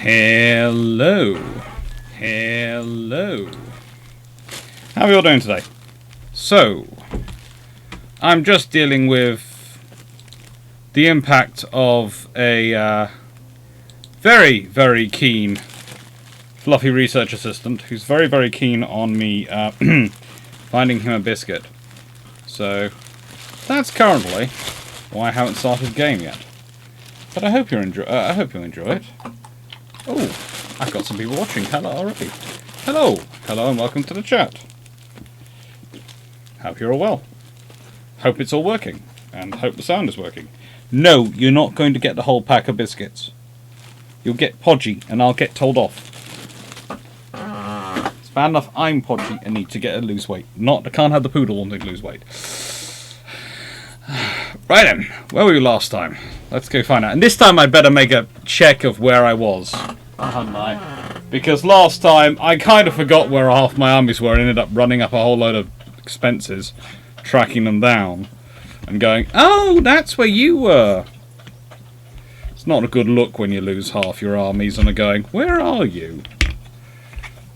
Hello. Hello. How are you all doing today? So, I'm just dealing with the impact of a very, very keen fluffy research assistant who's very, very keen on me finding him a biscuit. So, that's currently why I haven't started the game yet. But I hope you enjoy it. Oh, I've got some people watching. Hello already. Hello, and welcome to the chat. Hope you're all well. Hope it's all working, and hope the sound is working. No, you're not going to get the whole pack of biscuits. You'll get podgy, and I'll get told off. It's bad enough I'm podgy and need to lose weight. I can't have the poodle wanting to lose weight. Right then, where were we last time? Let's go find out. And this time I'd better make a check of where I was. Hadn't I? Because last time I kind of forgot where half my armies were and ended up running up a whole load of expenses, tracking them down, and going, oh, that's where you were. It's not a good look when you lose half your armies and are going, where are you?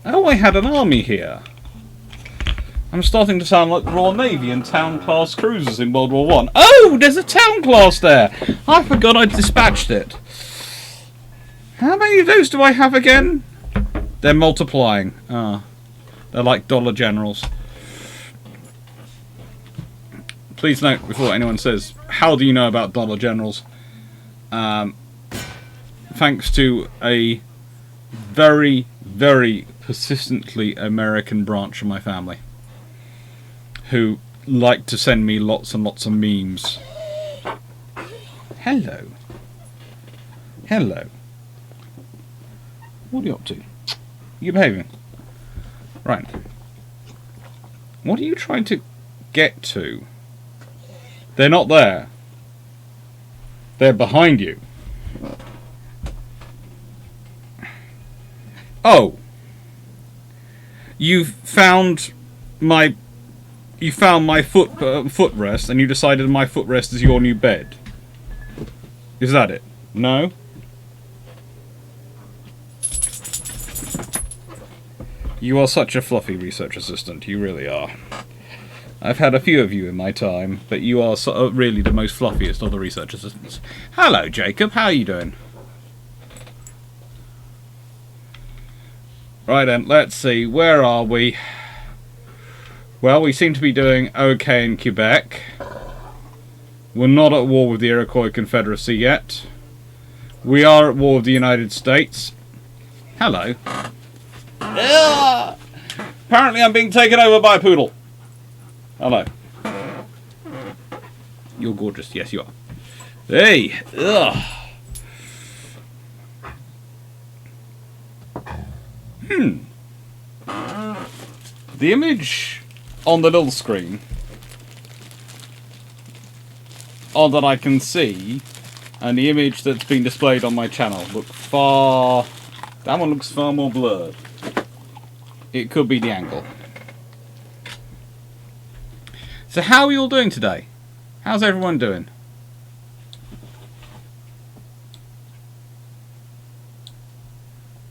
Oh, I had an army here. I'm starting to sound like the Royal Navy and town class cruisers in World War One. Oh, there's a town class there. I forgot I'd dispatched it. How many of those do I have again? They're multiplying. Ah, they're like dollar generals. Please note, before anyone says, how do you know about dollar generals? Thanks to a very, very persistently American branch of my family, who like to send me lots and lots of memes. Hello. Hello. What are you up to? You behaving? Right. What are you trying to get to? They're not there. They're behind you. Oh. You found my footrest, and you decided my footrest is your new bed. Is that it? No? You are such a fluffy research assistant. You really are. I've had a few of you in my time, but you are really the most fluffiest of the research assistants. Hello, Jacob. How are you doing? Right then, let's see. Where are we? Well, we seem to be doing okay in Quebec. We're not at war with the Iroquois Confederacy yet. We are at war with the United States. Hello. Apparently I'm being taken over by a poodle. Hello. You're gorgeous. Yes, you are. Hey. Ugh. The image on the little screen that I can see, and the image that's been displayed on my channel that one looks far more blurred. It could be the angle. So how are you all doing today? How's everyone doing?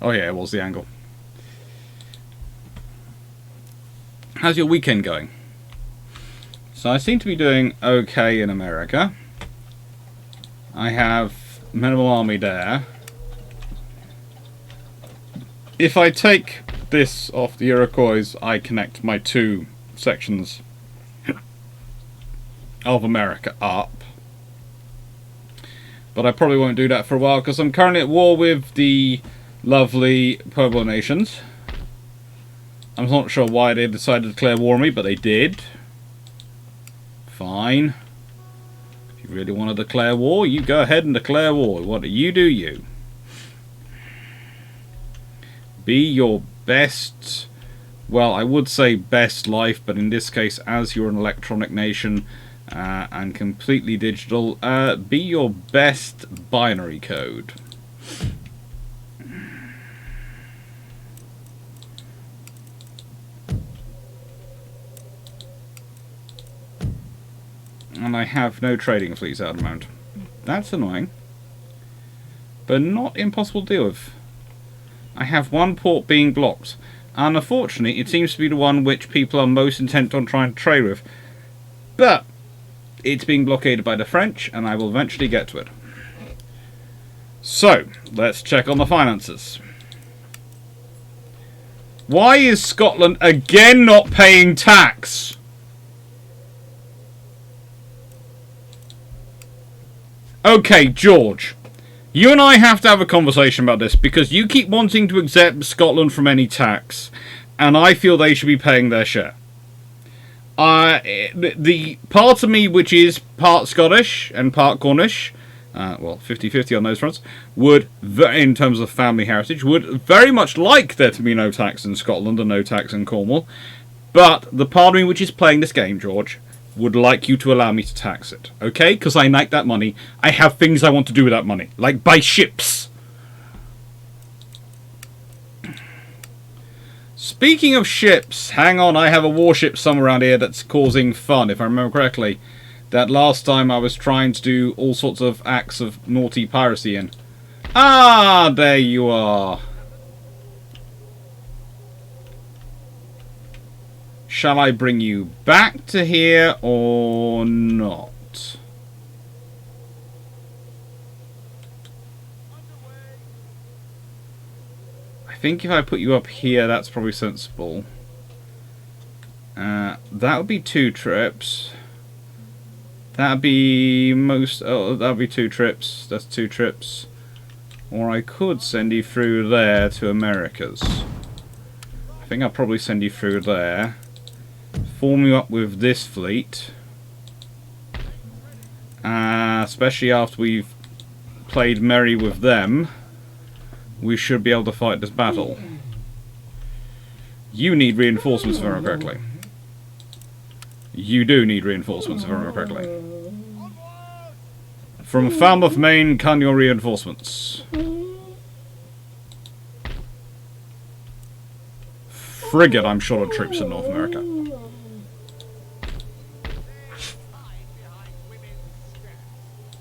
Oh yeah, it was the angle. How's your weekend going? So I seem to be doing okay in America. I have minimal army there. If I take this off the Iroquois, I connect my two sections of America up. But I probably won't do that for a while because I'm currently at war with the lovely Pueblo nations. I'm not sure why they decided to declare war on me, but they did. Fine. If you really want to declare war, you go ahead and declare war. What do? You. Be your best, well, I would say best life, but in this case, as you're an electronic nation and completely digital, be your best binary code. And I have no trading fleets out of the moment. That's annoying, but not impossible to deal with. I have one port being blocked. And unfortunately, it seems to be the one which people are most intent on trying to trade with. But it's being blockaded by the French, and I will eventually get to it. So, let's check on the finances. Why is Scotland again not paying tax? Okay, George. You and I have to have a conversation about this, because you keep wanting to exempt Scotland from any tax, and I feel they should be paying their share. The part of me which is part Scottish and part Cornish, well, 50-50 on those fronts, would, in terms of family heritage, would very much like there to be no tax in Scotland and no tax in Cornwall. But the part of me which is playing this game, George, would like you to allow me to tax it. Okay? Because I like that money. I have things I want to do with that money. Like buy ships. Speaking of ships, hang on, I have a warship somewhere around here that's causing fun, if I remember correctly. That last time I was trying to do all sorts of acts of naughty piracy in. Ah, there you are. Shall I bring you back to here or not? I think if I put you up here, that's probably sensible. That would be 2 trips. That'd be most. Oh, that'd be 2 trips. That's 2 trips. Or I could send you through there to Americas. I think I'll probably send you through there. Form you up with this fleet. Especially after we've played merry with them, we should be able to fight this battle. You need reinforcements, if I remember correctly. You do need reinforcements, if I remember correctly. From Falmouth, Maine, come your reinforcements. Frigate, I'm short of troops in North America.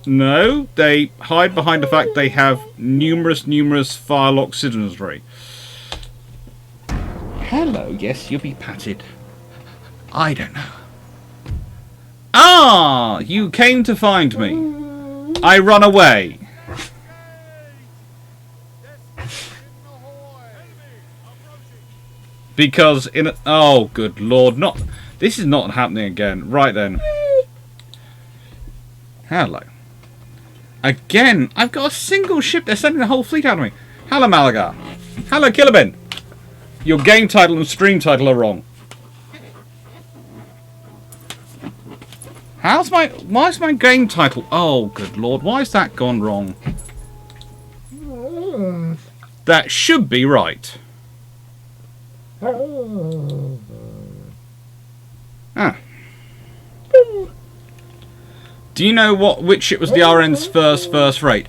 No, they hide behind the fact they have numerous firelock citizenry. Hello, yes, you'll be patted. I don't know. Ah, you came to find me. I run away. Because in a, oh, good lord, not this is not happening again. Right then. Hello. Again, I've got a single ship. They're sending the whole fleet out of me. Hello, Malaga. Hello, Killerben. Your game title and stream title are wrong. Why is my game title? Oh, good lord, why is that gone wrong? That should be right. Ah. Do you know which ship was the RN's first rate?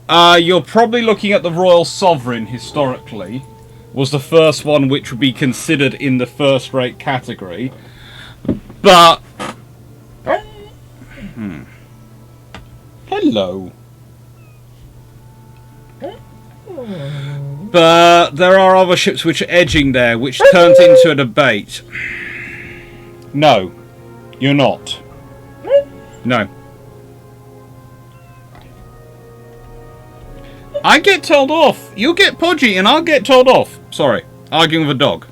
You're probably looking at the Royal Sovereign, historically. Was the first one which would be considered in the first rate category. But... Hello. But there are other ships which are edging there, which turns into a debate. No. You're not. No. I get told off. You get podgy and I'll get told off. Sorry. Arguing with a dog.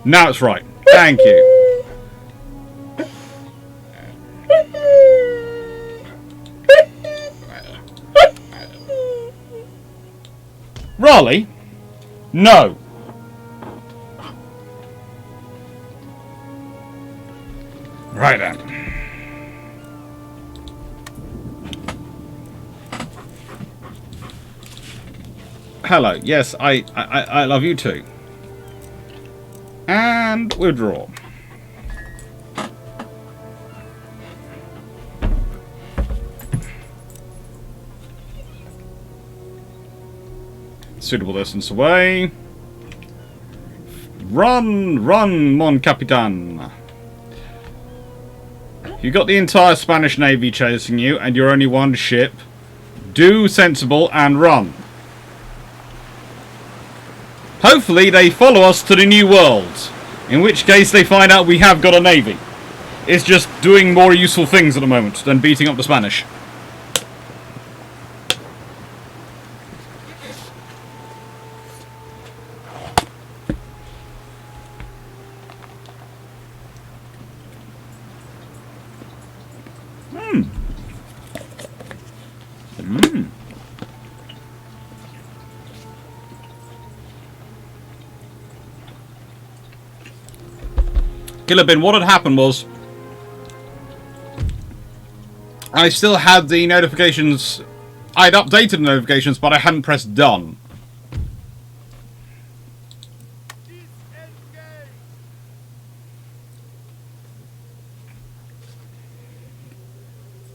Now it's right. Thank you. Raleigh? No. Right then. Hello. Yes, I love you too. And withdraw. Suitable distance away. Run, run, mon capitan. You got the entire Spanish Navy chasing you, and you're only one ship. Do sensible and run. Hopefully they follow us to the New World, in which case they find out we have got a navy. It's just doing more useful things at the moment than beating up the Spanish. Killer Bin, what had happened was I still had the notifications. I'd updated the notifications, but I hadn't pressed done.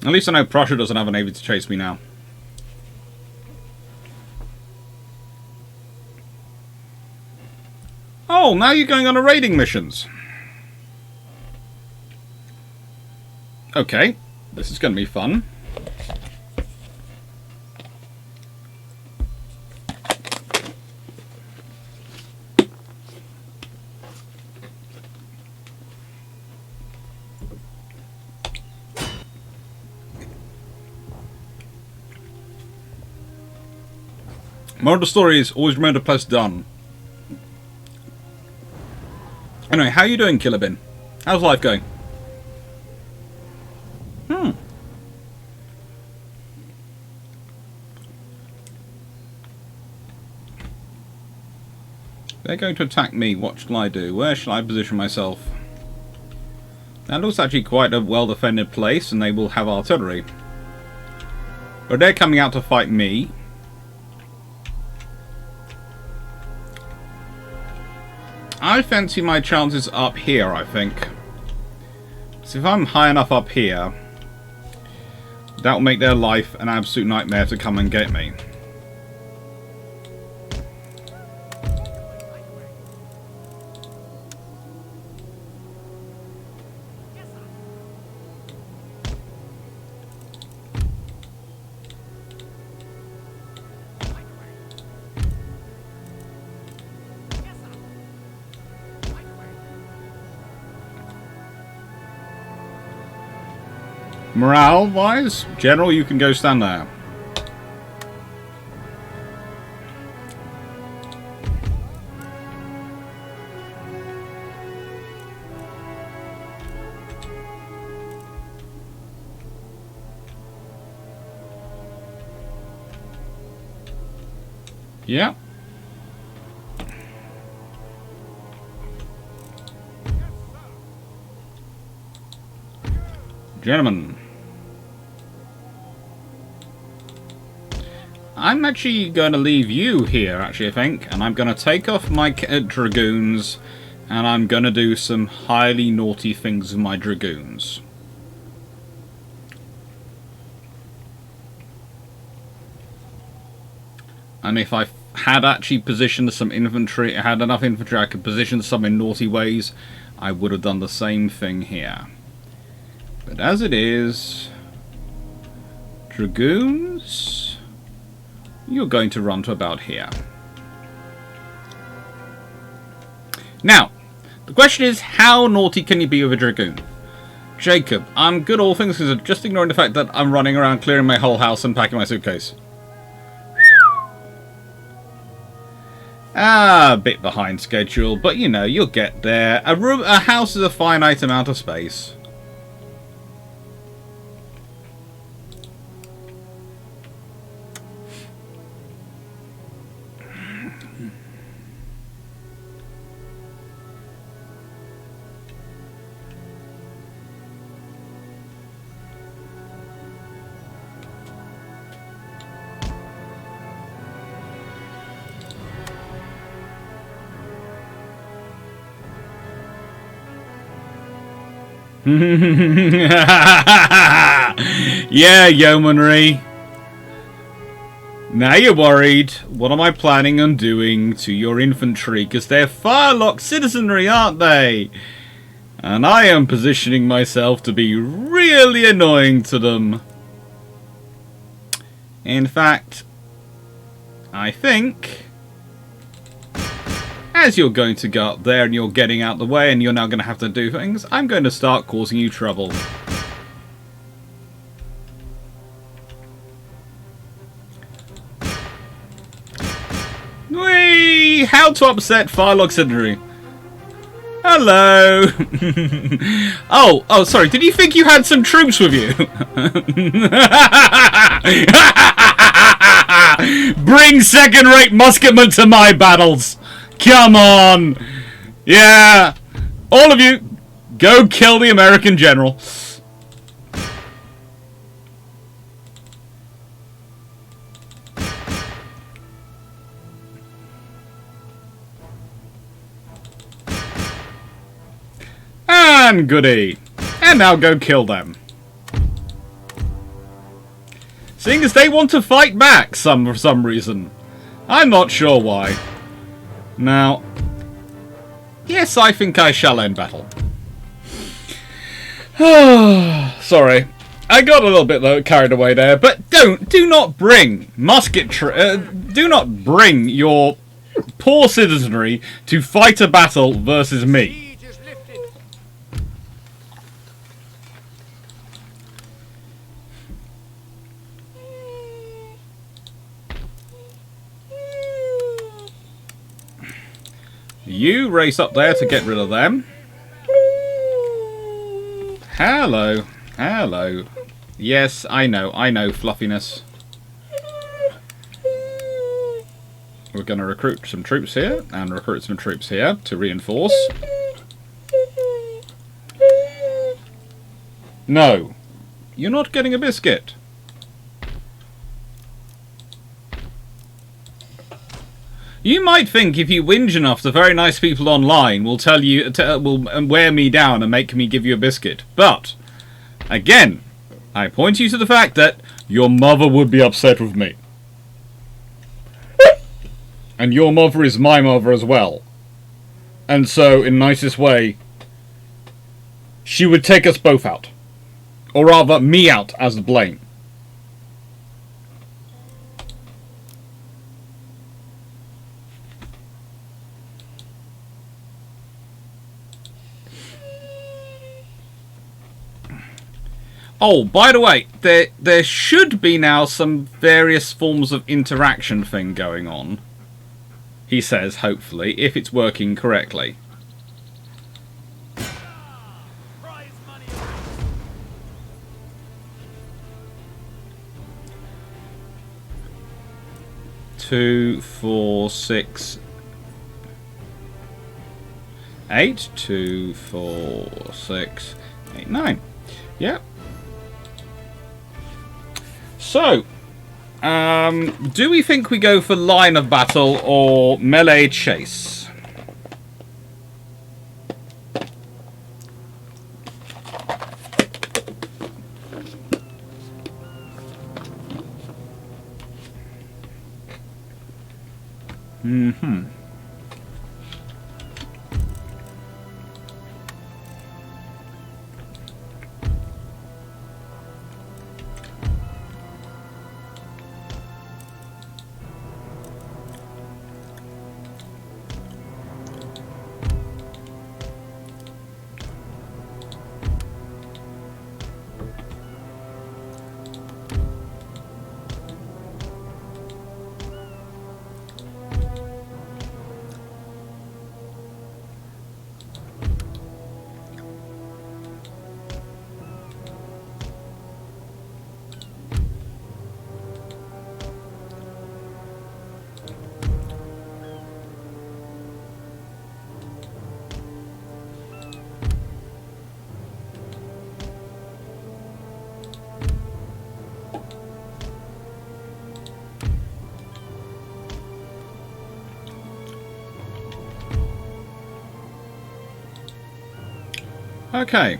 At least I know Prussia doesn't have a navy to chase me now. Oh, now you're going on a raiding missions. Okay, this is going to be fun. Moral of the story is always remember to press done. Anyway, how are you doing, Killer Bin? How's life going? They're going to attack me. What shall I do? Where shall I position myself? That looks actually quite a well-defended place, and they will have artillery. But they're coming out to fight me. I fancy my chances up here, I think. So if I'm high enough up here, that will make their life an absolute nightmare to come and get me. Morale-wise, General, you can go stand there. Yeah. Gentlemen. I'm actually going to leave you here, actually, I think. And I'm going to take off my dragoons. And I'm going to do some highly naughty things with my dragoons. And if I had actually positioned some infantry, I had enough infantry I could position some in naughty ways, I would have done the same thing here. But as it is, dragoons, you're going to run to about here. Now, the question is, how naughty can you be with a dragoon? Jacob, I'm good all things considered, just ignoring the fact that I'm running around clearing my whole house and packing my suitcase. A bit behind schedule, but you know, you'll get there. A house is a finite amount of space. Yeah, yeomanry. Now you're worried. What am I planning on doing to your infantry? Because they're firelock citizenry, aren't they? And I am positioning myself to be really annoying to them. In fact, I think as you're going to go up there and you're getting out the way and you're now going to have to do things, I'm going to start causing you trouble. Whee! How to upset File Auxiliary. Hello! oh, sorry, did you think you had some troops with you? Bring second-rate musketmen to my battles! Come on! Yeah! All of you, go kill the American general. And goody. And now go kill them. Seeing as they want to fight back for some reason. I'm not sure why. Now, yes, I think I shall end battle. Sorry. I got a little bit carried away there, but do not bring do not bring your poor citizenry to fight a battle versus me. You race up there to get rid of them. Hello. Hello. Yes, I know, fluffiness. We're going to recruit some troops here, and recruit some troops here to reinforce. No. You're not getting a biscuit. You might think if you whinge enough, the very nice people online will tell you, will wear me down and make me give you a biscuit. But, again, I point you to the fact that your mother would be upset with me. And your mother is my mother as well. And so, in the nicest way, she would take us both out. Or rather, me out as the blame. Oh, by the way, there should be now some various forms of interaction thing going on. He says, hopefully, if it's working correctly. Two, 4, 6, 8. 2, 4, 6, 8, 9. Yep. So, do we think we go for line of battle or melee chase? Mm-hmm. Okay.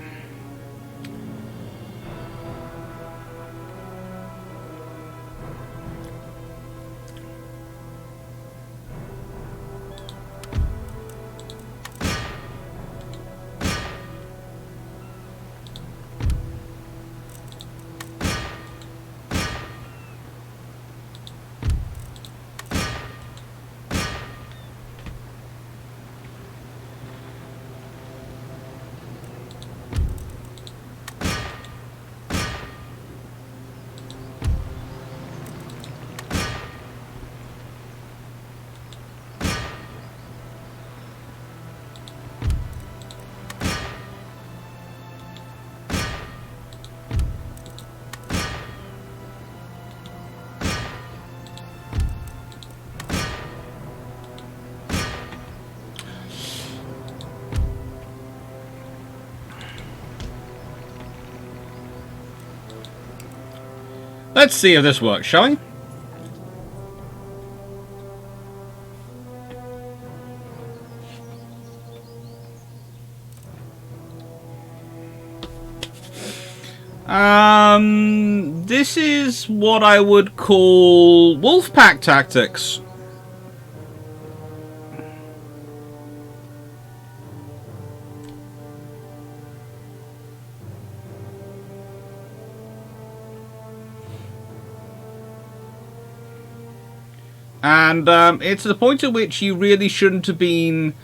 Let's see if this works, shall we? This is what I would call Wolfpack tactics. And it's the point at which you really shouldn't have been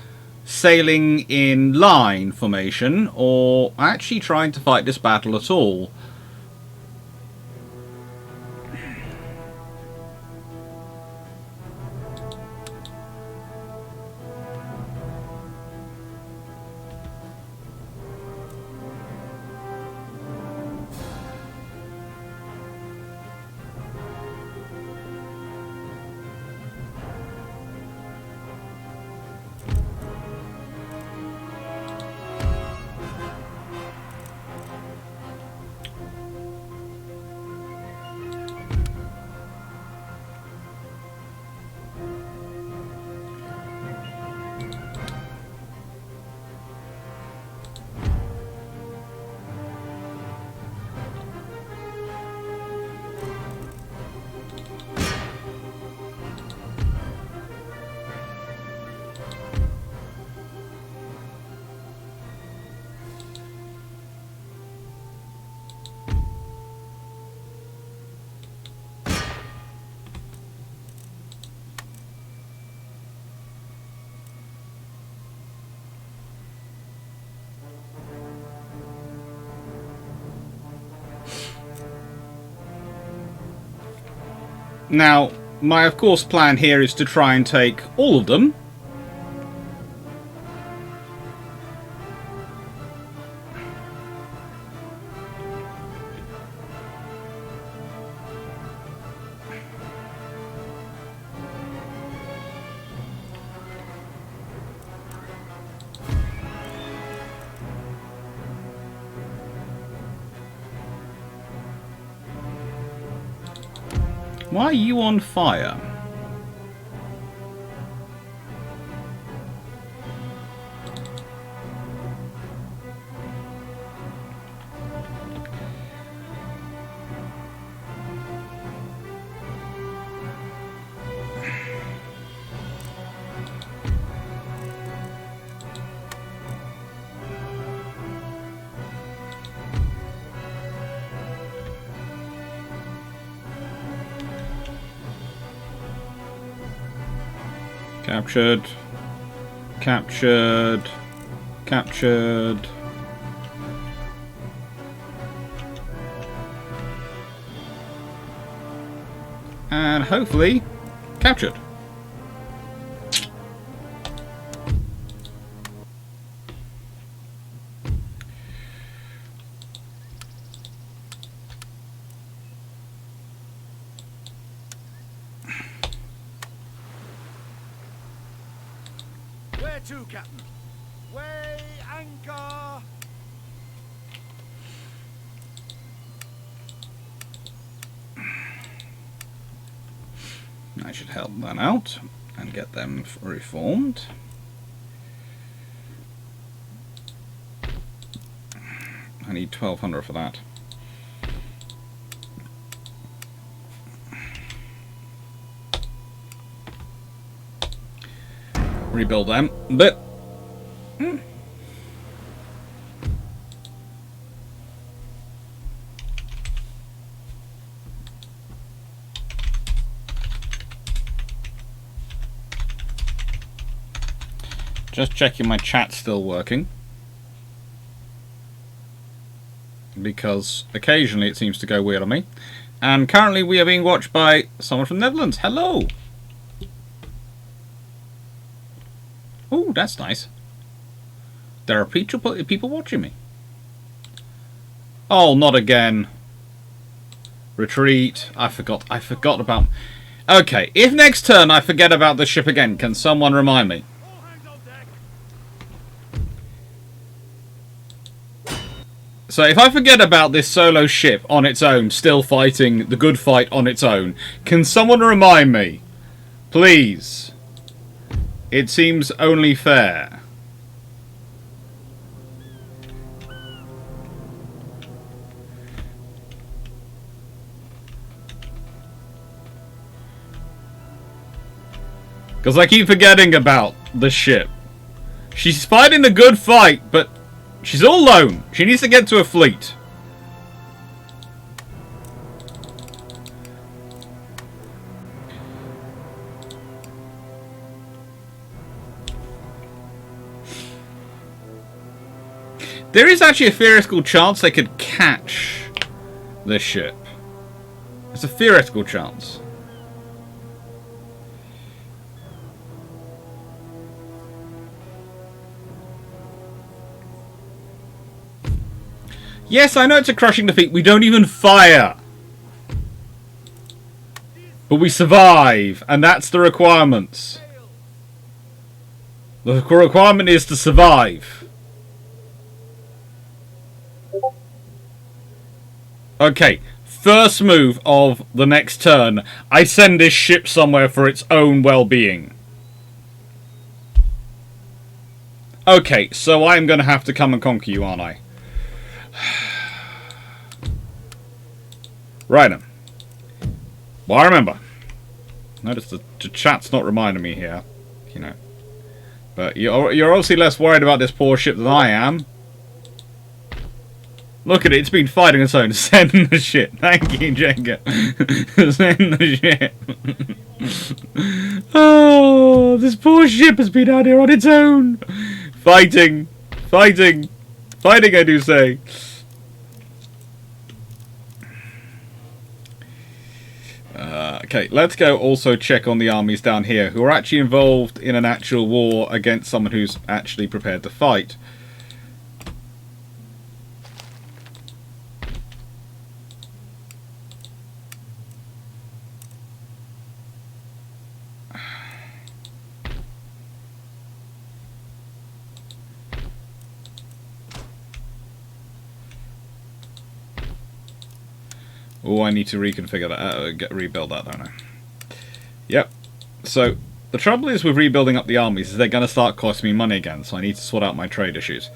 sailing in line formation or actually trying to fight this battle at all. Now, my, of course, plan here is to try and take all of them. Why are you on fire? Captured. Captured. Captured. And hopefully captured. Where to, Captain? Weigh anchor! I should help that out and get them reformed. I need 1,200 for that. Rebuild them a bit. Just checking my chat's still working, because occasionally it seems to go weird on me. And currently we are being watched by someone from the Netherlands. Hello! Oh, that's nice. There are people watching me. Oh, not again. Retreat. I forgot about... Okay, if next turn I forget about the ship again, can someone remind me? All hands on deck! So if I forget about this solo ship on its own, still fighting the good fight on its own, can someone remind me? Please. It seems only fair. Because I keep forgetting about the ship. She's fighting a good fight, but she's all alone. She needs to get to a fleet. There is actually a theoretical chance they could catch this ship. It's a theoretical chance. Yes, I know it's a crushing defeat. We don't even fire. But we survive, and that's the requirements. The requirement is to survive. Okay, first move of the next turn. I send this ship somewhere for its own well-being. Okay, so I'm going to have to come and conquer you, aren't I? Right then. Well, I remember. Notice the chat's not reminding me here, you know. But you're obviously less worried about this poor ship than I am. Look at it, it's been fighting its own. Send the shit. Thank you, Jenga. Send the shit. Oh, this poor ship has been out here on its own. Fighting. Fighting. Fighting, I do say. Okay, let's go also check on the armies down here who are actually involved in an actual war against someone who's actually prepared to fight. Oh, I need to reconfigure that, rebuild that, don't I? Yep. So, the trouble is with rebuilding up the armies is they're going to start costing me money again, so I need to sort out my trade issues.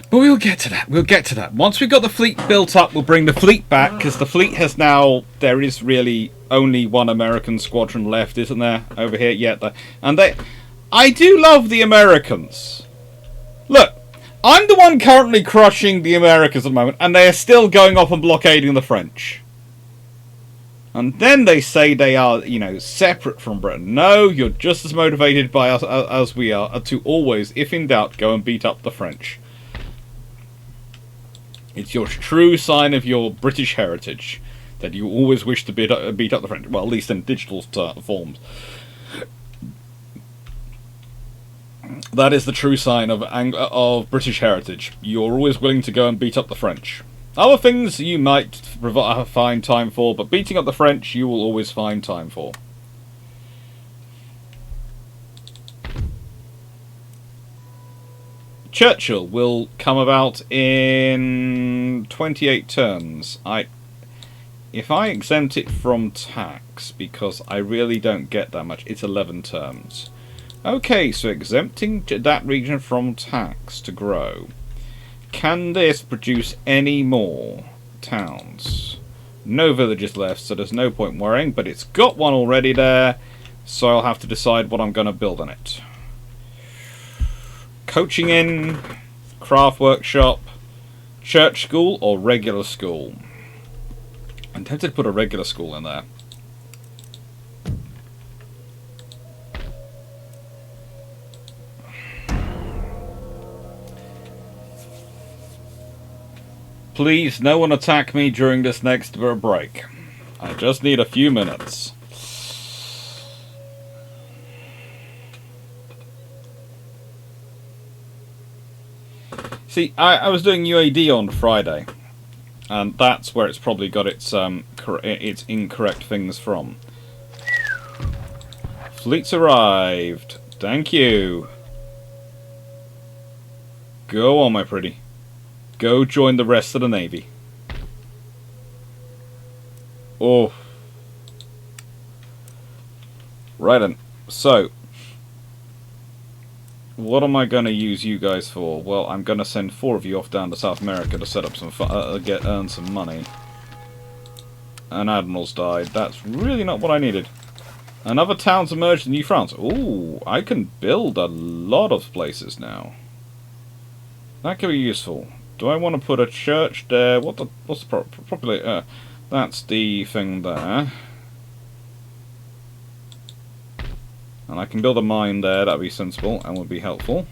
But we'll get to that, we'll get to that. Once we've got the fleet built up, we'll bring the fleet back, because the fleet has now... There is really only one American squadron left, isn't there, over here? Yeah, and they... I do love the Americans. Look. I'm the one currently crushing the Americans at the moment, and they are still going off and blockading the French. And then they say they are, you know, separate from Britain. No, you're just as motivated by us as we are to always, if in doubt, go and beat up the French. It's your true sign of your British heritage that you always wish to beat up the French. Well, at least in digital forms. That is the true sign of British heritage. You're always willing to go and beat up the French. Other things you might find time for, but beating up the French you will always find time for. Churchill will come about in 28 turns. If I exempt it from tax, because I really don't get that much, it's 11 terms. Okay, so exempting that region from tax to grow. Can this produce any more towns? No villages left, so there's no point worrying, but it's got one already there, so I'll have to decide what I'm going to build on it. Coaching inn, craft workshop, church school, or regular school? I'm tempted to put a regular school in there. Please, no one attack me during this next break. I just need a few minutes. See, I was doing UAD on Friday, and that's where it's probably got its incorrect things from. Fleets arrived. Thank you. Go on, my pretty. Go join the rest of the Navy. Oh. Right then. So, what am I going to use you guys for? Well, I'm going to send 4 of you off down to South America to set up some earn some money. An admiral's died. That's really not what I needed. Another town's emerged in New France. Ooh, I can build a lot of places now. That could be useful. Do I want to put a church there? What's the population? That's the thing there. And I can build a mine there. That'd be sensible and would be helpful.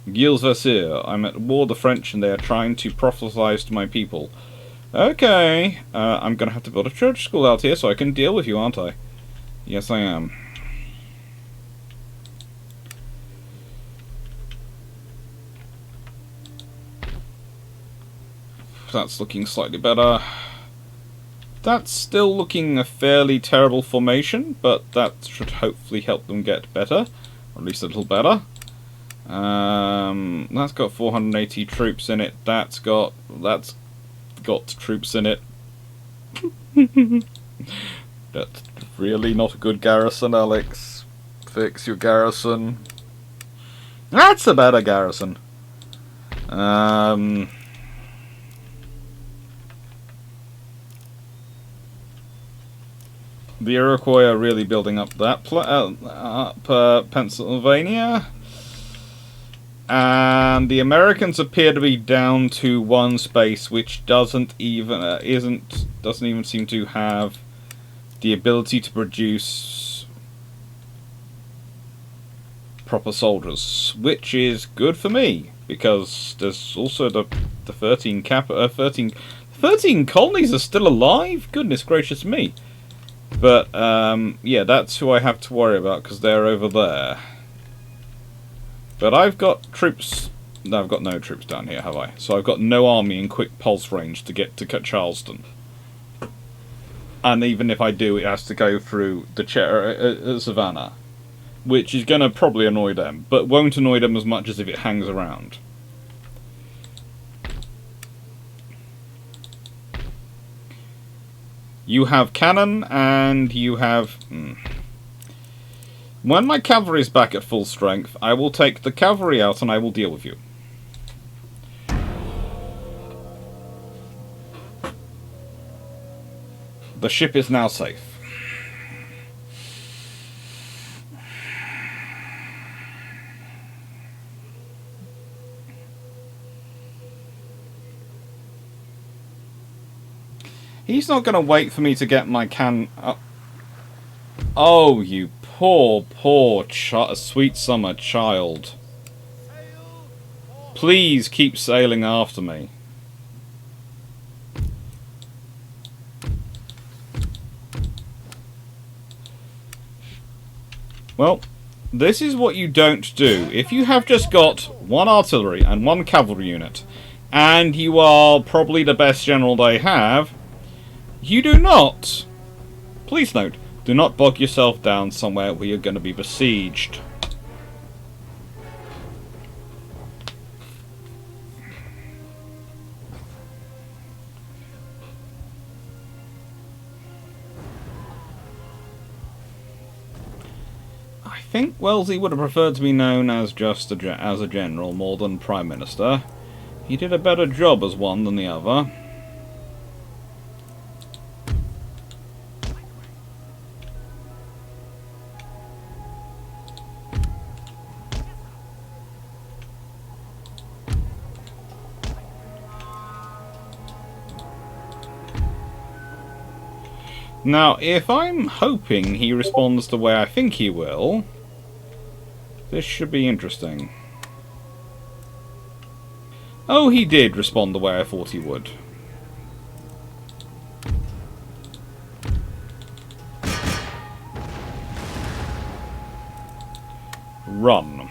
Gilles Vassir. I'm at war with the French and they are trying to prophesize to my people. Okay. I'm going to have to build a church school out here so I can deal with you, aren't I? Yes, I am. That's looking slightly better. That's still looking a fairly terrible formation, but that should hopefully help them get better. Or at least a little better. That's got 480 troops in it. That's got troops in it. That's really not a good garrison, Alex. Fix your garrison. That's a better garrison. The Iroquois are really building up that Pennsylvania, and the Americans appear to be down to 1 space, which doesn't even seem to have the ability to produce proper soldiers, which is good for me because there's also the 13 colonies are still alive. Goodness gracious me! But, yeah, that's who I have to worry about, because they're over there. But I've got troops... No, I've got no troops down here, have I? So I've got no army in quick pulse range to get to Charleston. And even if I do, it has to go through the Savannah. Which is going to probably annoy them, but won't annoy them as much as if it hangs around. You have cannon, and you have... When my cavalry is back at full strength, I will take the cavalry out and I will deal with you. The ship is now safe. He's not going to wait for me to get my Oh, you poor, sweet summer child. Please keep sailing after me. Well, this is what you don't do. If you have just got 1 artillery and 1 cavalry unit, and you are probably the best general they have, you do not, please note, do not bog yourself down somewhere where you're going to be besieged. I think Wellesley would have preferred to be known as just as a general more than Prime Minister. He did a better job as one than the other. Now, if I'm hoping he responds the way I think he will, this should be interesting. Oh, he did respond the way I thought he would. Run.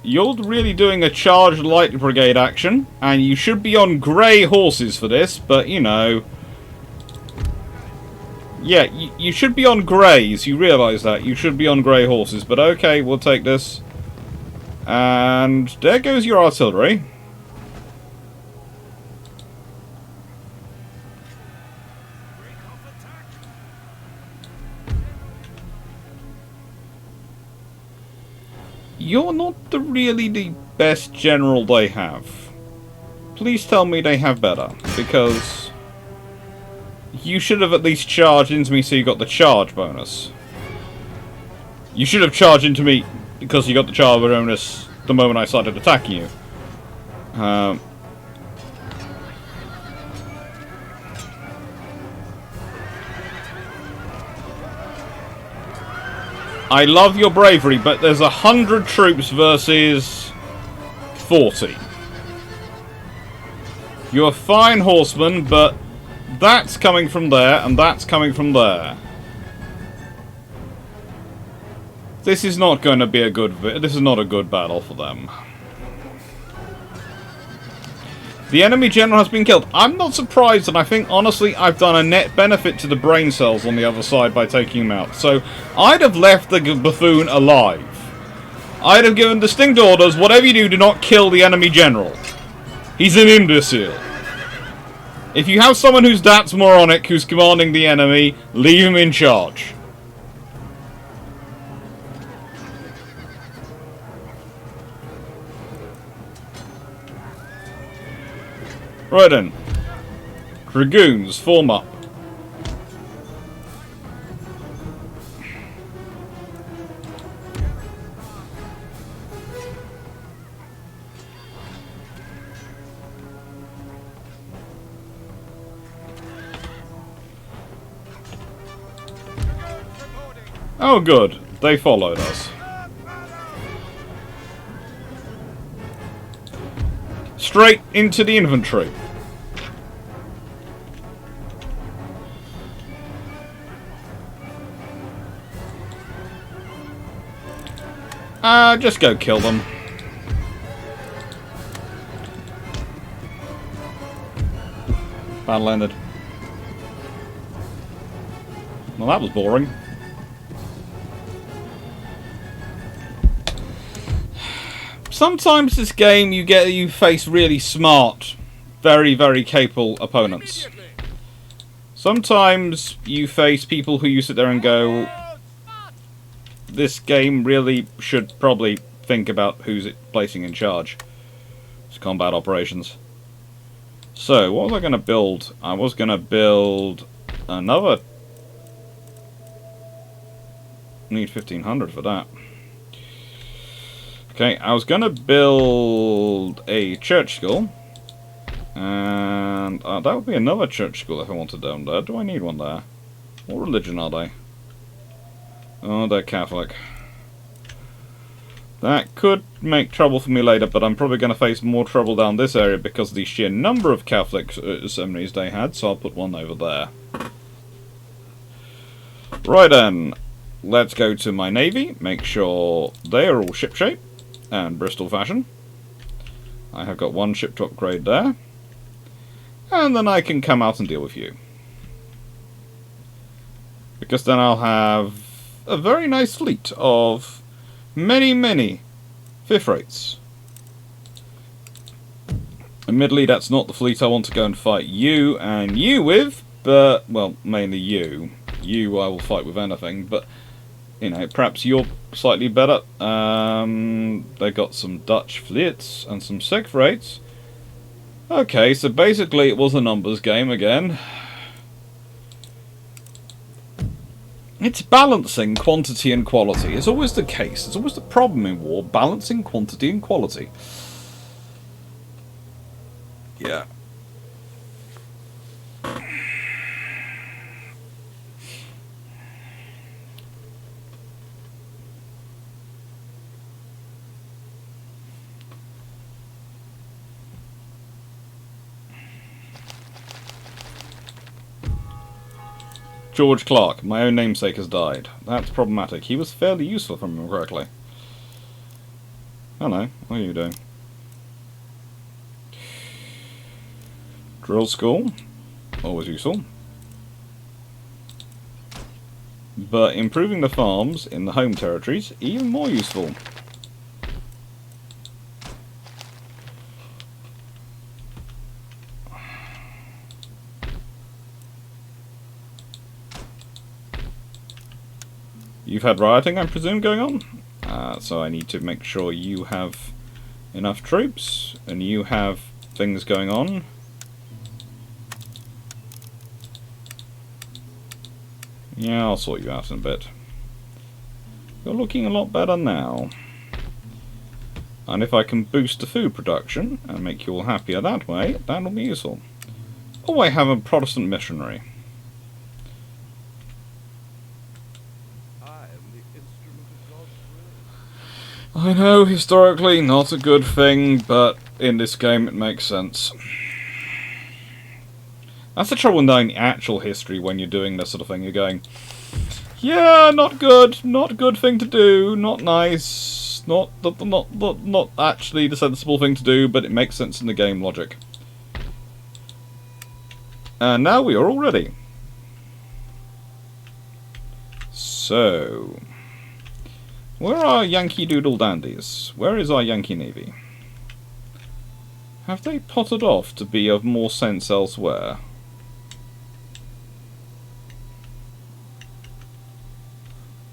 You're really doing a charged light brigade action, and you should be on grey horses for this, but you know... Yeah, you should be on greys, you realise that. You should be on grey horses, but okay, we'll take this. And there goes your artillery. You're not really the best general they have. Please tell me they have better, because you should have at least charged into me so you got the charge bonus. You should have charged into me because you got the charge bonus the moment I started attacking you. I love your bravery, but there's 100 troops versus 40. You're a fine horseman, but that's coming from there, and that's coming from there. This is not going to be a good... This is not a good battle for them. The enemy general has been killed. I'm not surprised, and I think, honestly, I've done a net benefit to the brain cells on the other side by taking him out. So, I'd have left the buffoon alive. I'd have given distinct orders, whatever you do not kill the enemy general. He's an imbecile. If you have someone who's that's moronic, who's commanding the enemy, leave him in charge. Right then. Dragoons, form up. Oh good, they followed us. Straight into the infantry. Just go kill them. Battle ended. Well, that was boring. Sometimes this game you face really smart, very, very capable opponents. Sometimes you face people who you sit there and go, this game really should probably think about who's it placing in charge. It's combat operations. So, what was I going to build? I was going to build another... Need 1500 for that. Okay, I was going to build a church school. And that would be another church school if I wanted down there. Do I need one there? What religion are they? Oh, they're Catholic. That could make trouble for me later, but I'm probably going to face more trouble down this area because of the sheer number of Catholic seminaries they had, so I'll put one over there. Right then, let's go to my navy, make sure they are all shipshape and Bristol fashion. I have got one ship to upgrade there. And then I can come out and deal with you. Because then I'll have a very nice fleet of many, many fifth rates. Admittedly, that's not the fleet I want to go and fight you and you with, but, well, mainly you. You I will fight with anything, but, you know, perhaps you're slightly better. They got some Dutch fleets and some sixth rates. Okay, so basically it was a numbers game again. It's balancing quantity and quality. It's always the case. It's always the problem in war, balancing quantity and quality. Yeah. George Clark, my own namesake, has died. That's problematic. He was fairly useful, if I remember correctly. Hello, what are you doing? Drill school, always useful. But improving the farms in the home territories, even more useful. You've had rioting, I presume, going on? So I need to make sure you have enough troops, and you have things going on. Yeah, I'll sort you out in a bit. You're looking a lot better now. And if I can boost the food production and make you all happier that way, that'll be useful. Oh, I have a Protestant missionary. I am the instrument of God's will. I know, historically, not a good thing, but in this game it makes sense. That's the trouble with knowing the actual history when you're doing this sort of thing. You're going, yeah, not good, not a good thing to do, not nice, not actually the sensible thing to do, but it makes sense in the game logic. And now we are all ready. So, where are Yankee Doodle Dandies? Where is our Yankee Navy? Have they potted off to be of more sense elsewhere?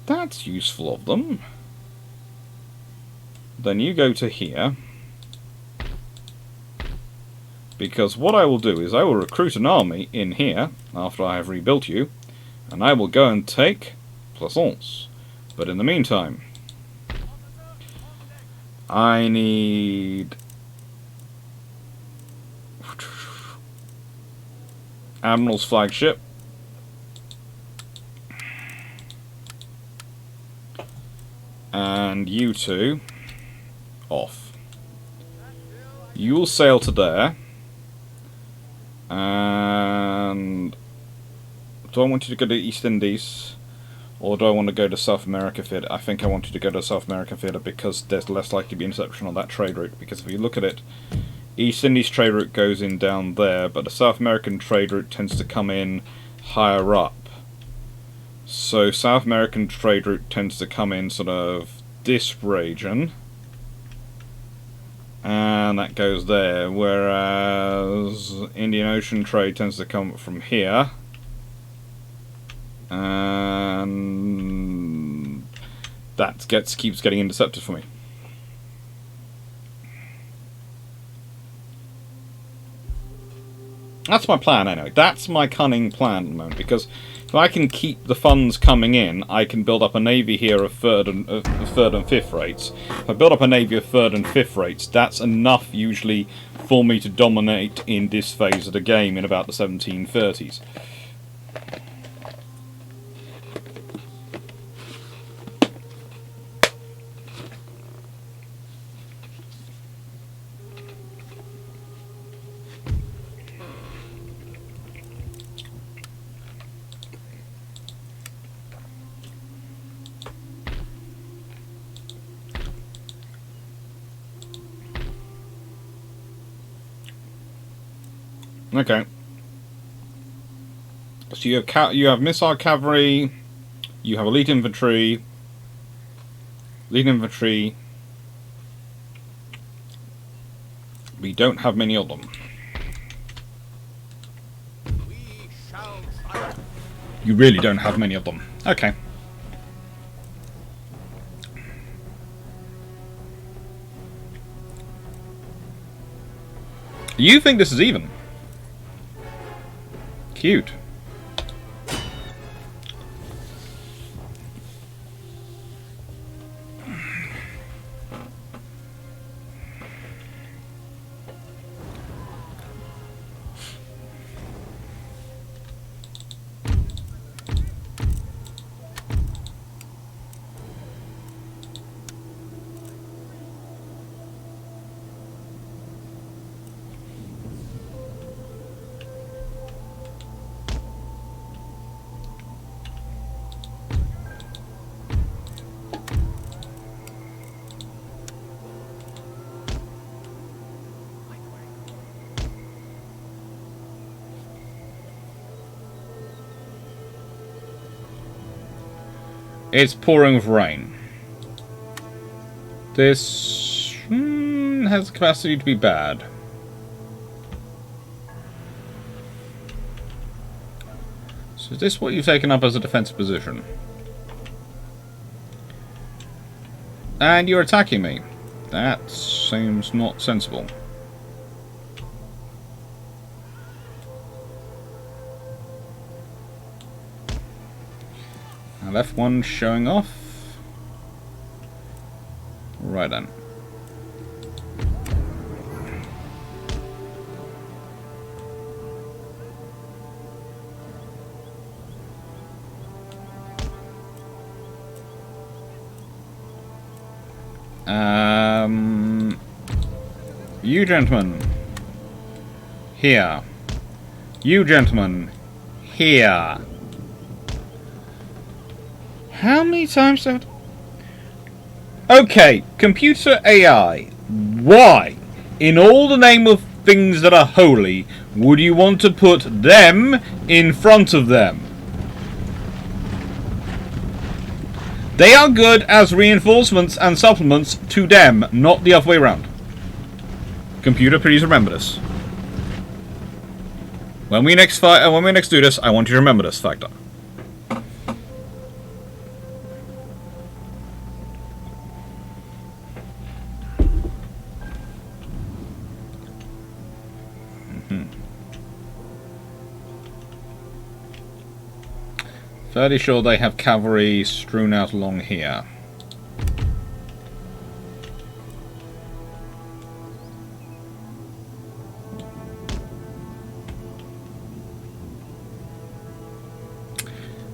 That's useful of them. Then you go to here. Because what I will do is I will recruit an army in here after I have rebuilt you, and I will go and take Plaisance. But in the meantime, I need Admiral's flagship. And you two off. You'll sail to there. And do I want you to go to East Indies, or do I want to go to South America Theatre? I think I want you to go to South American Theatre because there's less likely to be interception on that trade route. Because if you look at it, East Indies trade route goes in down there, but the South American trade route tends to come in higher up. So South American trade route tends to come in sort of this region. And that goes there, whereas Indian Ocean trade tends to come from here. And that keeps getting intercepted for me. That's my plan anyway. That's my cunning plan at the moment, because if I can keep the funds coming in, I can build up a navy here of third and fifth rates. If I build up a navy of third and fifth rates, that's enough usually for me to dominate in this phase of the game in about the 1730s. Okay. So you have missile cavalry, you have elite infantry. We don't have many of them. We shall triumph. You really don't have many of them. Okay. You think this is even? Cute. It's pouring with rain. This has the capacity to be bad. So is this what you've taken up as a defensive position? And you're attacking me. That seems not sensible. I left one showing off. Right then. You gentlemen. Here. You gentlemen. Here. How many times have... Okay, computer AI. Why, in all the name of things that are holy, would you want to put them in front of them? They are good as reinforcements and supplements to them, not the other way around. Computer, please remember this. When we next do this, I want you to remember this factor. Fairly sure they have cavalry strewn out along here.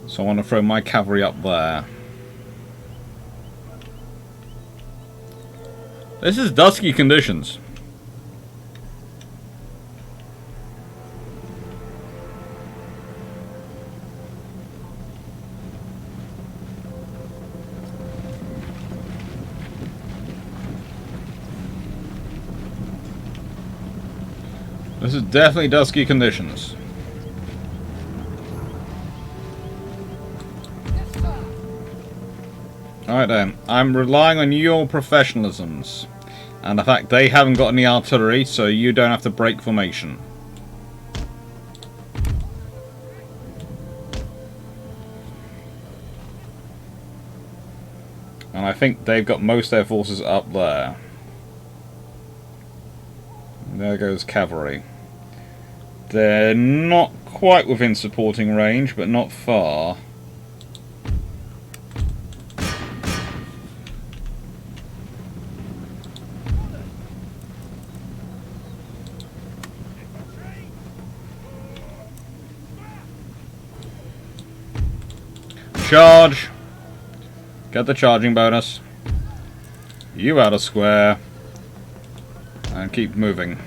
So I want to throw my cavalry up there. This is dusky conditions. This is definitely dusky conditions. Alright then, I'm relying on your professionalisms. And the fact they haven't got any artillery, so you don't have to break formation. And I think they've got most of their forces up there. There goes cavalry. They're not quite within supporting range, but not far. Charge! Get the charging bonus. You out of square. And keep moving.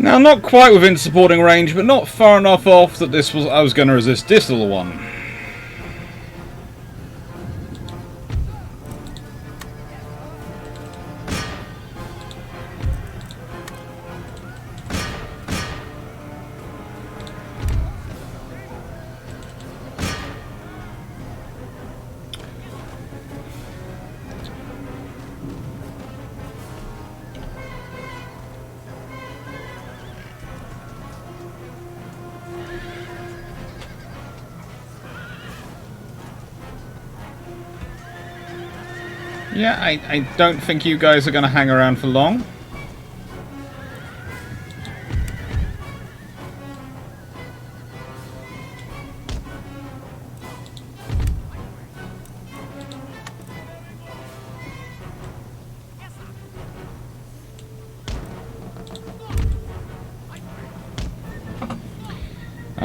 Now, not quite within supporting range, but not far enough off that I was going to resist this little one. Yeah, I don't think you guys are going to hang around for long.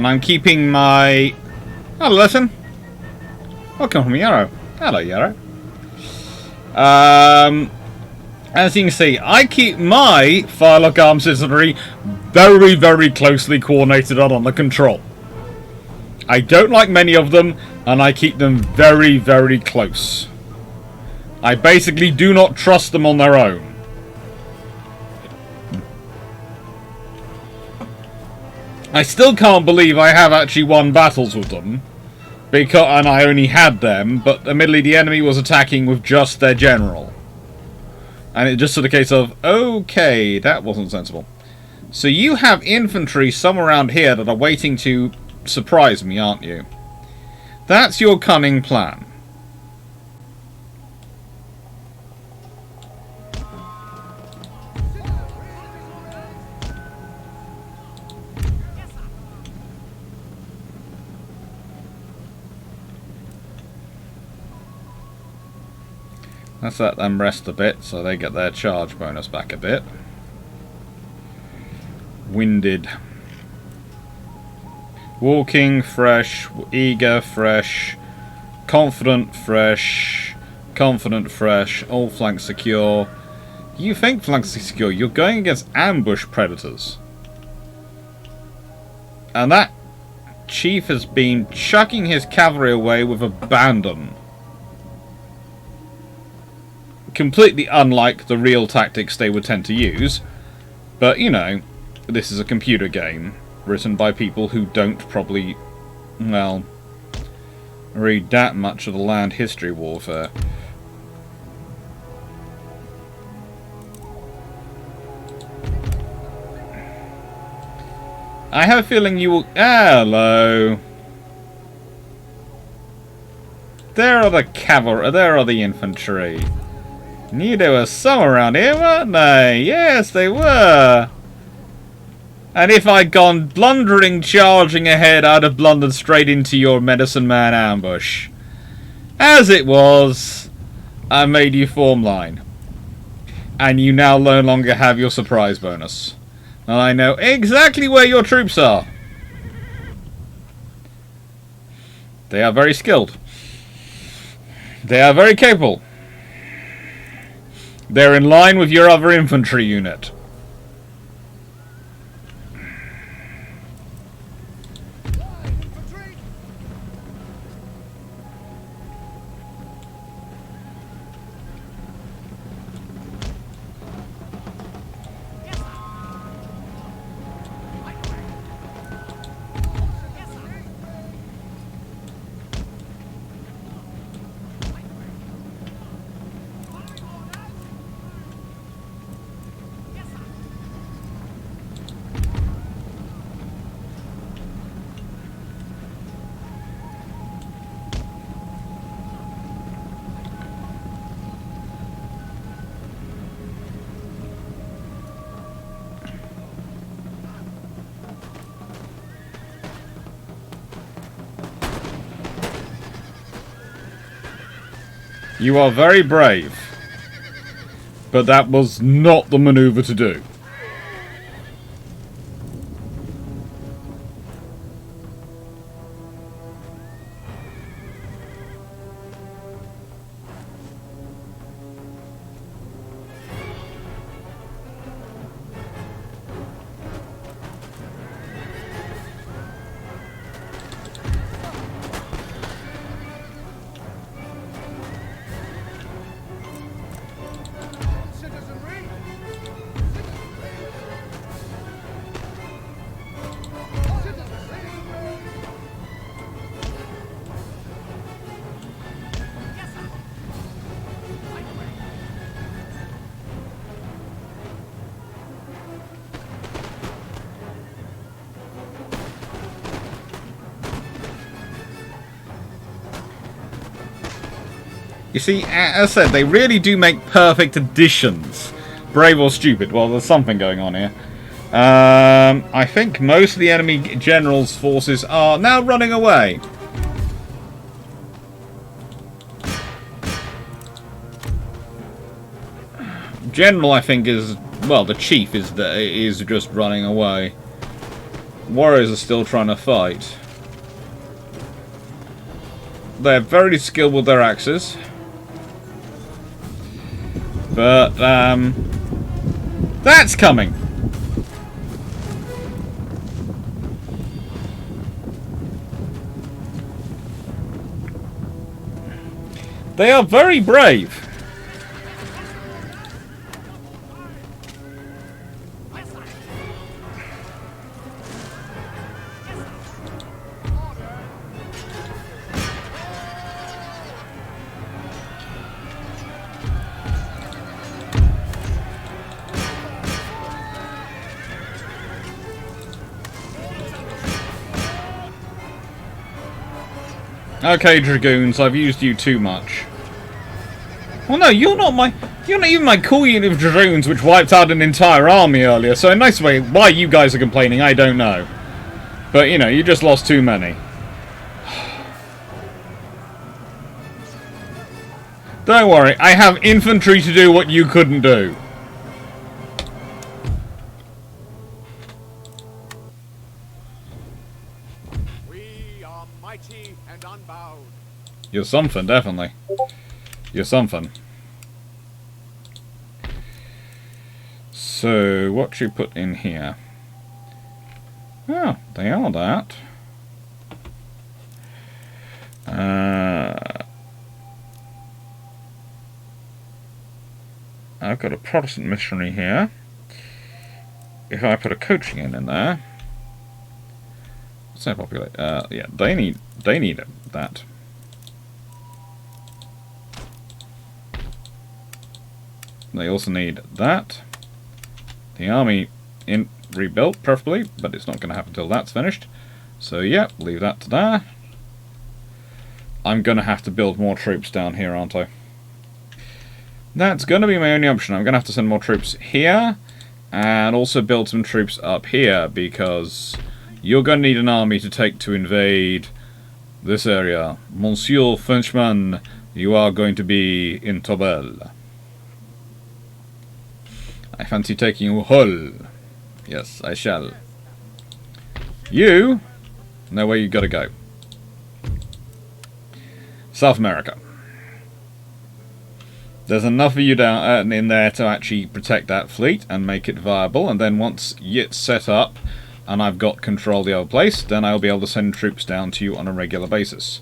And I'm keeping my... Hello, listen. Welcome from Yarrow. Hello, Yarrow. As you can see, I keep my Firelock Arms citizenry very, very closely coordinated and under control. I don't like many of them, and I keep them very, very close. I basically do not trust them on their own. I still can't believe I have actually won battles with them, and I only had them, but admittedly the enemy was attacking with just their general. And it just sort of case of, okay, that wasn't sensible. So you have infantry somewhere around here that are waiting to surprise me, aren't you? That's your cunning plan. Let's let them rest a bit so they get their charge bonus back a bit. Winded. Walking, fresh. Eager, fresh. Confident, fresh. Confident, fresh. All flanks secure. You think flanks secure? You're going against ambush predators. And that chief has been chucking his cavalry away with abandon. Completely unlike the real tactics they would tend to use. But, you know, this is a computer game written by people who don't probably, well, read that much of the land history warfare. I have a feeling you will... Hello. There are the cavalry. There are the infantry. Knew there was some around here, weren't they? Yes, they were. And if I'd gone blundering, charging ahead, I'd have blundered straight into your medicine man ambush. As it was, I made you form line. And you now no longer have your surprise bonus. And I know exactly where your troops are. They are very skilled. They are very capable. They're in line with your other infantry unit. You are very brave, but that was not the maneuver to do. You see, as I said, they really do make perfect additions. Brave or stupid. Well, there's something going on here. I think most of the enemy general's forces are now running away. General, I think, is... Well, the chief is just running away. Warriors are still trying to fight. They're very skilled with their axes. But, that's coming! They are very brave. Okay, Dragoons, I've used you too much. Well, no, you're not even my cool unit of Dragoons, which wiped out an entire army earlier, so in a nice way, why you guys are complaining, I don't know. But, you know, you just lost too many. Don't worry, I have infantry to do what you couldn't do. We are mighty and unbowed. You're something, definitely. You're something. So, what should you put in here? Oh, they are that. I've got a Protestant missionary here. If I put a coaching in there, what's their population? Yeah, they need that. They also need that. The army rebuilt, preferably, but it's not going to happen until that's finished. So yeah, leave that to there. I'm going to have to build more troops down here, aren't I? That's going to be my only option. I'm going to have to send more troops here, and also build some troops up here, because you're going to need an army to invade this area. Monsieur Frenchman, you are going to be in Tobel. I fancy taking Hull. Yes, I shall. You know where you gotta go. South America. There's enough of you down in there to actually protect that fleet and make it viable, and then once it's set up and I've got control of the old place, then I'll be able to send troops down to you on a regular basis.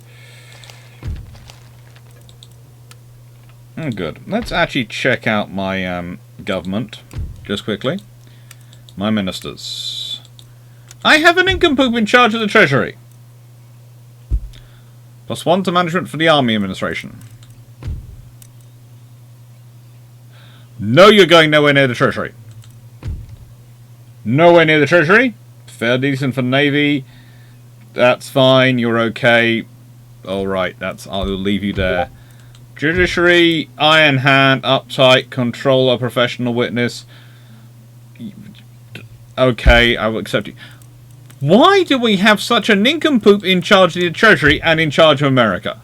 Oh, good. Let's actually check out my government just quickly. My ministers. I have a nincompoop in charge of the treasury. +1 to management for the army administration. No, you're going nowhere near the treasury. Nowhere near the treasury. Fair decent for navy. That's fine. You're okay. All right. I'll leave you there. Judiciary, iron hand, uptight, controller, professional witness. Okay, I will accept you. Why do we have such a nincompoop in charge of the treasury and in charge of America?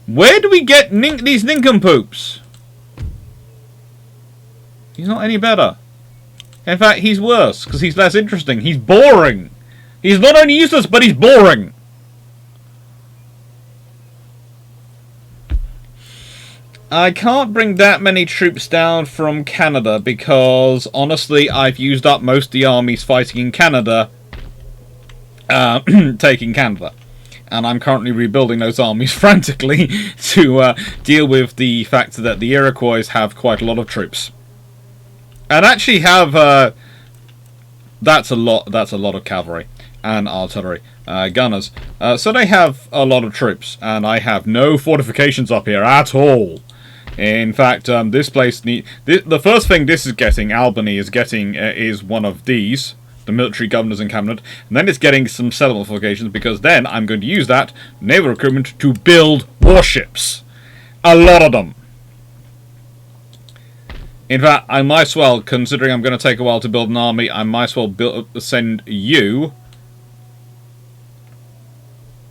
Where do we get these nincompoops? He's not any better. In fact, he's worse, because he's less interesting. He's boring. He's not only useless, but he's boring. I can't bring that many troops down from Canada because, honestly, I've used up most of the armies fighting in Canada, taking Canada. And I'm currently rebuilding those armies frantically to deal with the fact that the Iroquois have quite a lot of troops. And actually have... that's a lot of cavalry and artillery. Gunners. So they have a lot of troops, and I have no fortifications up here at all. In fact, this place the first thing this is getting, Albany is getting, is one of these, the military governors and cabinet, and then it's getting some settlement fortifications, because then I'm going to use that naval recruitment to build warships. A lot of them. In fact, I might as well, considering I'm going to take a while to build an army, I might as well send you...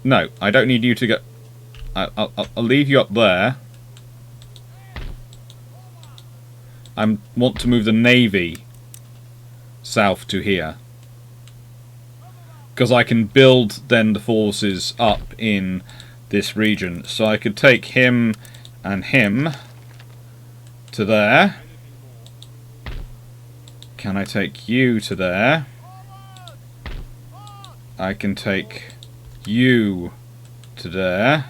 No, I don't need you to go... I'll leave you up there. I want to move the Navy south to here. Because I can build then the forces up in this region. So I could take him and him to there. Can I take you to there? I can take you to there.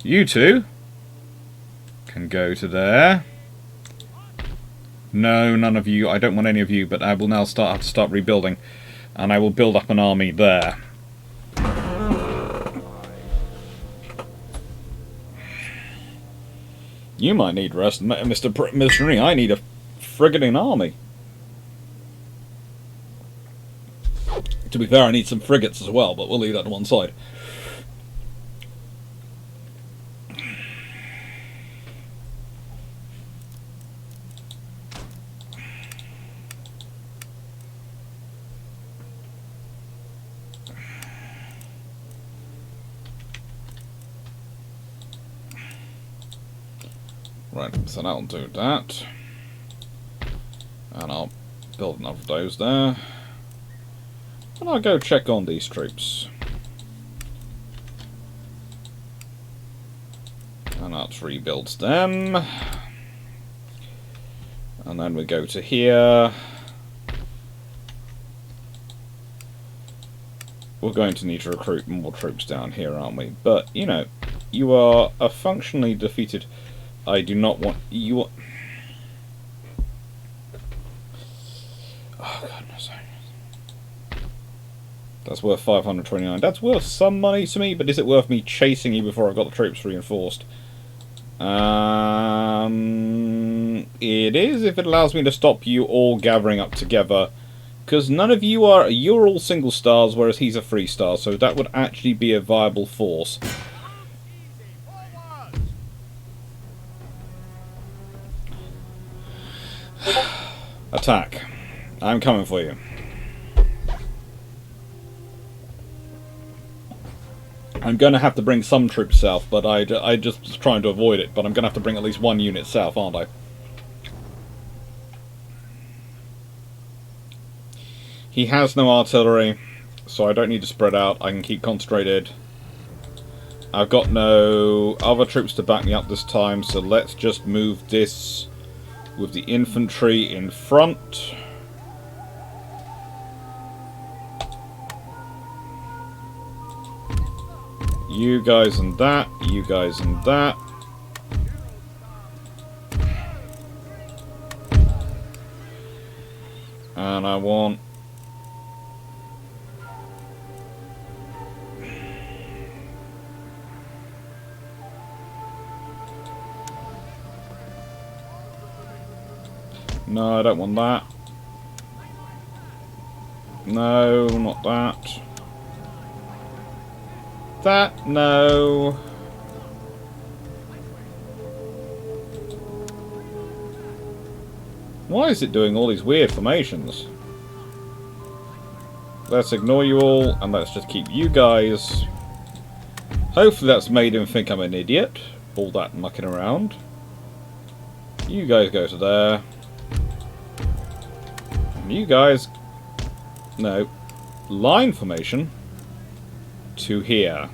You two can go to there. No, none of you. I don't want any of you, but I will now have to start rebuilding. And I will build up an army there. You might need rest, Mr. Missionary. I need a frigating army. To be fair, I need some frigates as well, but we'll leave that to one side. Right, so that'll do that. And I'll build enough of those there. And I'll go check on these troops. And that rebuilds them. And then we go to here. We're going to need to recruit more troops down here, aren't we? But, you know, you are a functionally defeated... I do not want you. Oh God, no, sorry. That's worth 529. That's worth some money to me, but is it worth me chasing you before I've got the troops reinforced? It is if it allows me to stop you all gathering up together, because none of you are. You're all single stars, whereas he's a 3-star, so that would actually be a viable force. Attack. I'm coming for you. I'm going to have to bring some troops south, but I just was trying to avoid it. But I'm going to have to bring at least one unit south, aren't I? He has no artillery, so I don't need to spread out. I can keep concentrated. I've got no other troops to back me up this time, so let's just move this with the infantry in front. You guys and that, you guys and that. And I want... No, I don't want that. No, not that. That, no. Why is it doing all these weird formations? Let's ignore you all, and let's just keep you guys. Hopefully that's made him think I'm an idiot. All that mucking around. You guys go to there. And you guys... No. Line formation to here.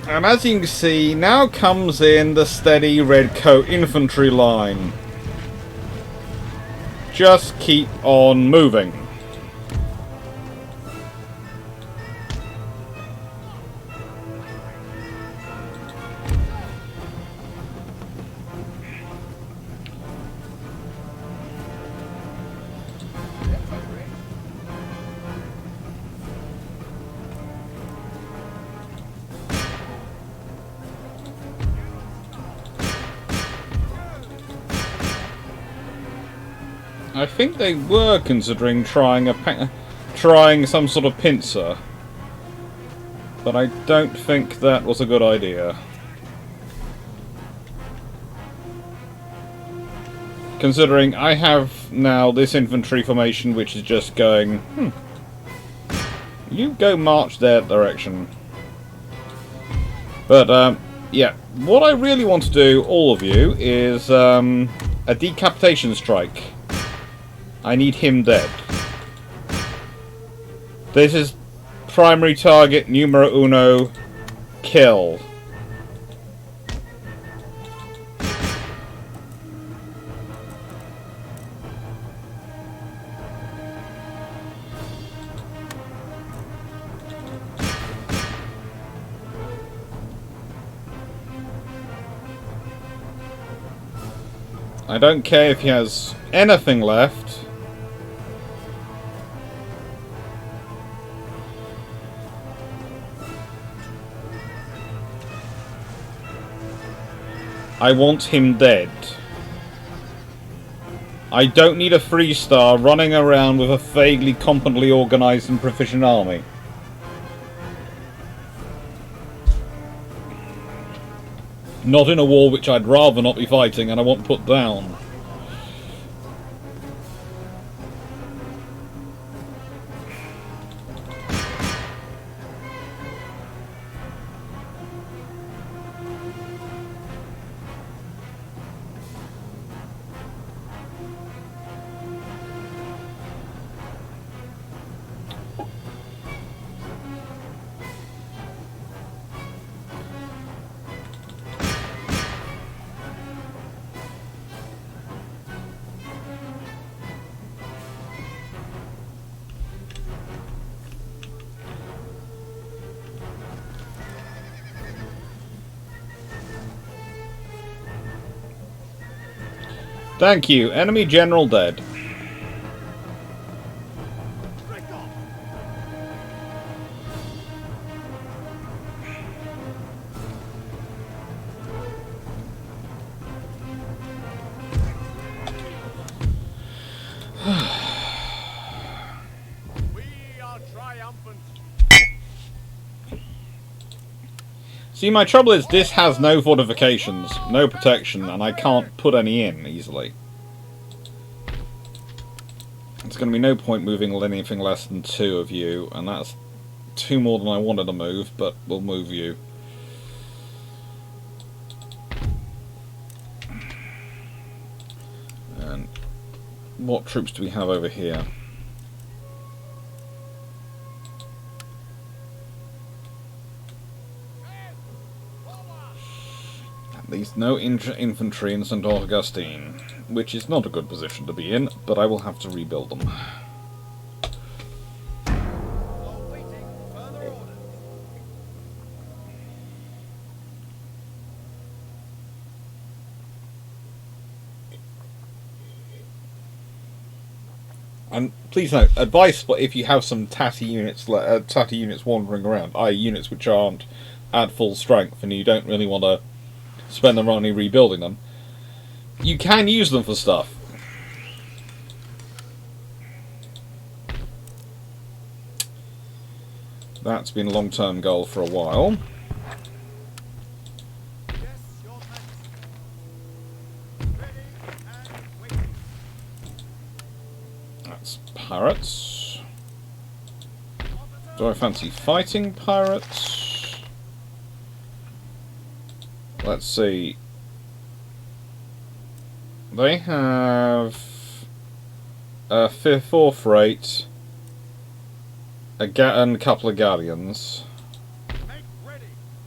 And as you can see, now comes in the steady Redcoat infantry line. Just keep on moving. I think they were considering trying some sort of pincer, but I don't think that was a good idea. Considering I have now this infantry formation which is just going, you go march that direction. But, yeah, what I really want to do, all of you, is a decapitation strike. I need him dead. This is primary target numero uno, kill. I don't care if he has anything left. I want him dead. I don't need a 3-star running around with a vaguely competently organised and proficient army. Not in a war which I'd rather not be fighting and I want put down. Thank you. Enemy general dead. See, my trouble is this has no fortifications, no protection, and I can't put any in easily. There's going to be no point moving anything less than 2 of you, and that's 2 more than I wanted to move, but we'll move you. And what troops do we have over here? At least no infantry in St. Augustine, which is not a good position to be in, but I will have to rebuild them. And please note, advice if you have some tatty units wandering around, i.e. units which aren't at full strength and you don't really want to spend the money rebuilding them, you can use them for stuff. That's been a long-term goal for a while. That's pirates. Do I fancy fighting pirates? Let's see. They have a 4th rate, and a couple of galleons.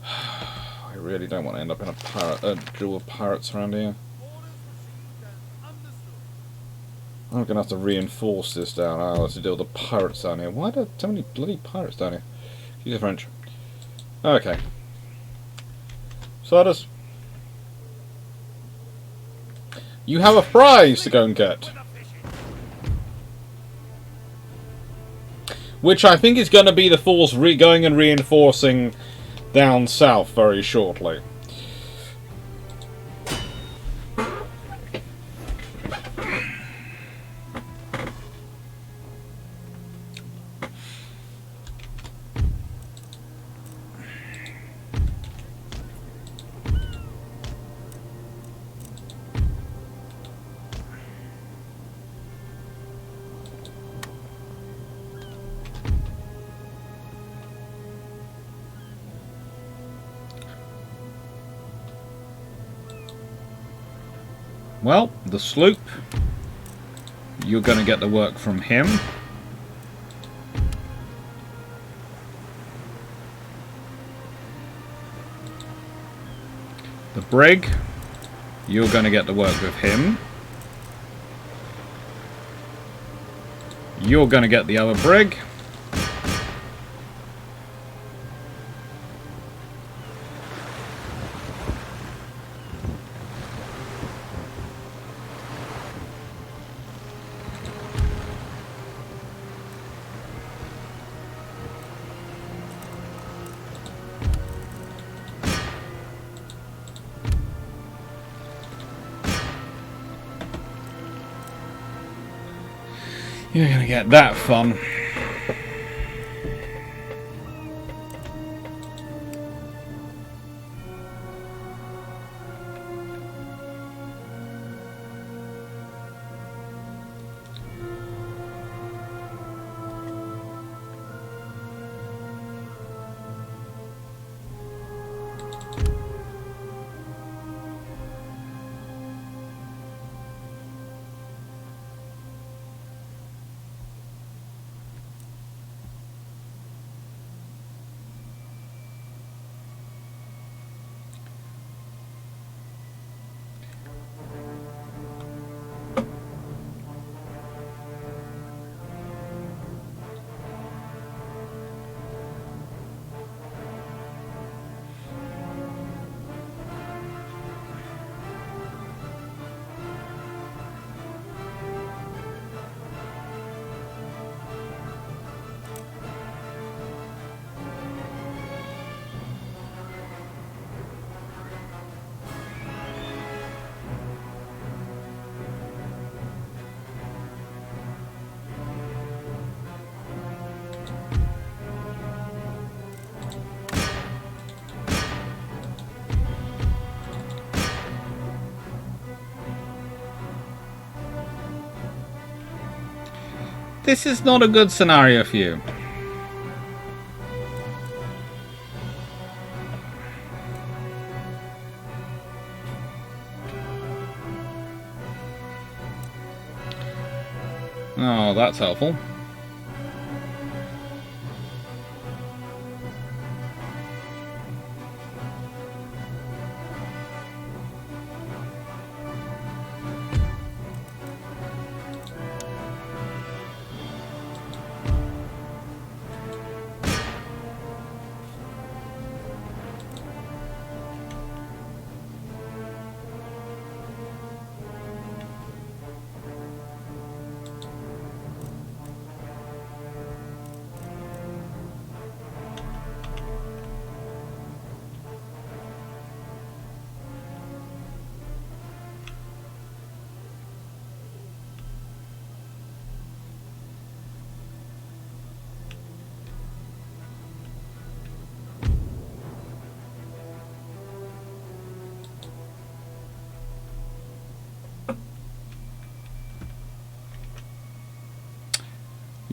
I really don't want to end up in a duel of pirates around here. I'm going to have to reinforce this down. I'll have to deal with the pirates down here. Why are there so many bloody pirates down here? Excuse the French. Okay. Sardis, you have a prize to go and get. Which I think is going to be the force going and reinforcing down south very shortly. Well, the sloop. You're going to get the work from him. The brig. You're going to get the work with him. You're going to get the other brig. You're going to get that fun. This is not a good scenario for you. Oh, that's helpful.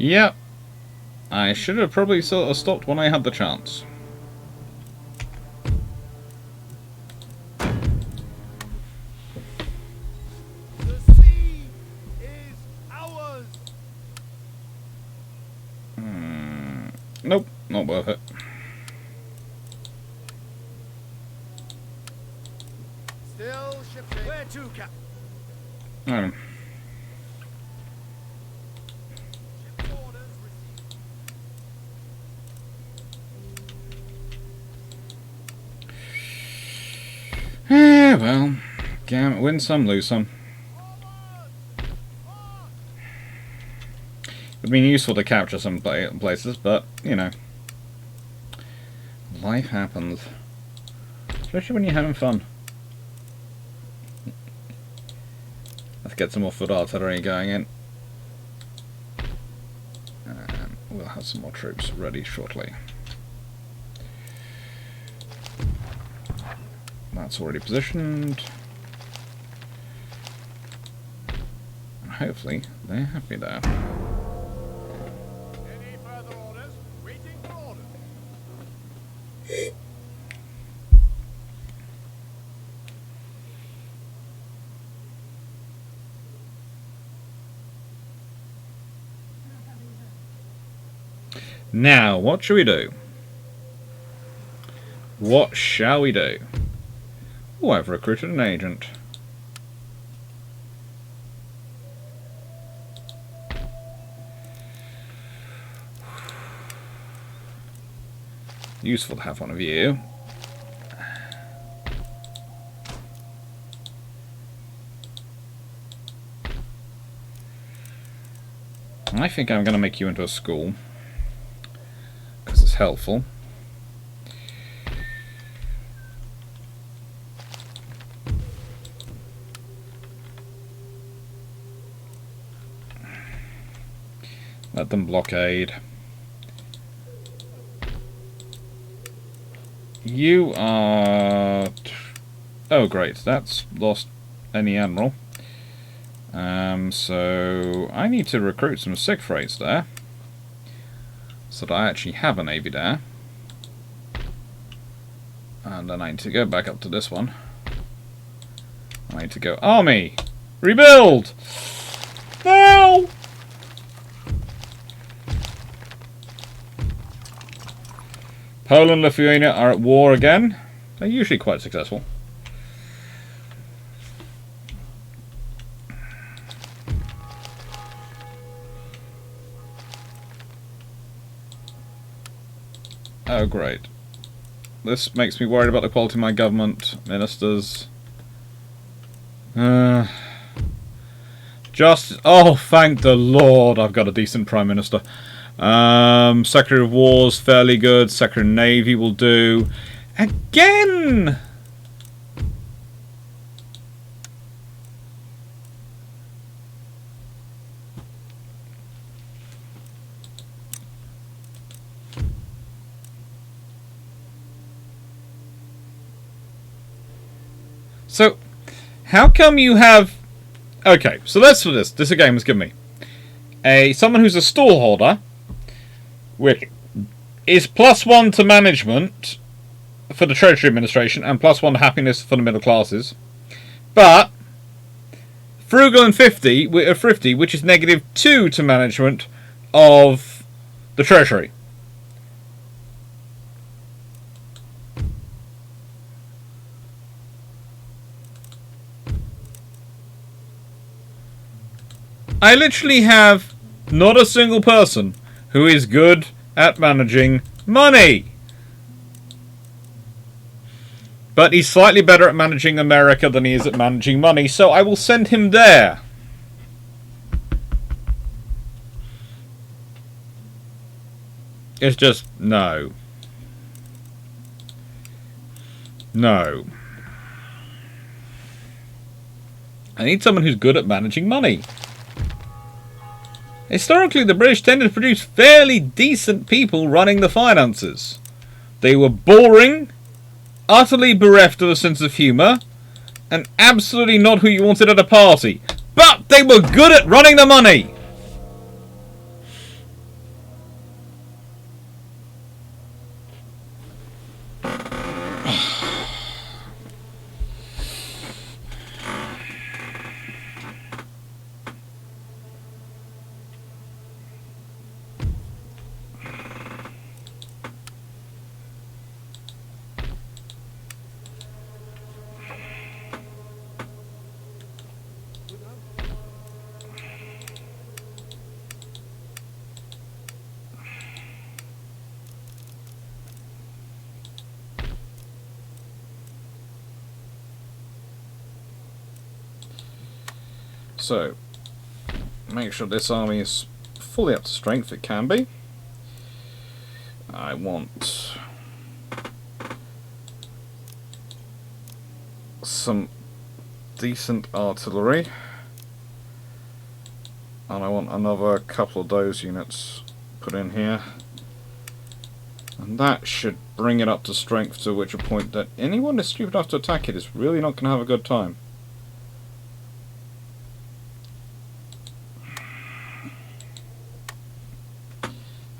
Yep. I should have probably sort of stopped when I had the chance. The sea is ours. Nope, not worth it. Still shipping. Where to, Cap? Um, Ship orders received. well, win some, lose some. It would have been useful to capture some places, but, you know. Life happens. Especially when you're having fun. Let's get some more foot artillery going in. And we'll have some more troops ready shortly. That's already positioned. And hopefully they're happy there. Any further orders? Waiting for orders. Now, what shall we do? What shall we do? Oh, I've recruited an agent. Useful to have one of you. I think I'm going to make you into a school, because it's helpful. Let them blockade. You are... Oh great, that's lost any admiral. So I need to recruit some sick freights there, so that I actually have a navy there. And then I need to go back up to this one. I need to go army! Rebuild! Now! Poland and Lithuania are at war again. They're usually quite successful. Oh great. This makes me worried about the quality of my government, ministers. Oh, thank the Lord, I've got a decent Prime Minister. Secretary of War's fairly good. Secretary of Navy will do. Again! So, how come you have... Okay, so let's do this. This game has given me someone who's a stallholder, which is +1 to management for the Treasury Administration and +1 to happiness for the middle classes. But frugal and thrifty, which is -2 to management of the Treasury. I literally have not a single person who is good at managing money. But he's slightly better at managing America than he is at managing money, so I will send him there. It's just, no. No. I need someone who's good at managing money. Historically, the British tended to produce fairly decent people running the finances. They were boring, utterly bereft of a sense of humour, and absolutely not who you wanted at a party. But they were good at running the money! So, make sure this army is fully up to strength. It can be. I want some decent artillery, and I want another couple of those units put in here, and that should bring it up to strength, to which a point that anyone that's stupid enough to attack it is really not going to have a good time.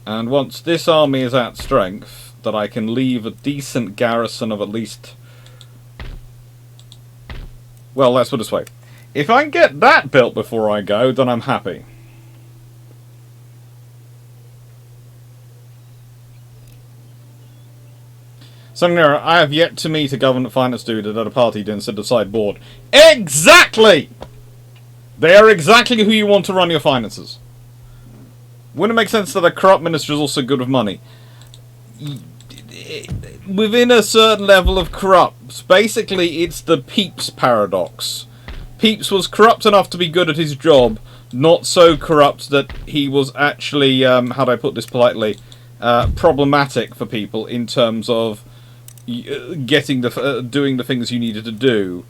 And once this army is at strength, that I can leave a decent garrison of at least... Well, let's put it this way. If I can get that built before I go, then I'm happy. Songnera, I have yet to meet a government finance dude at a party to sit aside board. Exactly! They are exactly who you want to run your finances. Wouldn't it make sense that a corrupt minister is also good with money? Within a certain level of corrupt, basically it's the Pepys paradox. Pepys was corrupt enough to be good at his job, not so corrupt that he was actually, how do I put this politely, problematic for people in terms of getting the doing the things you needed to do.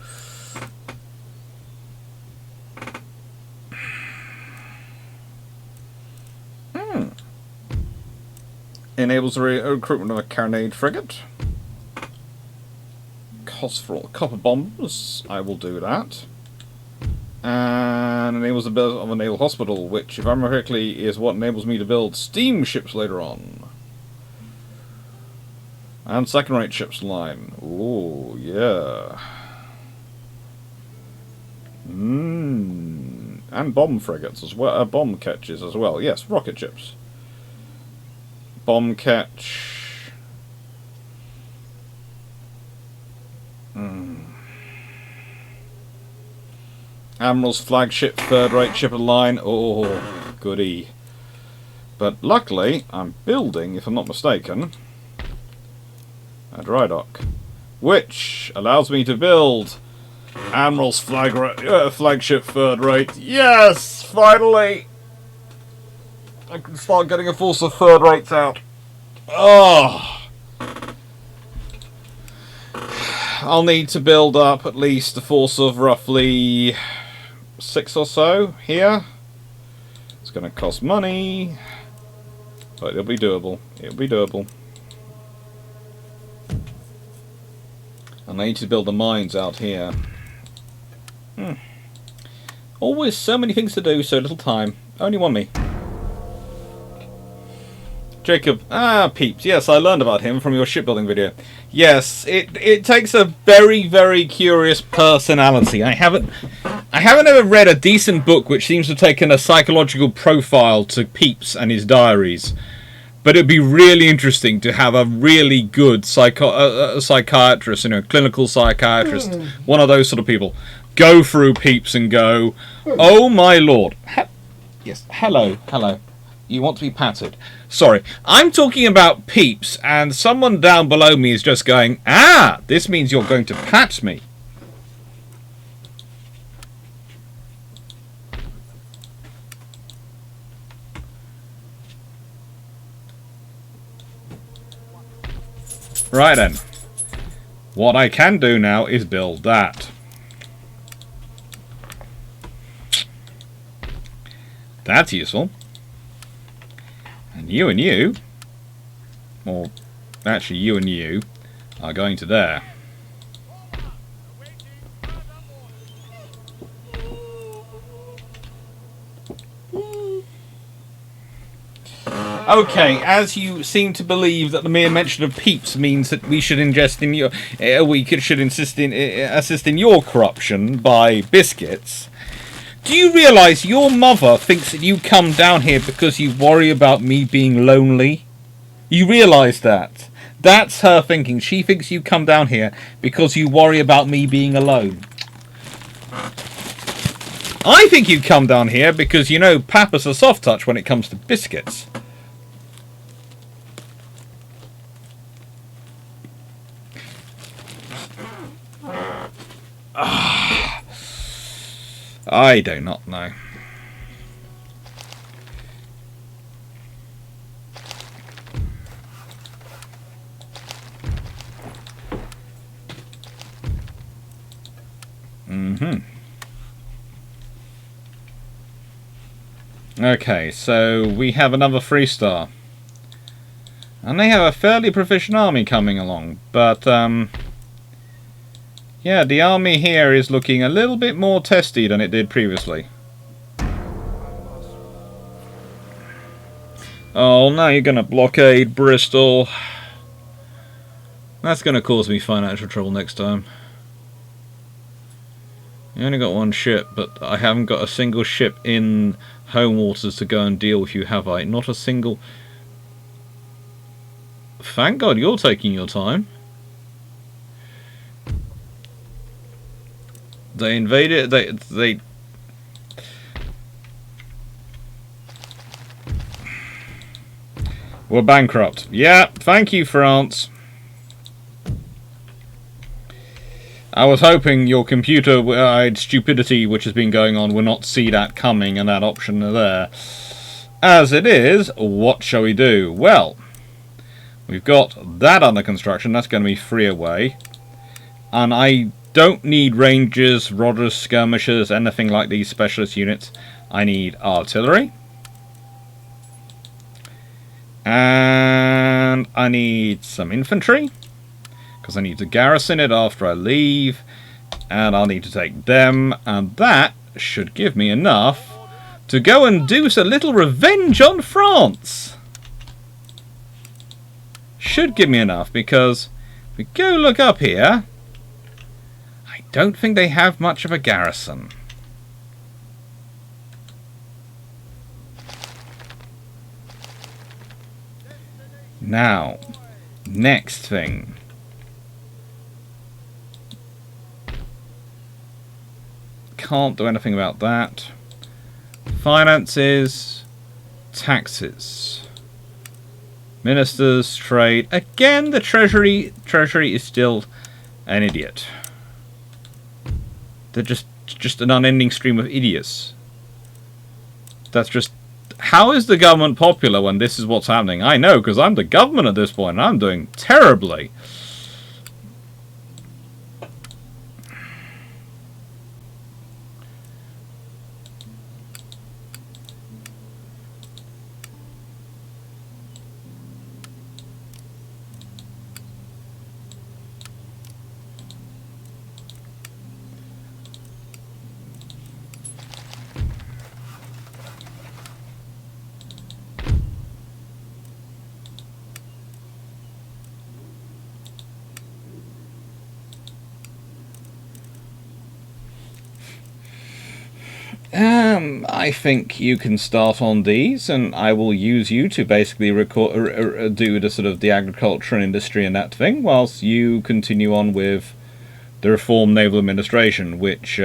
Enables the recruitment of a carronade frigate. Cost for all copper bombs. I will do that. And enables the build of a naval hospital, which, if I remember correctly, is what enables me to build steamships later on. And second-rate ships line. Ooh, yeah. And bomb frigates as well. Bomb catches as well. Yes, rocket ships. Bomb catch. Admiral's flagship, third-rate ship of the line. Oh, goody. But luckily, I'm building, if I'm not mistaken, a dry dock, which allows me to build Admiral's flagship third-rate. Yes, finally! I can start getting a force of third rates out. Oh! I'll need to build up at least a force of roughly 6 or so here. It's going to cost money, but it'll be doable. It'll be doable. And I need to build the mines out here. Always so many things to do, so little time. Only one me. Jacob, Pepys. Yes, I learned about him from your shipbuilding video. Yes, it takes a very, very curious personality. I haven't ever read a decent book which seems to have taken a psychological profile to Pepys and his diaries. But it'd be really interesting to have a really good psychiatrist, clinical psychiatrist, one of those sort of people, go through Pepys and go, oh my lord. Yes, hello. You want to be patted. Sorry, I'm talking about Pepys, and someone down below me is just going, this means you're going to pat me. Right then. What I can do now is build that. That's useful. And you, or actually you and you, are going to there. Okay, as you seem to believe that the mere mention of Pepys means that we should assist in your corruption by biscuits. Do you realise your mother thinks that you come down here because you worry about me being lonely? You realise that? That's her thinking. She thinks you come down here because you worry about me being alone. I think you come down here because, Papa's a soft touch when it comes to biscuits. I do not know. Okay, so we have another 3-star. And they have a fairly proficient army coming along, but yeah, the army here is looking a little bit more testy than it did previously. Oh, now you're going to blockade Bristol. That's going to cause me financial trouble next time. You only got one ship, but I haven't got a single ship in home waters to go and deal with you, have I? Not a single... Thank God you're taking your time. They invaded. They. We're bankrupt. Yeah, thank you, France. I was hoping your computer-eyed stupidity, which has been going on, will not see that coming and that option there. As it is, what shall we do? Well, we've got that under construction. That's going to be 3 away. And I don't need rangers, rodders, skirmishers, anything like these specialist units. I need artillery. And I need some infantry, because I need to garrison it after I leave, and I'll need to take them, and that should give me enough to go and do a little revenge on France. Should give me enough, because if we go look up here, I don't think they have much of a garrison. Now, next thing. Can't do anything about that. Finances, taxes, ministers, trade. Again, the treasury is still an idiot. They're just an unending stream of idiots. That's just. How is the government popular when this is what's happening? I know, because I'm the government at this point, and I'm doing terribly. I think you can start on these, and I will use you to basically do the sort of the agriculture and industry and that thing, whilst you continue on with the Reform Naval Administration, which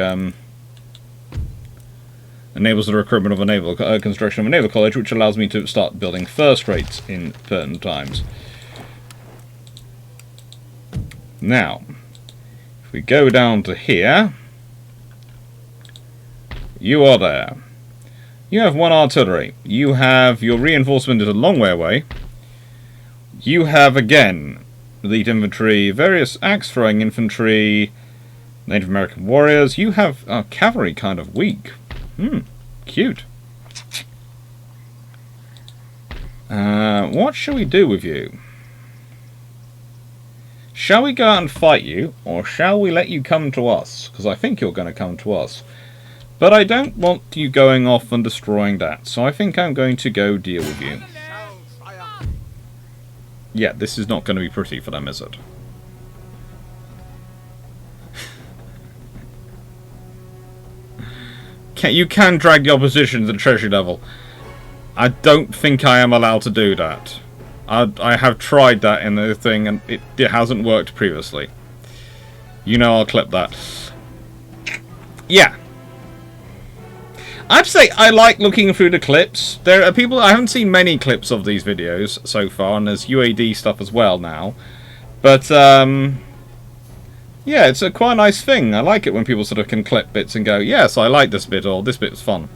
enables the recruitment of a naval construction of a naval college, which allows me to start building first rates in certain times. Now, if we go down to here. You are there. You have 1 artillery. You have your reinforcement is a long way away. You have, again, elite infantry, various axe-throwing infantry, Native American warriors. You have cavalry kind of weak. Cute. What shall we do with you? Shall we go out and fight you, or shall we let you come to us? Because I think you're going to come to us. But I don't want you going off and destroying that, so I think I'm going to go deal with you. Yeah, this is not going to be pretty for them, is it? You can drag the opposition to the treasury level. I don't think I am allowed to do that. I have tried that in the thing, and it hasn't worked previously. You know, I'll clip that. Yeah. I have to say, I like looking through the clips. There are people, I haven't seen many clips of these videos so far, and there's UAD stuff as well now. But, yeah, it's a quite nice thing. I like it when people sort of can clip bits and go, yes, I like this bit, or this bit was fun.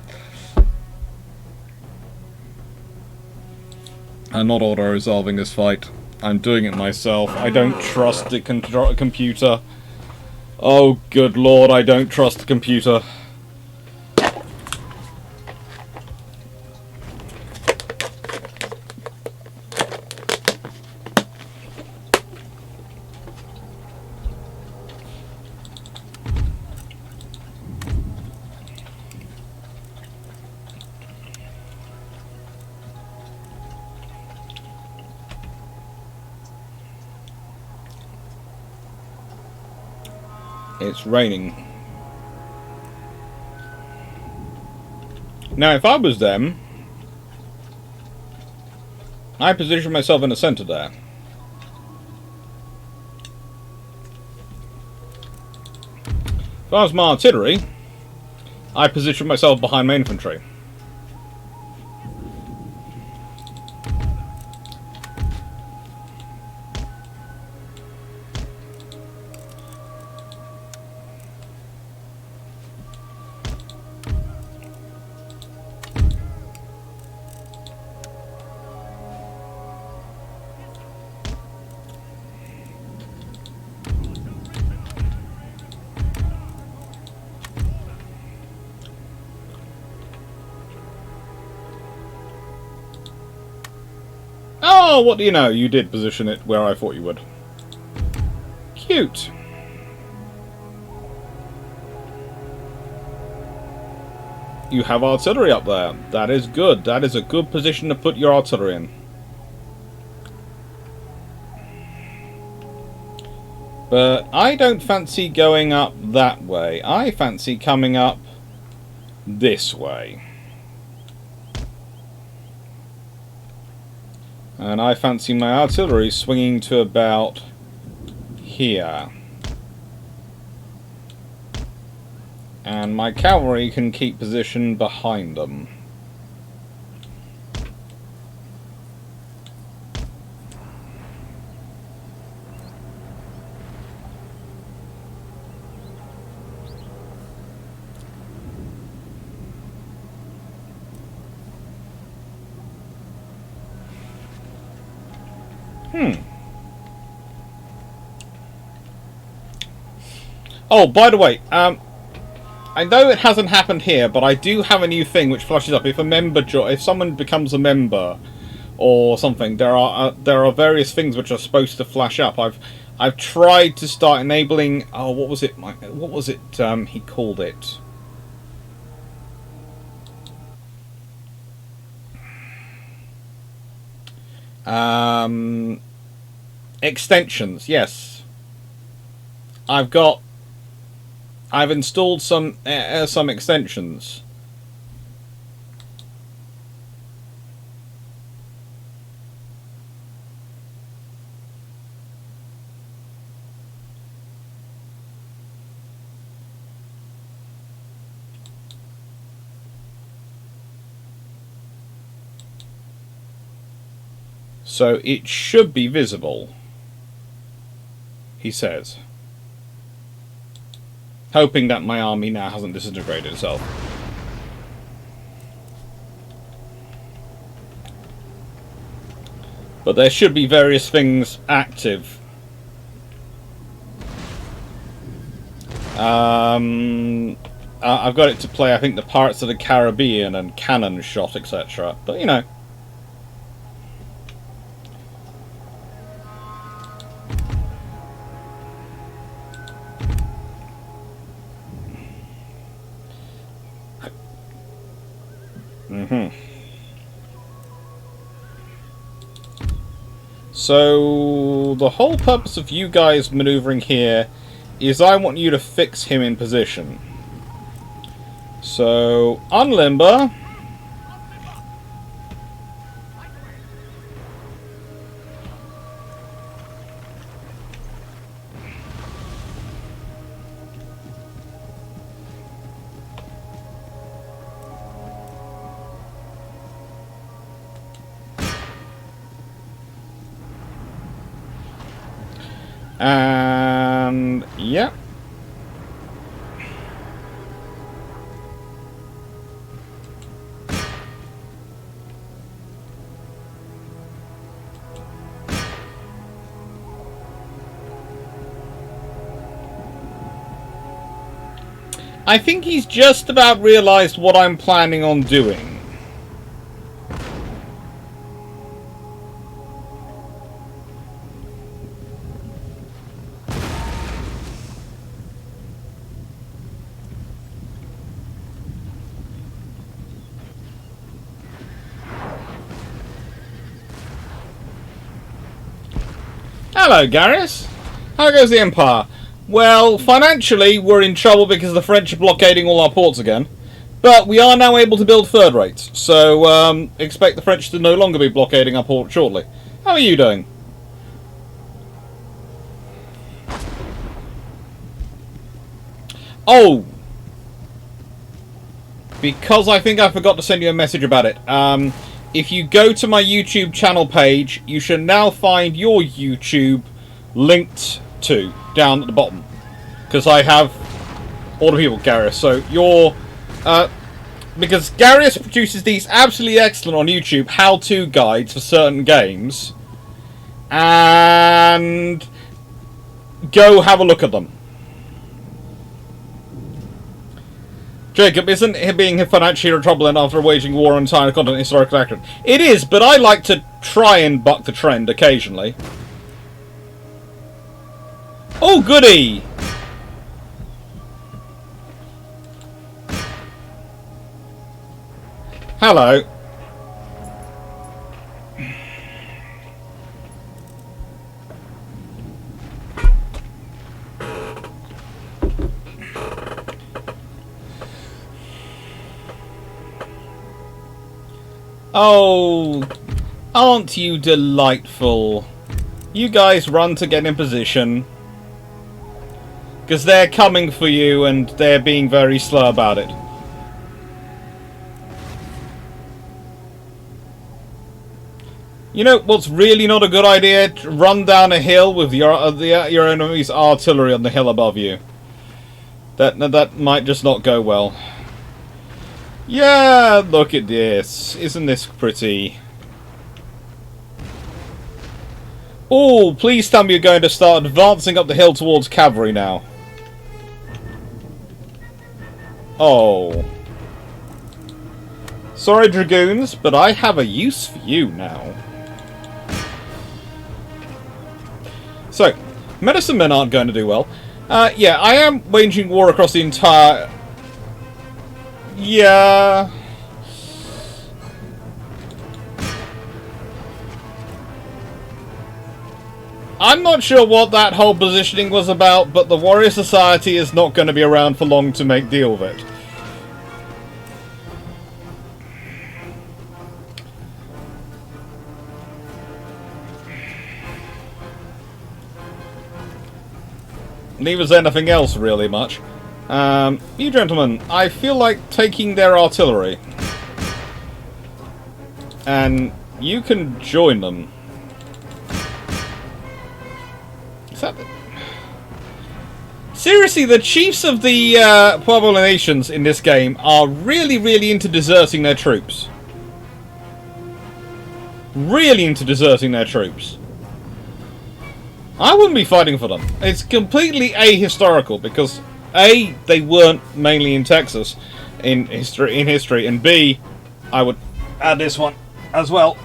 I'm not auto-resolving this fight. I'm doing it myself. I don't trust the computer. Oh, good lord, I don't trust the computer. It's raining. Now, if I was them, I'd position myself in the center there. If I was my artillery, I position myself behind my infantry. Oh, what do you know? You did position it where I thought you would. Cute. You have artillery up there. That is good. That is a good position to put your artillery in. But I don't fancy going up that way. I fancy coming up this way. And I fancy my artillery swinging to about here. And my cavalry can keep position behind them. Oh, by the way, I know it hasn't happened here, but I do have a new thing which flashes up. If a member, if someone becomes a member or something, there are various things which are supposed to flash up. I've tried to start enabling. Oh, what was it? What was it? He called it. Extensions. Yes, I've installed some extensions. So it should be visible, he says. Hoping that my army now hasn't disintegrated itself. But there should be various things active. I've got it to play, I think, the Pirates of the Caribbean and Cannon Shot, etc. But, you know. So the whole purpose of you guys maneuvering here is I want you to fix him in position. So unlimber. And yeah. I think he's just about realized what I'm planning on doing. Hello, Garrus. How goes the Empire? Well, financially, we're in trouble because the French are blockading all our ports again. But we are now able to build third rates, so expect the French to no longer be blockading our port shortly. How are you doing? Oh! Because I think I forgot to send you a message about it. If you go to my YouTube channel page, you should now find your YouTube linked to down at the bottom. Because I have all the people, Garrus. So you're... because Garrus produces these absolutely excellent on YouTube how-to guides for certain games. And... go have a look at them. Jacob, isn't he being financially troubled after waging war on entire content historical accurate? It is, but I like to try and buck the trend occasionally. Oh, goody! Hello. Oh, aren't you delightful? You guys run to get in position. Because they're coming for you and they're being very slow about it. You know what's really not a good idea? Run down a hill with your enemy's artillery on the hill above you. That might just not go well. Yeah, look at this. Isn't this pretty? Oh, please tell me you're going to start advancing up the hill towards cavalry now. Oh. Sorry, dragoons, but I have a use for you now. So, medicine men aren't going to do well. Yeah, I am waging war across the entire... Yeah... I'm not sure what that whole positioning was about, but the Warrior Society is not going to be around for long to make deal with it. Neither is anything else, really much. You gentlemen, I feel like taking their artillery. And you can join them. Is that... Seriously, the chiefs of the Pueblo nations in this game are really, really into deserting their troops. Really into deserting their troops. I wouldn't be fighting for them. It's completely ahistorical because A, they weren't mainly in Texas in history, and B, I would add this one as well.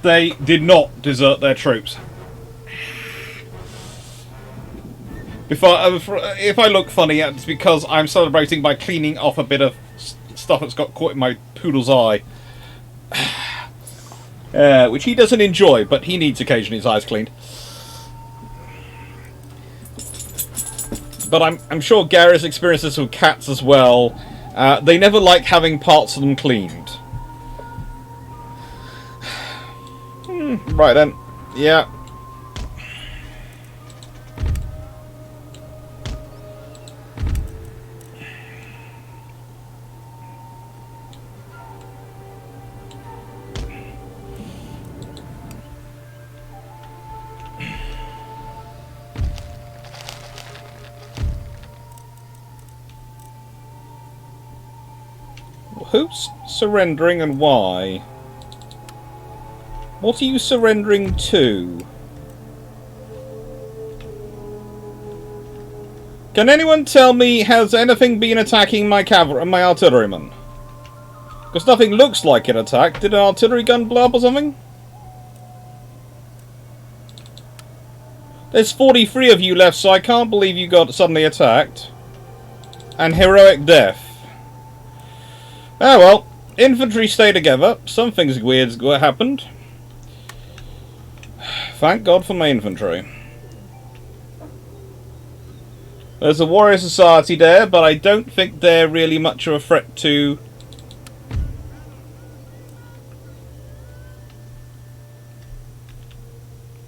They did not desert their troops. If I look funny, it's because I'm celebrating by cleaning off a bit of stuff that's got caught in my poodle's eye. Which he doesn't enjoy, but he needs occasionally his eyes cleaned. But I'm sure Garrus experiences this with cats as well. They never like having parts of them cleaned. Right then. Yeah. Who's surrendering and why? What are you surrendering to? Can anyone tell me, has anything been attacking my cavalry and my artillerymen? Because nothing looks like it attacked. Did an artillery gun blow up or something? There's 43 of you left, so I can't believe you got suddenly attacked. And heroic death. Oh well, infantry stay together. Something's weird happened. Thank God for my infantry. There's a warrior society there, but I don't think they're really much of a threat to...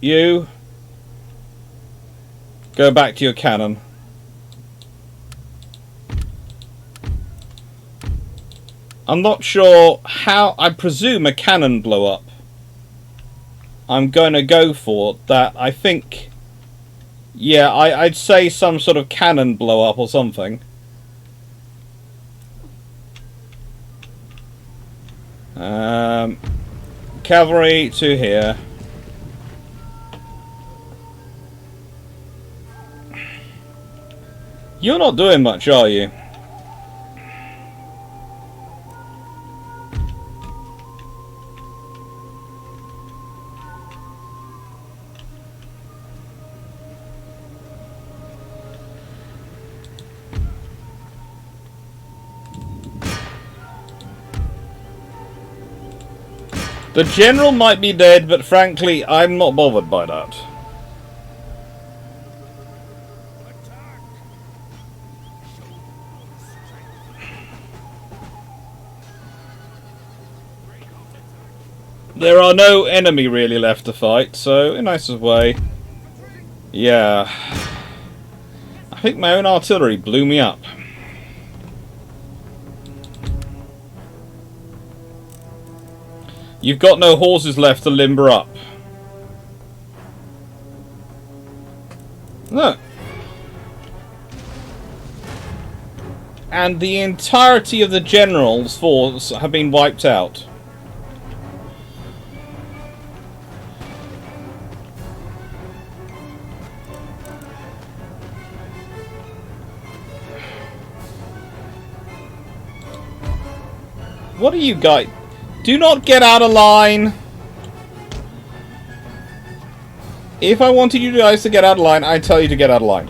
you. Go back to your cannon. I'm not sure how. I presume a cannon blow up. I'm going to go for that. I think. Yeah, I'd say some sort of cannon blow up or something. Cavalry to here. You're not doing much, are you? The general might be dead, but frankly, I'm not bothered by that. There are no enemy really left to fight, so in a nice way. Yeah. I think my own artillery blew me up. You've got no horses left to limber up. No. And the entirety of the general's force have been wiped out. What are you guys? Do not get out of line! If I wanted you guys to get out of line, I'd tell you to get out of line.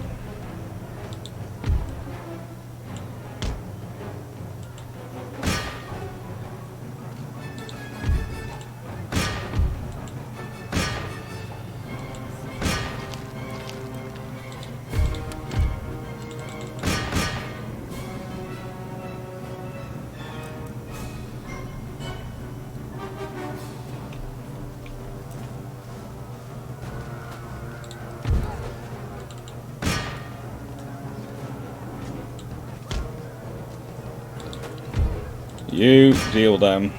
You deal them.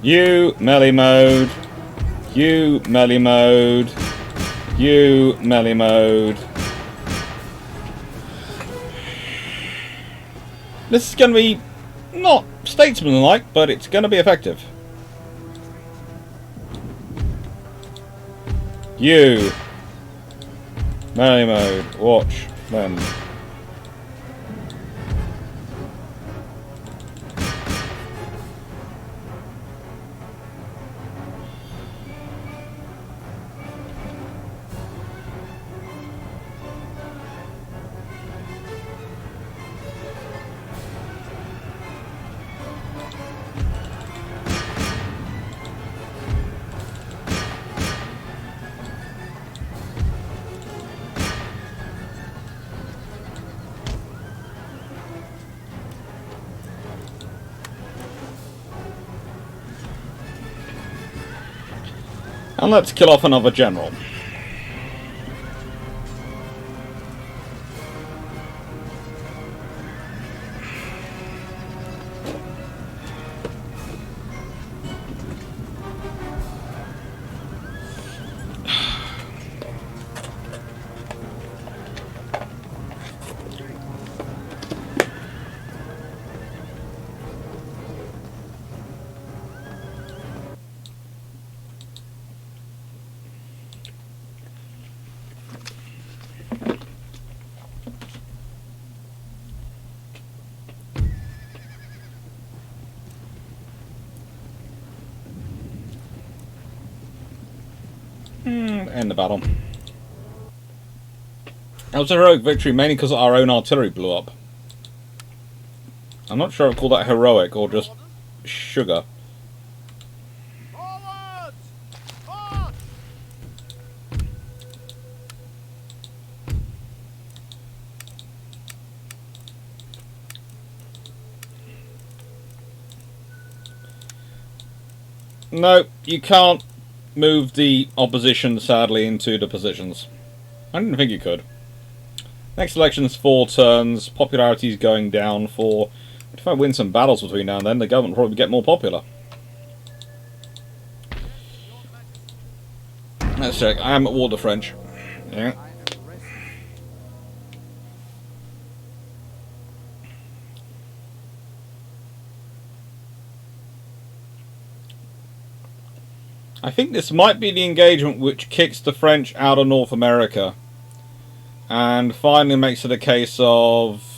You melee mode. You melee mode. You melee mode. This is going to be not statesman-like, but it's going to be effective. You melee mode. Watch them. And let's kill off another general. End the battle. That was a heroic victory, mainly because our own artillery blew up. I'm not sure I'd call that heroic or just sugar. Forwards! March! No, you can't move the opposition, sadly, into the positions. I didn't think you could. Next election's 4 turns. Popularity's going down for... If I win some battles between now and then, the government will probably get more popular. Let's check. I am at war with the French. Yeah. I think this might be the engagement which kicks the French out of North America. And finally makes it a case of...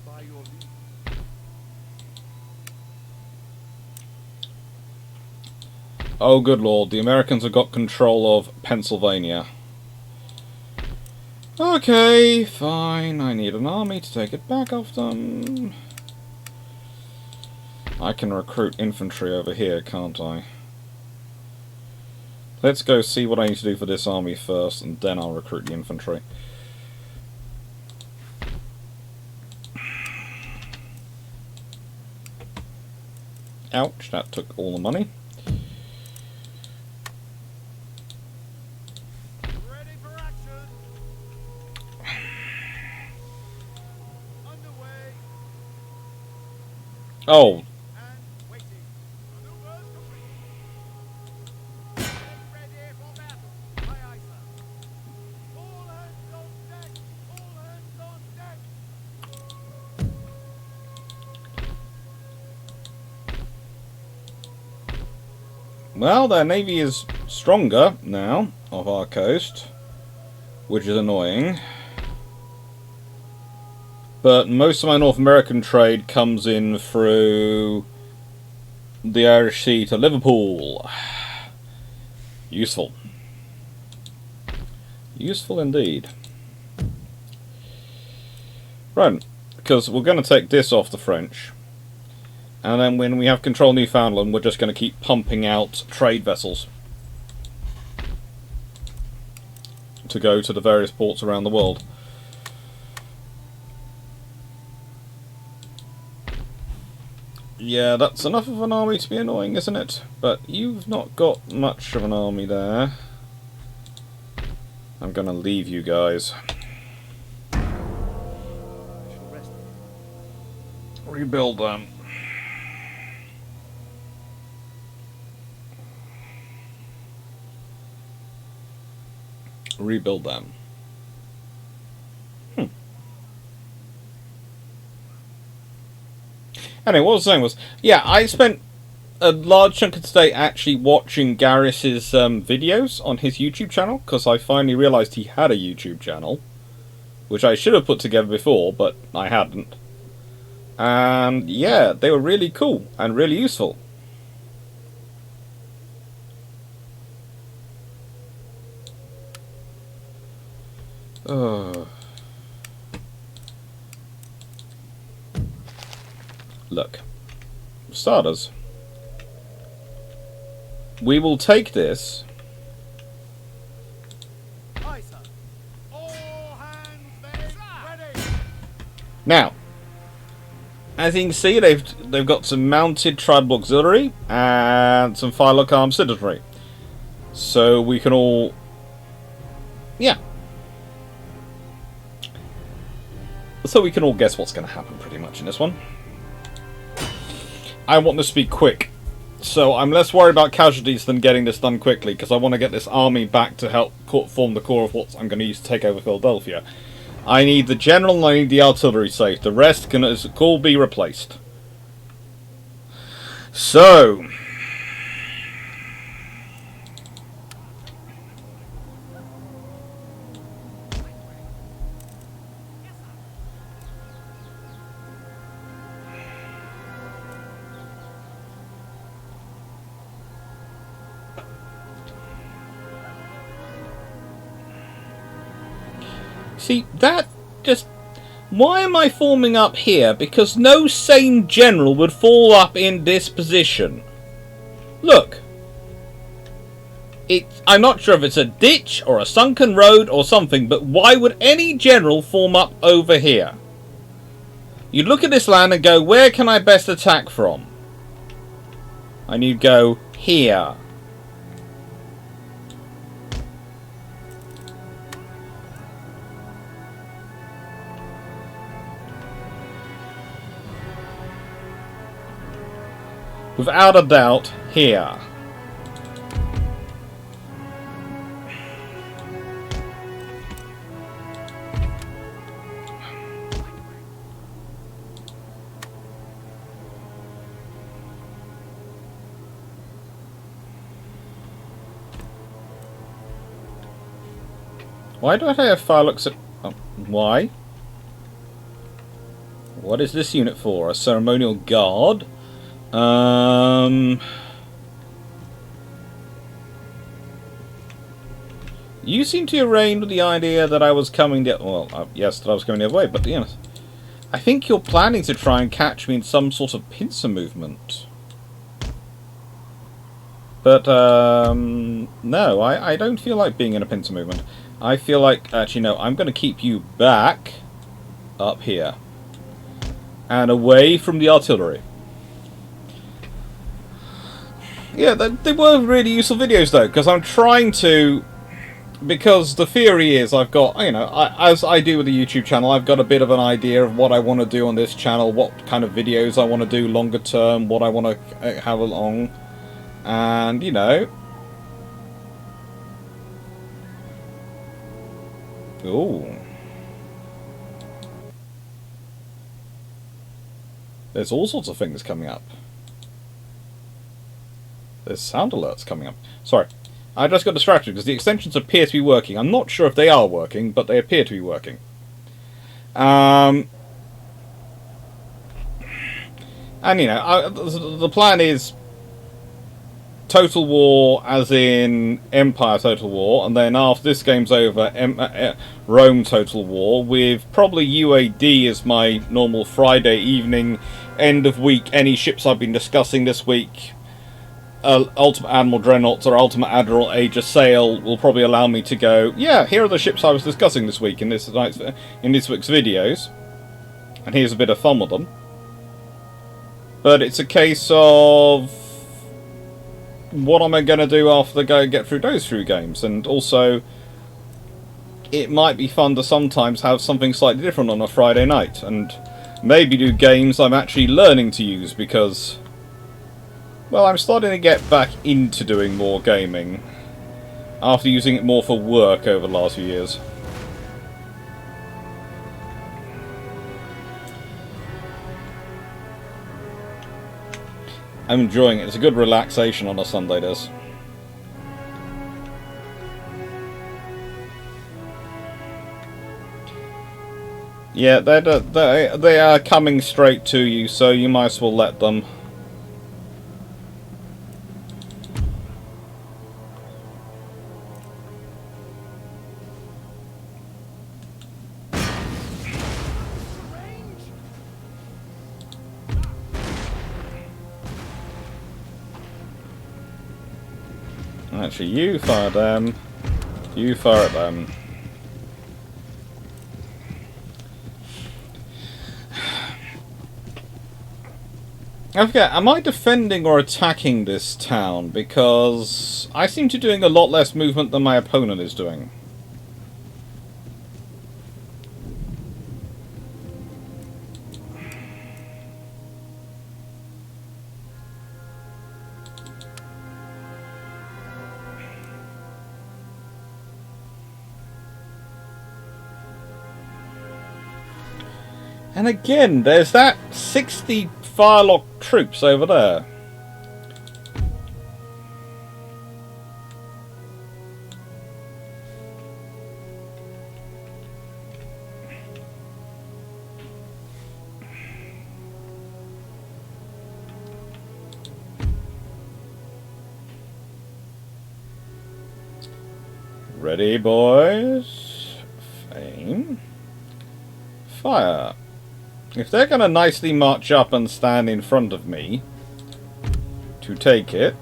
By your leave. Oh, good lord, the Americans have got control of Pennsylvania. Okay, fine, I need an army to take it back off them. I can recruit infantry over here, can't I? Let's go see what I need to do for this army first, and then I'll recruit the infantry. Ouch, that took all the money. Ready for action. Underway Oh, and waiting. Maneuvers complete. Get ready for battle. Aye, aye, sir. All hands on deck. All hands on deck. well, their navy is stronger now, off our coast, which is annoying. But most of my North American trade comes in through the Irish Sea to Liverpool. Useful. Useful indeed. Right, because we're going to take this off the French. And then when we have control of Newfoundland, we're just going to keep pumping out trade vessels to go to the various ports around the world. Yeah, that's enough of an army to be annoying, isn't it? But you've not got much of an army there. I'm going to leave you guys. I shall rest. Rebuild them. Rebuild them. Anyway, what I was saying was, yeah, I spent a large chunk of today actually watching Garrus's videos on his YouTube channel, because I finally realised he had a YouTube channel, which I should have put together before, but I hadn't. And yeah, they were really cool and really useful. Look, starters, we will take this. Aye, sir. All hands ready. Now, as you can see, they've got some mounted tribal auxiliary and some firelock armed citizenry, so we can all, yeah. So we can all guess what's going to happen pretty much in this one. I want this to be quick, so I'm less worried about casualties than getting this done quickly, because I want to get this army back to help form the core of what I'm going to use to take over Philadelphia. I need the general and I need the artillery safe. The rest can all be replaced. So... See, that just... Why am I forming up here? Because no sane general would fall up in this position. Look. I'm not sure if it's a ditch or a sunken road or something, but why would any general form up over here? You'd look at this land and go, where can I best attack from? And you'd go, here. Without a doubt, here. Why do I have fire looks at... Oh, why? What is this unit for? A ceremonial guard? You seem to arrange with the idea that I was coming the... Well, yes, that I was coming the other way, but yes. I think you're planning to try and catch me in some sort of pincer movement. But, no, I don't feel like being in a pincer movement. I feel like, actually no, I'm going to keep you back up here. And away from the artillery. Yeah, they were really useful videos though, because I'm trying to... Because the theory is I've got, you know, as I do with the YouTube channel, I've got a bit of an idea of what I want to do on this channel, what kind of videos I want to do longer term, what I want to have along. And, you know... Ooh. There's all sorts of things coming up. There's sound alerts coming up. Sorry, I just got distracted because the extensions appear to be working. I'm not sure if they are working, but they appear to be working. And, you know, the plan is Total War as in Empire Total War, and then after this game's over, Rome Total War, with probably UAD as my normal Friday evening, end of week, any ships I've been discussing this week, Ultimate Admiral Dreadnoughts or Ultimate Admiral Age of Sail will probably allow me to go, yeah, here are the ships I was discussing this week in this week's videos, and here's a bit of fun with them. But it's a case of... what am I going to do after I get through those few games? And also, it might be fun to sometimes have something slightly different on a Friday night, and maybe do games I'm actually learning to use, because, well, I'm starting to get back into doing more gaming, after using it more for work over the last few years. I'm enjoying it. It's a good relaxation on a Sunday, this. Yeah, they are coming straight to you, so you might as well let them. Actually, you fire them. You fire at them. I forget, am I defending or attacking this town? Because I seem to be doing a lot less movement than my opponent is doing. And again, there's that 60 Firelock troops over there. Ready, boys? Aim. Fire. If they're going to nicely march up and stand in front of me to take it,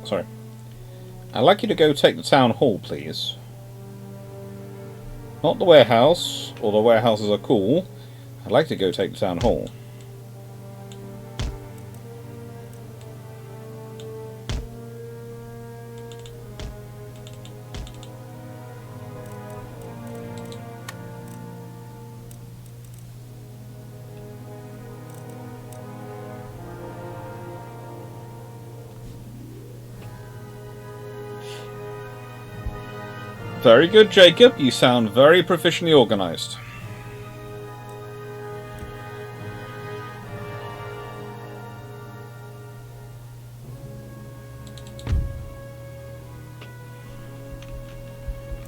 Sorry. I'd like you to go take the town hall, please. Not the warehouse, although warehouses are cool. I'd like to go take the town hall. Very good, Jacob. You sound very proficiently organised.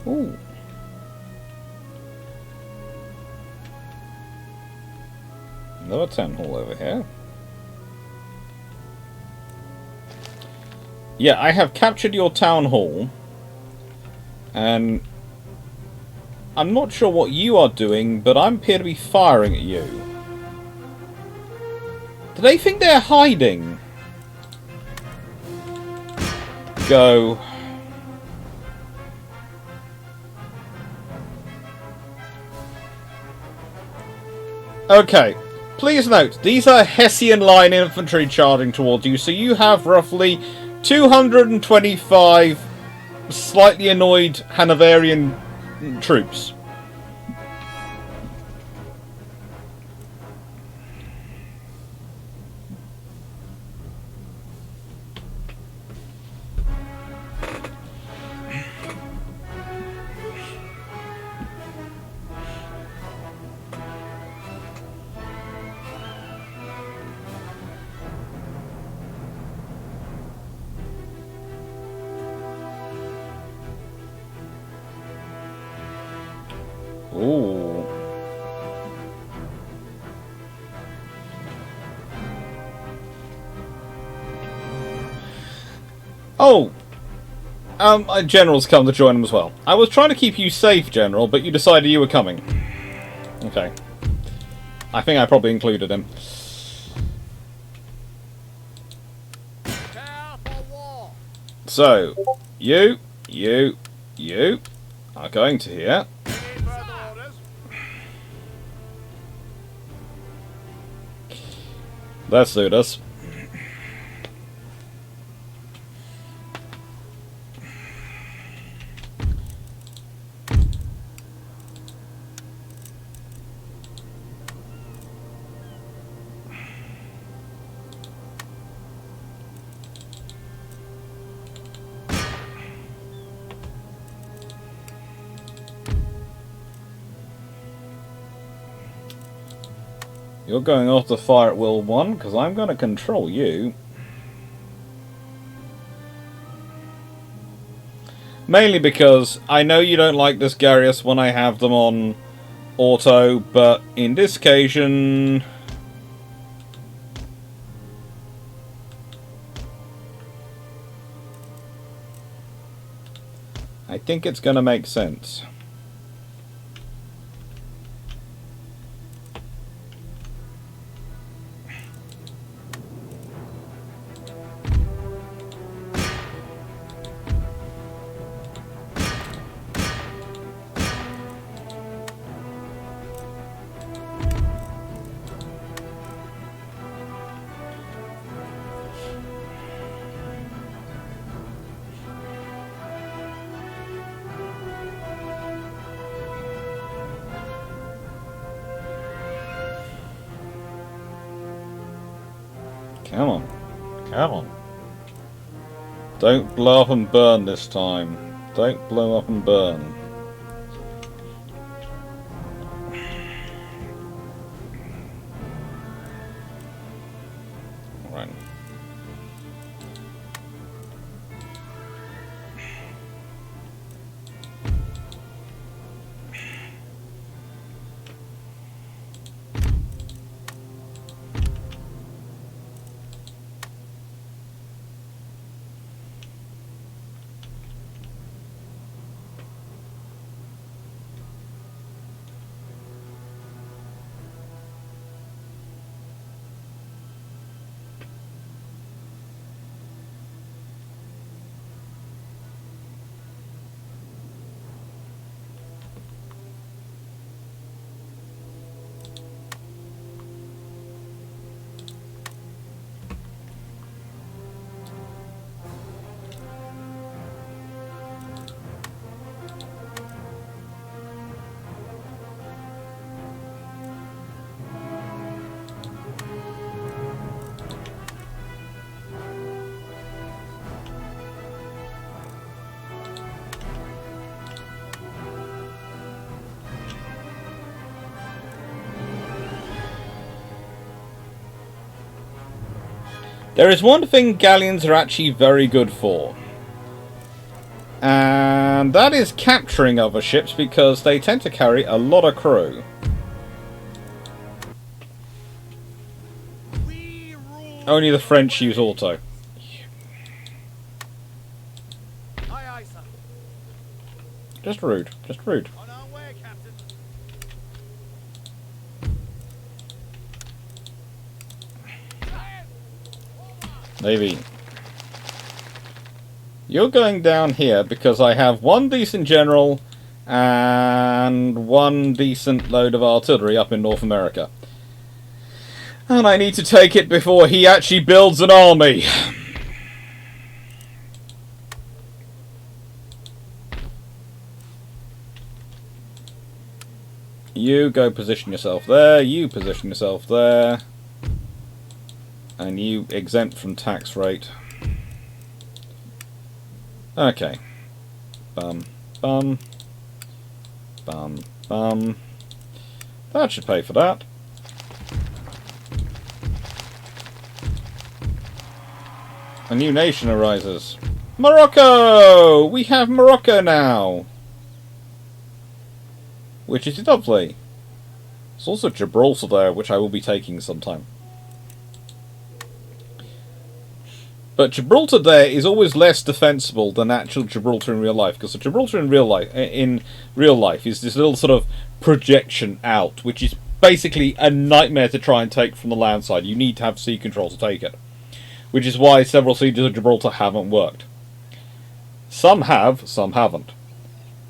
Ooh. Another town hall over here. Yeah, I have captured your town hall. And I'm not sure what you are doing, but I appear to be firing at you. Do they think they're hiding? Go. Okay. Please note, these are Hessian Line infantry charging towards you, so you have roughly 225 slightly annoyed Hanoverian troops. Ooh. Oh! General's come to join him as well. I was trying to keep you safe, General, but you decided you were coming. Okay. I think I probably included him. So, you are going to here. Let's do this. You're going off to fire at Will 1, because I'm going to control you. Mainly because I know you don't like this Garius when I have them on auto, but in this occasion... I think it's going to make sense. Come on. Come on. Don't blow up and burn this time. Don't blow up and burn. Right. There is one thing galleons are actually very good for. And that is capturing other ships, because they tend to carry a lot of crew. We rule. Only the French use auto. Aye, aye, sir. Just rude. Just rude. On our way, Captain. Maybe. You're going down here because I have one decent general and one decent load of artillery up in North America. And I need to take it before he actually builds an army. You go position yourself there, you position yourself there. And you exempt from tax rate. Okay. Bum, bum. Bum, bum. That should pay for that. A new nation arises. Morocco! We have Morocco now! Which is lovely. There's also Gibraltar there, which I will be taking sometime. But Gibraltar there is always less defensible than actual Gibraltar in real life, because the Gibraltar in real life is this little sort of projection out, which is basically a nightmare to try and take from the land side. You need to have sea control to take it, which is why several sieges of Gibraltar haven't worked. Some have, some haven't.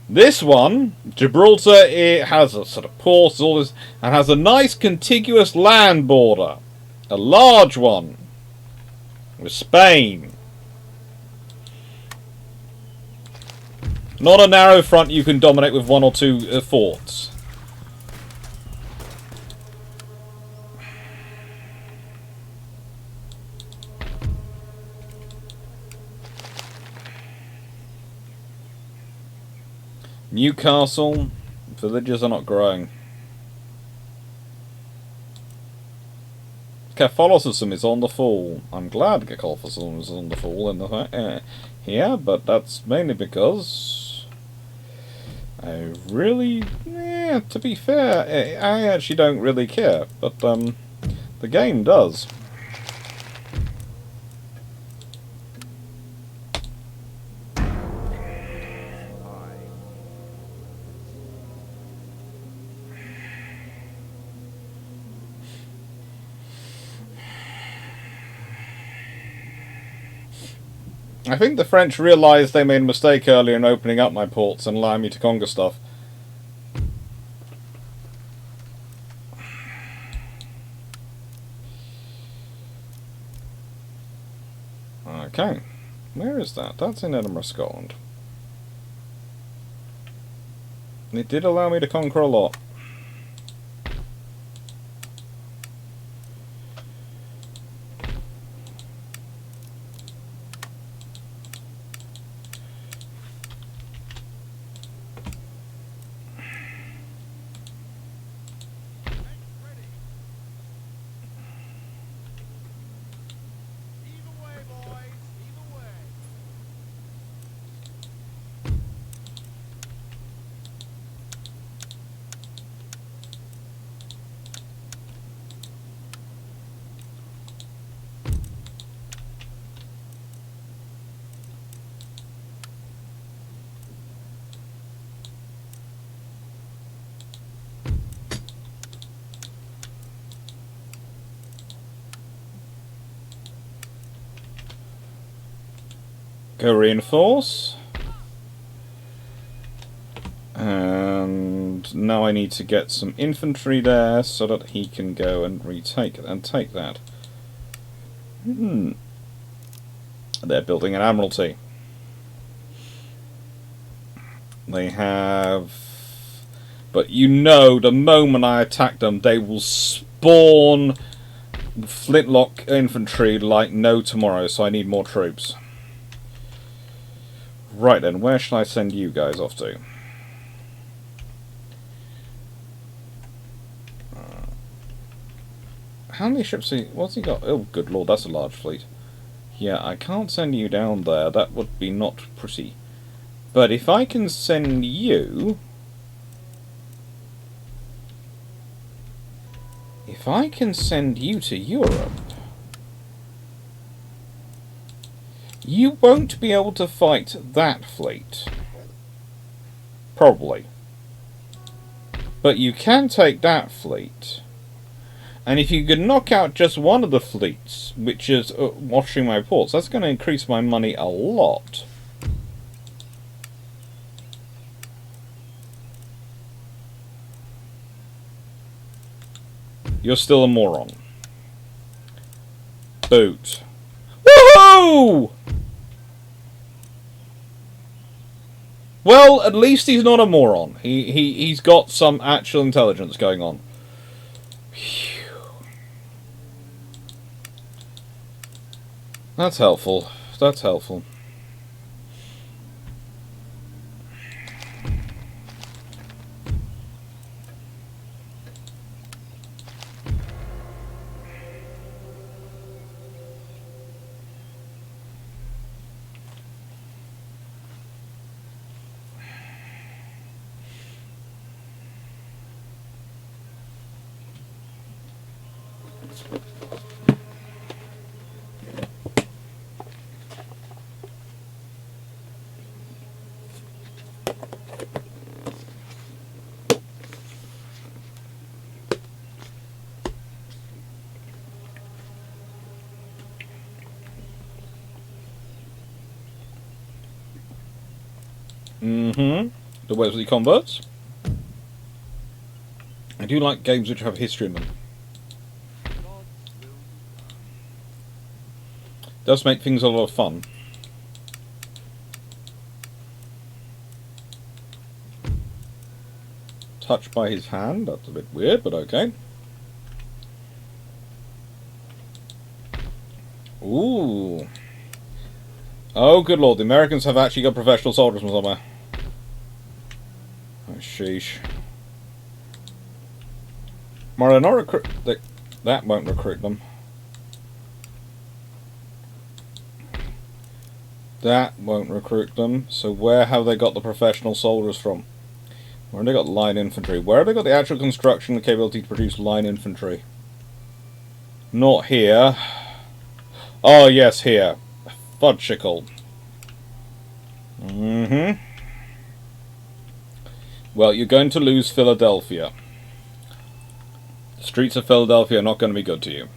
This one, Gibraltar, it has a sort of port, all this, and has a nice contiguous land border, a large one. With Spain. Not a narrow front you can dominate with one or two forts. Newcastle. Villages are not growing. Catholicism is on the fall. I'm glad Catholicism is on the fall in the here, but that's mainly because I really, to be fair, I actually don't really care, but the game does. I think the French realised they made a mistake earlier in opening up my ports and allowing me to conquer stuff. Okay. Where is that? That's in Edinburgh, Scotland. It did allow me to conquer a lot. Go reinforce. And now I need to get some infantry there so that he can go and retake it and take that. They're building an admiralty. They have... But you know, the moment I attack them, they will spawn flintlock infantry like no tomorrow, so I need more troops. Right then, where shall I send you guys off to? How many ships what's he got? Oh, good lord, that's a large fleet. Yeah, I can't send you down there. That would be not pretty. But if I can send you... If I can send you to Europe... You won't be able to fight that fleet. Probably. But you can take that fleet. And if you could knock out just one of the fleets, which is watching my ports, that's going to increase my money a lot. You're still a moron. Boot. Woohoo! Well, at least he's not a moron. He's got some actual intelligence going on. Phew. That's helpful. That's helpful. The Wesley converts. I do like games which have history in them. Does make things a lot of fun. Touched by his hand, that's a bit weird, but okay. Ooh. Oh, good lord, the Americans have actually got professional soldiers from somewhere. Oh, sheesh. Well, they're not recruit... That won't recruit them. That won't recruit them. So where have they got the professional soldiers from? Where have they got line infantry? Where have they got the actual construction and capability to produce line infantry? Not here. Oh, yes, here. Fudgicle. Well, you're going to lose Philadelphia. The streets of Philadelphia are not going to be good to you.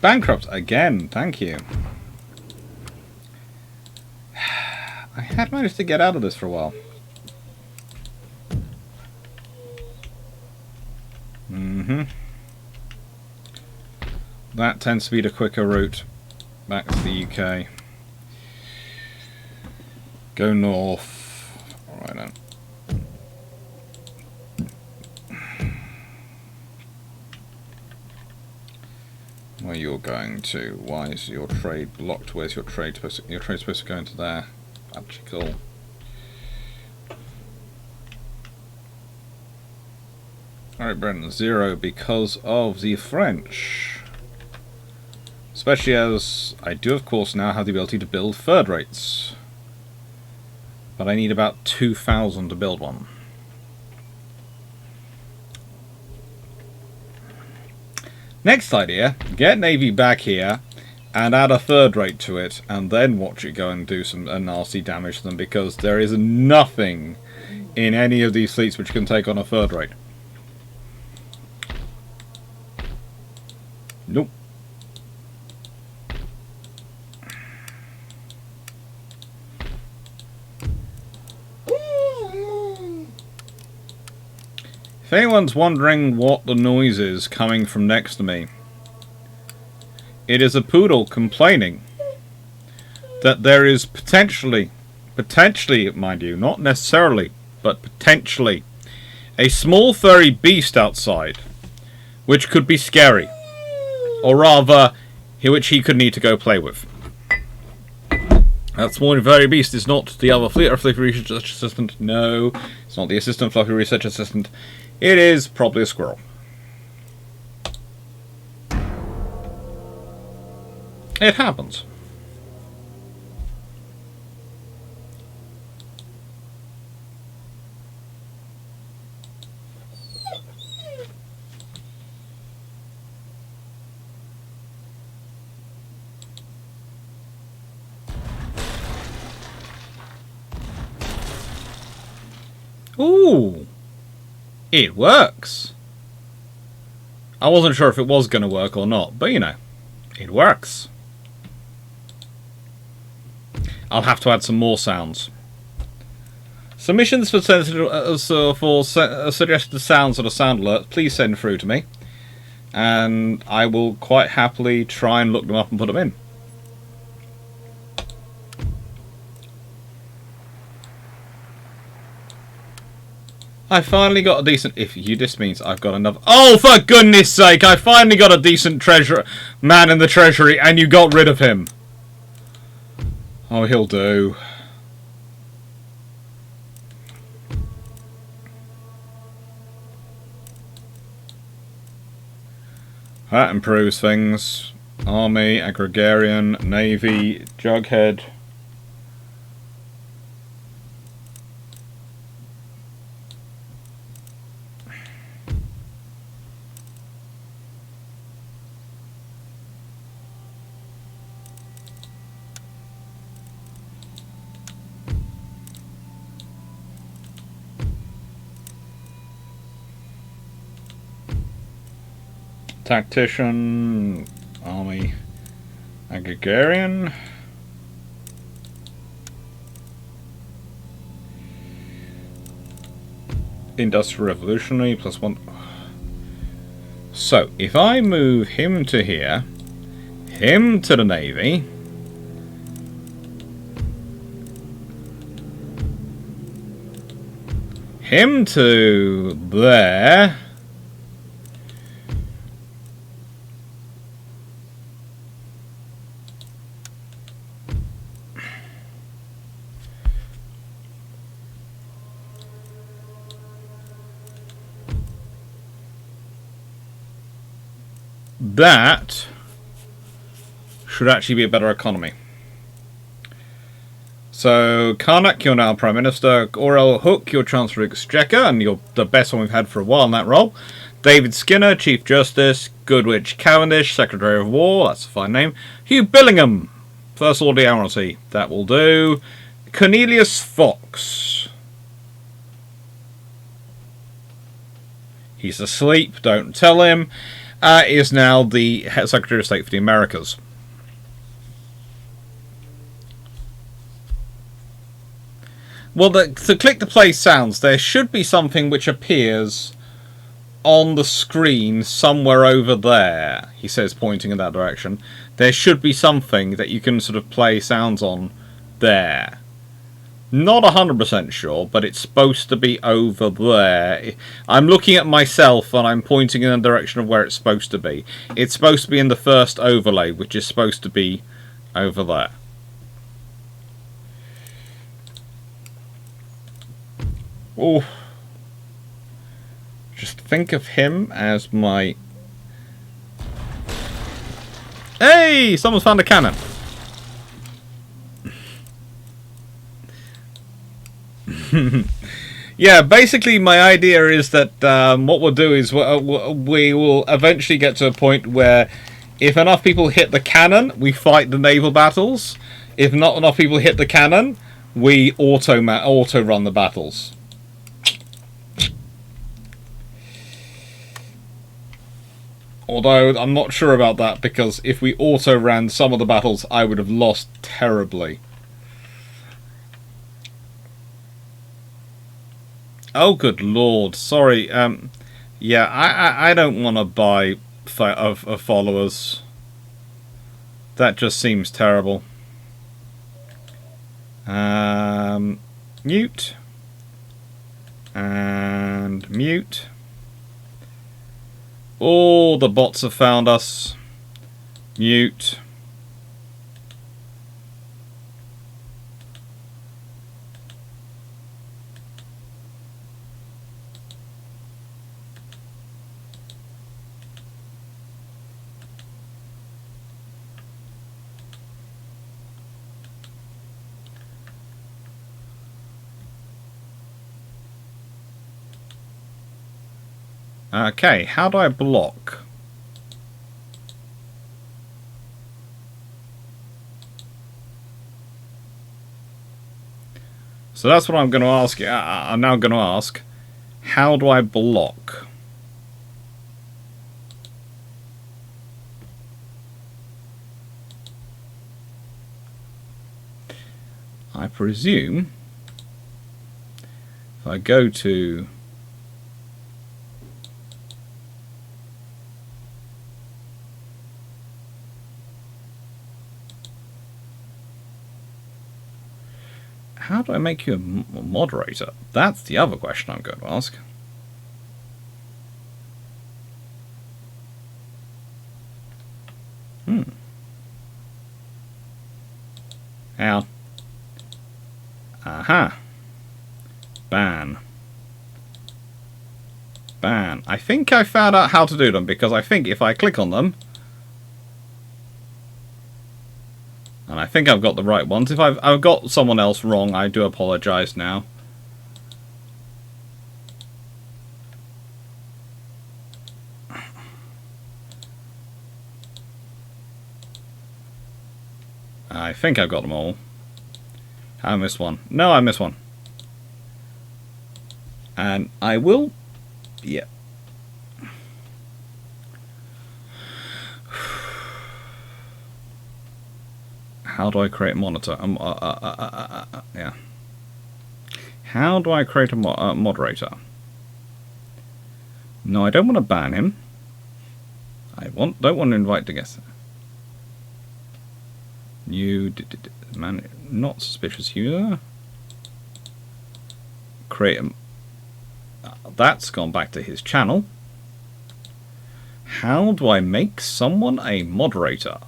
Bankrupt again, thank you. I had managed to get out of this for a while. That tends to be the quicker route back to the UK. Go north. Alright then. Where you're going to? Why is your trade blocked? Where's your trade supposed to? Your trade's supposed to go into there. Magical. Alright, Brendan, 0 because of the French. Especially as I do, of course, now have the ability to build third rates. But I need about 2,000 to build one. Next idea, get Navy back here and add a third rate to it and then watch it go and do some nasty damage to them, because there is nothing in any of these fleets which can take on a third rate. Nope. If anyone's wondering what the noise is coming from next to me, it is a poodle complaining. that there is potentially, mind you, not necessarily, but potentially, a small furry beast outside, which could be scary, or rather, which he could need to go play with. That small furry beast is not the other Fluffy Research Assistant. No, it's not the Assistant Fluffy Research Assistant. It is probably a squirrel. It happens. Ooh, it works. I wasn't sure if it was going to work or not, but you know, it works. I'll have to add some more sounds. Submissions for suggested sounds or sound alerts, please send through to me, and I will quite happily try and look them up and put them in. I finally got a decent... If you this means I've got another... Oh, for goodness sake! I finally got a decent treasure man in the treasury, and you got rid of him. Oh, he'll do. That improves things. Army, Agrarian, Navy, Jughead... Tactician, Army, Agrarian. Industrial Revolutionary, +1. So, if I move him to here, him to the Navy, him to there, that should actually be a better economy. So, Karnak, you're now Prime Minister. Orel Hook, you're Chancellor of Exchequer, and you're the best one we've had for a while in that role. David Skinner, Chief Justice. Goodwitch Cavendish, Secretary of War, that's a fine name. Hugh Billingham, First Lord of the Admiralty, that will do. Cornelius Fox. He's asleep, don't tell him. Is now the Secretary of State for the Americas. Well, to click to play sounds, there should be something which appears on the screen somewhere over there, he says, pointing in that direction. There should be something that you can sort of play sounds on there. Not 100% sure, but it's supposed to be over there. I'm looking at myself and I'm pointing in the direction of where it's supposed to be. It's supposed to be in the first overlay, which is supposed to be over there. Oh. Just think of him as my... Hey! Someone's found a cannon. Yeah, basically my idea is that what we'll do is we will eventually get to a point where if enough people hit the cannon, we fight the naval battles. If not enough people hit the cannon, we auto run the battles. Although I'm not sure about that, because if we auto ran some of the battles, I would have lost terribly. Oh, good lord. Sorry. Yeah, I don't want to buy followers. That just seems terrible. Mute. And mute. All the bots have found us. Mute. Okay, how do I block? So that's what I'm going to ask you. I'm now going to ask, how do I block? I presume if I go to how do I make you a moderator? That's the other question I'm going to ask. How? Aha. Ban. Ban. I think I found out how to do them, because I think if I click on them, and I think I've got the right ones. If I've got someone else wrong, I do apologise now. I think I've got them all. I missed one. No, I missed one. And I will... Yeah. How do I create a monitor? Yeah. How do I create a moderator? No, I don't want to ban him. Don't want to invite the guest. You man, not suspicious here. Create a. That's gone back to his channel. How do I make someone a moderator?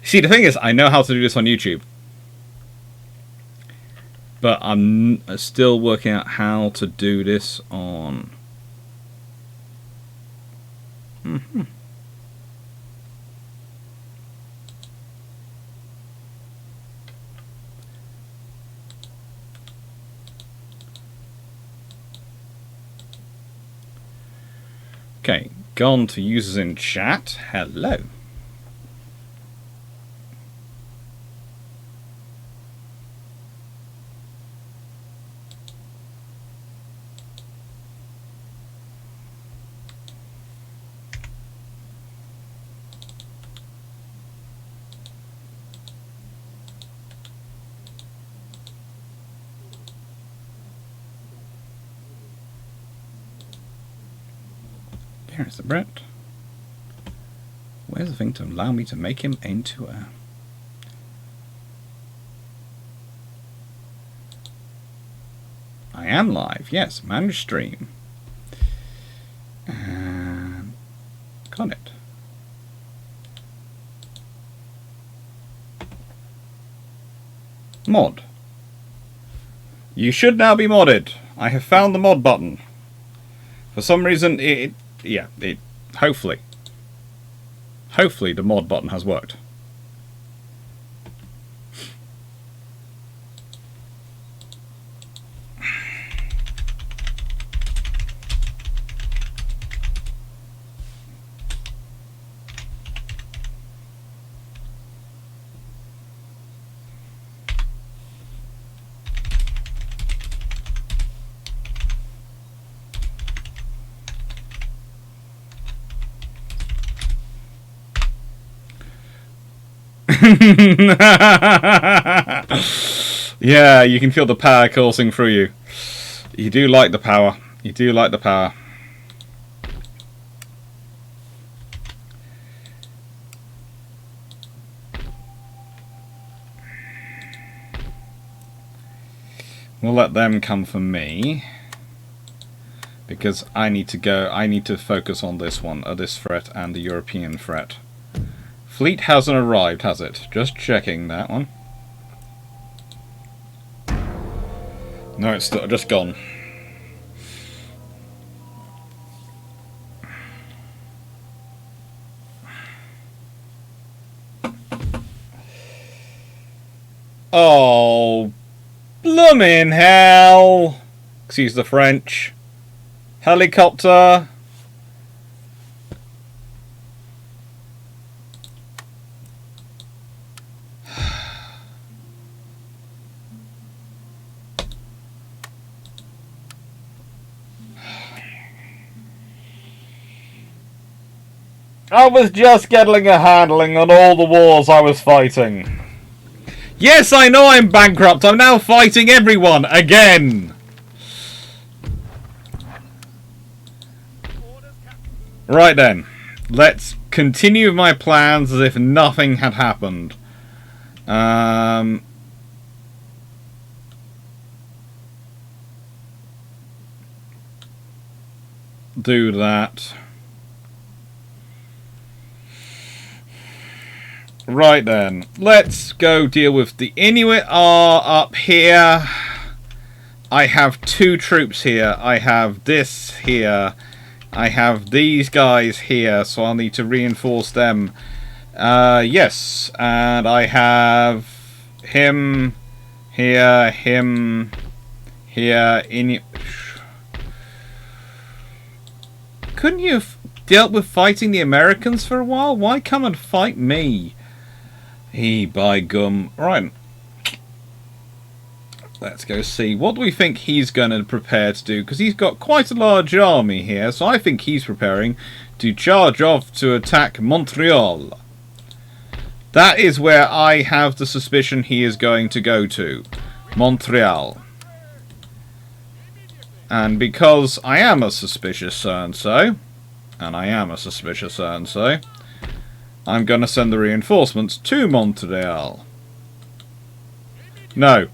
See, the thing is, I know how to do this on YouTube, but I'm still working out how to do this on. Okay, gone to users in chat. Hello. Here's the Brett. Where's the thing to allow me to make him into a... I am live, yes, manage stream. And got it. Mod. You should now be modded. I have found the mod button. For some reason hopefully the mod button has worked. Yeah, you can feel the power coursing through you. You do like the power. You do like the power. We'll let them come for me. Because I need to focus on this one, this threat and the European threat. Fleet hasn't arrived, has it? Just checking that one. No, it's just gone. Oh, bloomin' hell! Excuse the French. Helicopter. I was just getting a handling on all the wars I was fighting. Yes, I know I'm bankrupt. I'm now fighting everyone again. Right then, let's continue my plans as if nothing had happened. Do that. Right then, let's go deal with the Inuit are up here. I have 2 troops here. I have this here. I have these guys here, so I'll need to reinforce them. Yes, and I have him here, him here. Couldn't you have dealt with fighting the Americans for a while? Why come and fight me? By gum. Right. Let's go see. What do we think he's going to prepare to do? Because he's got quite a large army here, so I think he's preparing to charge off to attack Montreal. That is where I have the suspicion he is going to go to. Montreal. And because I am a suspicious so-and-so, and I am a suspicious so-and-so, I'm going to send the reinforcements to Montreal. No.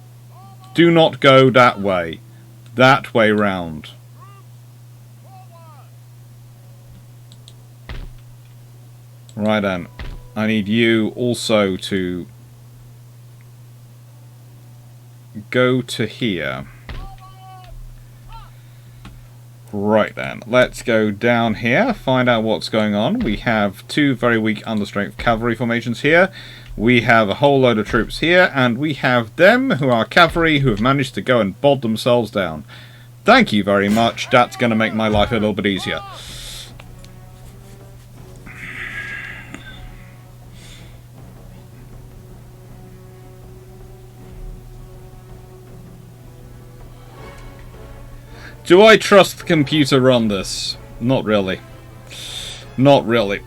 Do not go that way. That way round. Right then. I need you also to go to here. Right then, let's go down here, find out what's going on. We have 2 very weak understrength cavalry formations here. We have a whole load of troops here, and we have them, who are cavalry, who have managed to go and bod themselves down. Thank you very much, that's going to make my life a little bit easier. Do I trust the computer run this? Not really. Not really.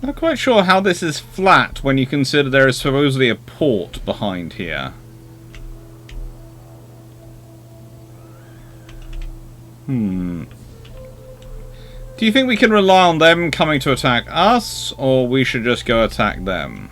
I'm not quite sure how this is flat when you consider there is supposedly a port behind here. Do you think we can rely on them coming to attack us, or we should just go attack them?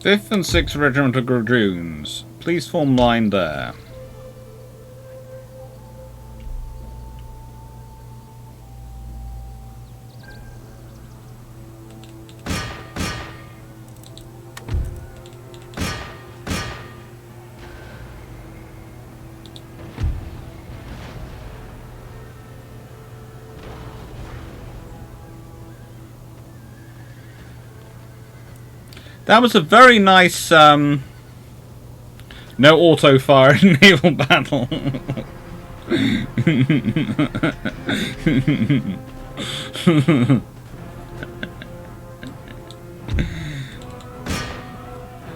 5th and 6th Regiment of Dragoons. Please form line there. That was a very nice, no auto fire in naval battle.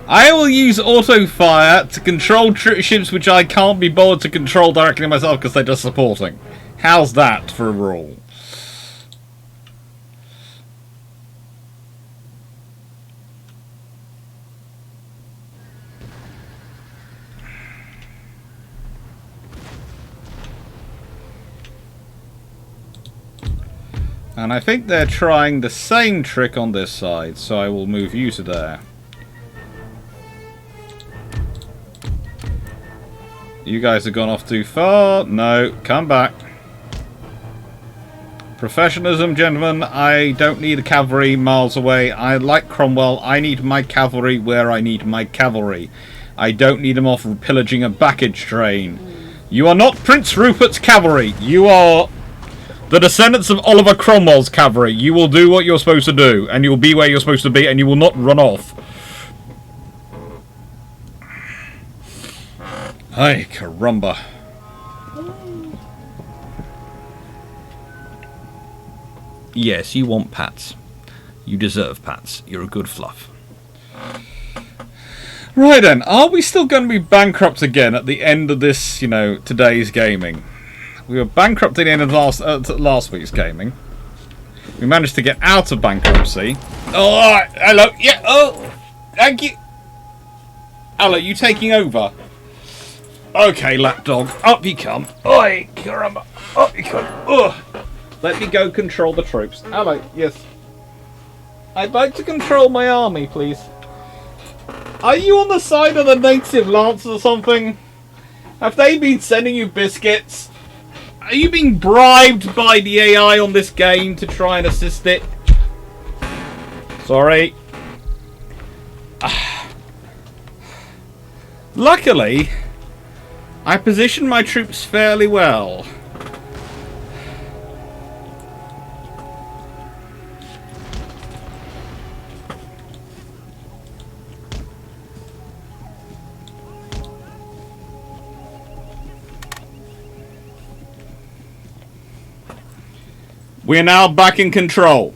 I will use auto fire to control ships which I can't be bothered to control directly myself because they're just supporting. How's that for a rule? And I think they're trying the same trick on this side, so I will move you to there. You guys have gone off too far. No, come back. Professionalism, gentlemen. I don't need a cavalry miles away. I like Cromwell. I need my cavalry where I need my cavalry. I don't need them off pillaging a baggage train. You are not Prince Rupert's cavalry. You are the descendants of Oliver Cromwell's cavalry. You will do what you're supposed to do, and you will be where you're supposed to be, and you will not run off. Ay, caramba. Yes, you want pats. You deserve pats. You're a good fluff. Right then, are we still going to be bankrupt again at the end of this, you know, today's gaming? We were bankrupt at the end of last week's gaming. We managed to get out of bankruptcy. Oh, hello. Yeah, oh, thank you. Hello, you taking over? Okay, lapdog, up you come. Oi, caramba, up you come. Ugh. Let me go control the troops. Hello, yes. I'd like to control my army, please. Are you on the side of the native lancers or something? Have they been sending you biscuits? Are you being bribed by the AI on this game to try and assist it? Sorry. Luckily, I positioned my troops fairly well. We are now back in control.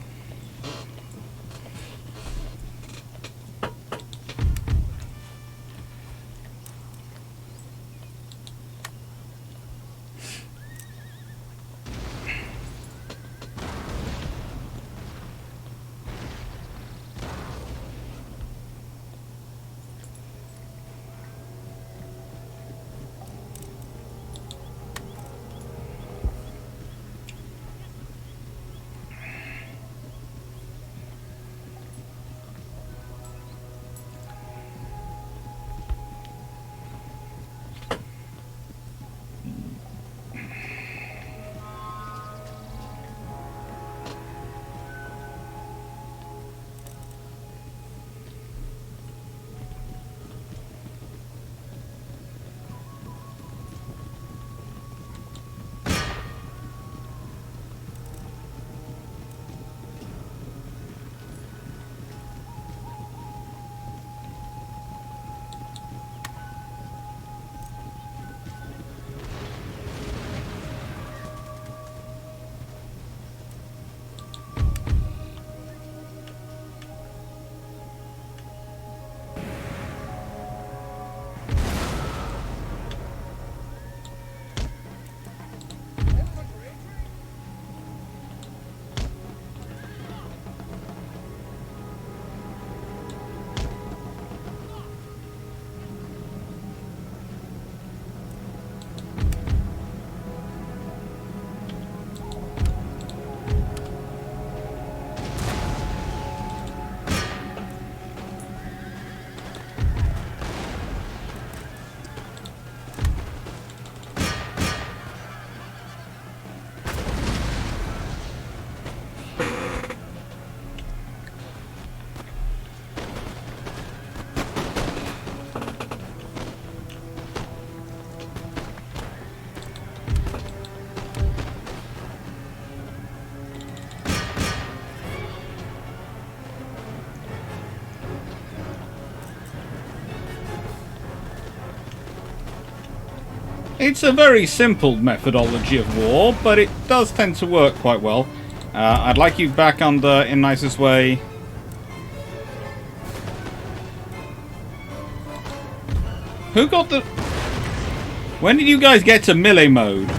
It's a very simple methodology of war, but it does tend to work quite well. I'd like you back under in nicest way. Who got the... When did you guys get to melee mode?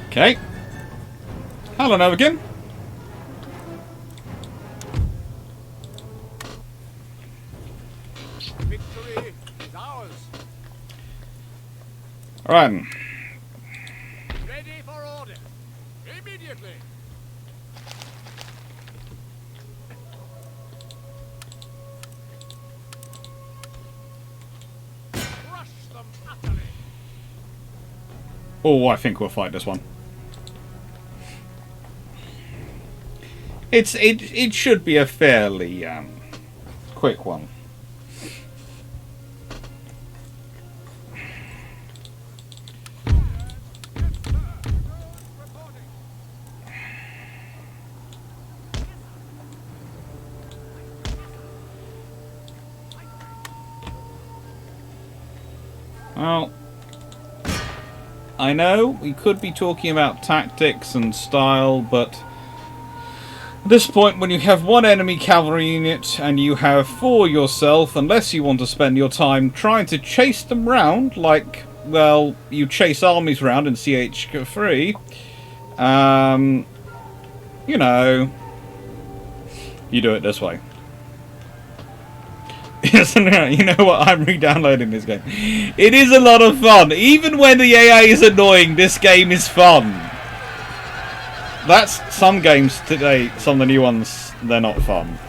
Okay. Hello, Novikin. Victory is ours. Alright. Ready for order. Immediately. Crush them utterly. Oh, I think we'll fight this one. It should be a fairly quick one. Well, I know we could be talking about tactics and style, but at this point, when you have one enemy cavalry unit and you have 4 yourself, unless you want to spend your time trying to chase them round, like, well, you chase armies round in CH3, you know, you do it this way. Yes, you know what? I'm re-downloading this game. It is a lot of fun. Even when the AI is annoying, this game is fun. That's some games today, some of the new ones, they're not fun.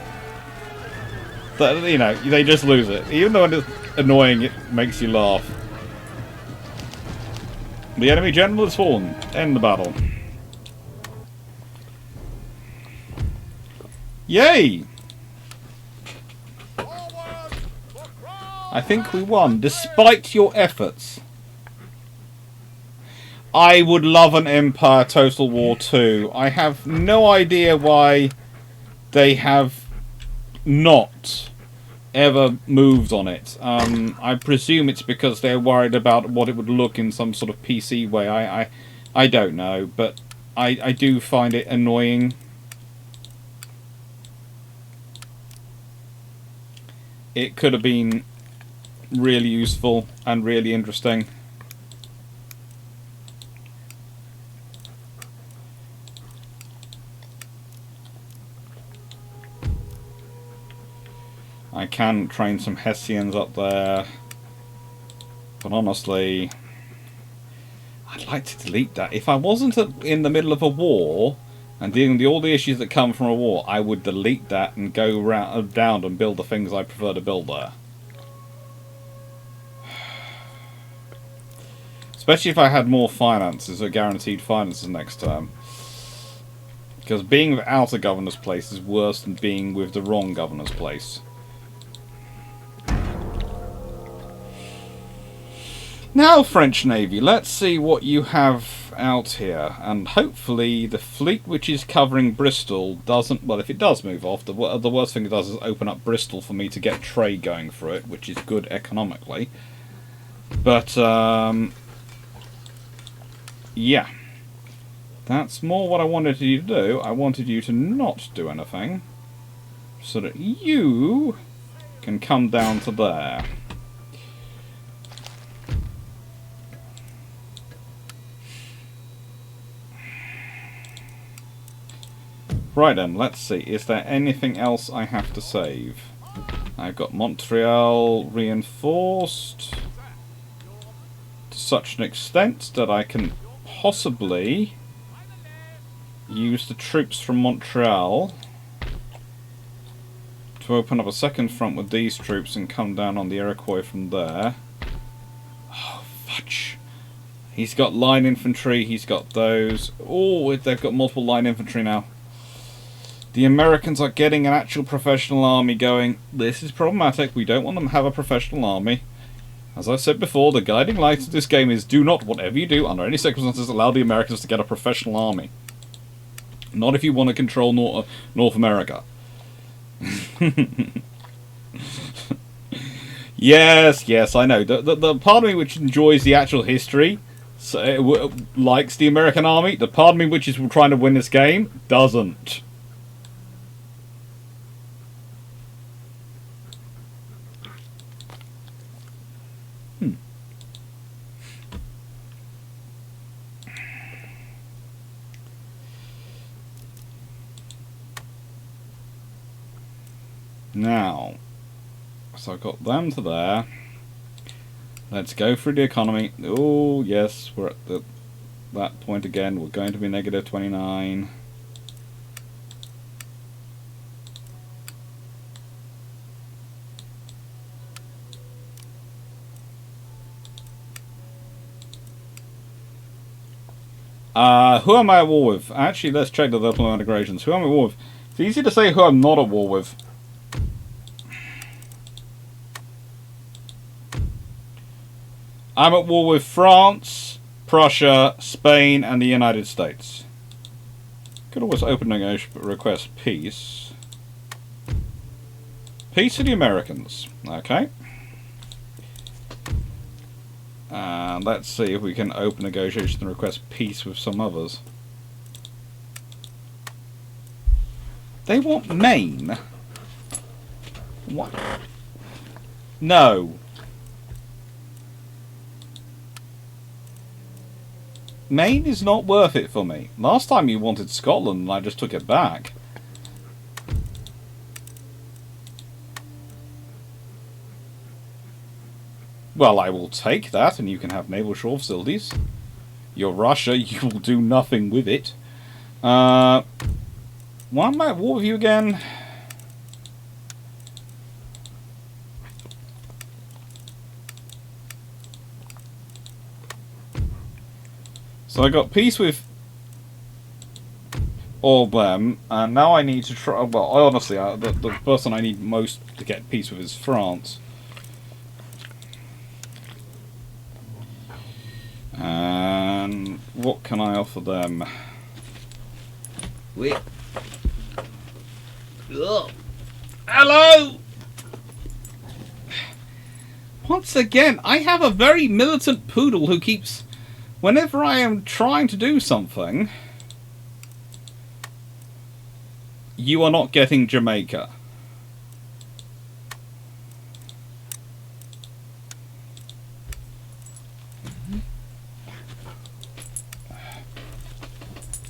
You know, they just lose it. Even though it's annoying, it makes you laugh. The enemy general is fallen. End the battle. Yay! Forward for Prague. I think we won, despite your efforts. I would love an Empire Total War 2. I have no idea why they have not ever moved on it. I presume it's because they're worried about what it would look in some sort of PC way. I don't know, but I do find it annoying. It could have been really useful and really interesting. I can train some Hessians up there, but honestly, I'd like to delete that. If I wasn't in the middle of a war and dealing with all the issues that come from a war, I would delete that and go down and build the things I prefer to build there. Especially if I had more finances, or guaranteed finances next term. Because being without a governor's place is worse than being with the wrong governor's place. Now, French Navy, let's see what you have out here. And hopefully the fleet which is covering Bristol doesn't... Well, if it does move off, the worst thing it does is open up Bristol for me to get trade going through it, which is good economically. But, yeah. That's more what I wanted you to do. I wanted you to not do anything, so that you can come down to there. Right then, let's see. Is there anything else I have to save? I've got Montreal reinforced to such an extent that I can possibly use the troops from Montreal to open up a second front with these troops and come down on the Iroquois from there. Oh, fudge. He's got line infantry, he's got those. Oh, they've got multiple line infantry now. The Americans are getting an actual professional army going. This is problematic. We don't want them to have a professional army. As I said before, the guiding light of this game is do not, whatever you do, under any circumstances, allow the Americans to get a professional army. Not if you want to control North America. Yes, yes, I know. The part of me which enjoys the actual history, so likes the American army. The part of me which is trying to win this game doesn't. Now, so I've got them to there. Let's go through the economy. Oh, yes, we're at that point again. We're going to be negative 29. Who am I at war with? Actually, let's check the diplomatic integrations. Who am I at war with? It's easy to say who I'm not at war with. I'm at war with France, Prussia, Spain, and the United States. Could always open a request peace. Peace to the Americans. Okay. And let's see if we can open negotiations and request peace with some others. They want Maine. What? No. Maine is not worth it for me. Last time you wanted Scotland and I just took it back. Well, I will take that and you can have naval shore facilities. You're Russia, you will do nothing with it. Why am I at war with you again? So I got peace with all of them, and now I need to try. Well, honestly, the person I need most to get peace with is France. And what can I offer them? Wait. Ugh. Hello! Once again, I have a very militant poodle who keeps... Whenever I am trying to do something... You are not getting Jamaica.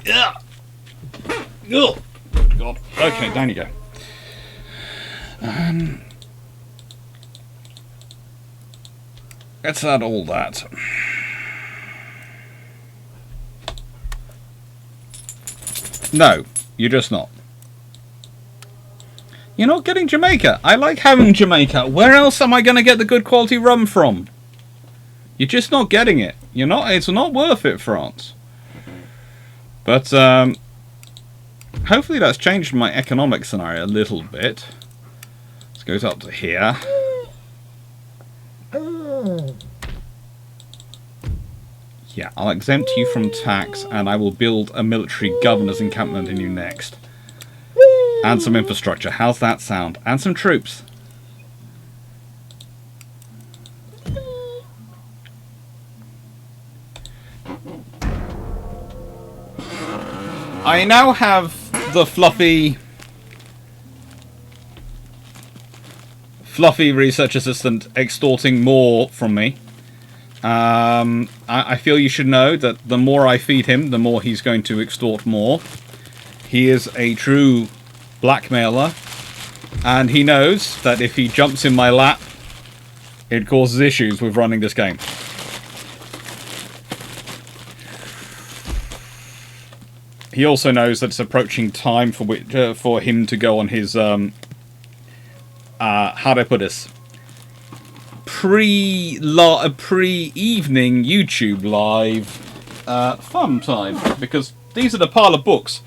Yeah. Oh, God. Okay, down you go. Let's add all that. No, you're just not. You're not getting Jamaica. I like having Jamaica. Where else am I going to get the good quality rum from? You're just not getting it. You're not. It's not worth it, France. But hopefully that's changed my economic scenario a little bit. This goes up to here. Yeah, I'll exempt you from tax, and I will build a military governor's encampment in you next. And some infrastructure. How's that sound? And some troops. I now have the fluffy research assistant extorting more from me. I feel you should know that the more I feed him, the more he's going to extort more. He is a true blackmailer, and he knows that if he jumps in my lap, it causes issues with running this game. He also knows that it's approaching time for him to go on his how do I put this? Pre-evening YouTube live fun time, because these are the pile of books.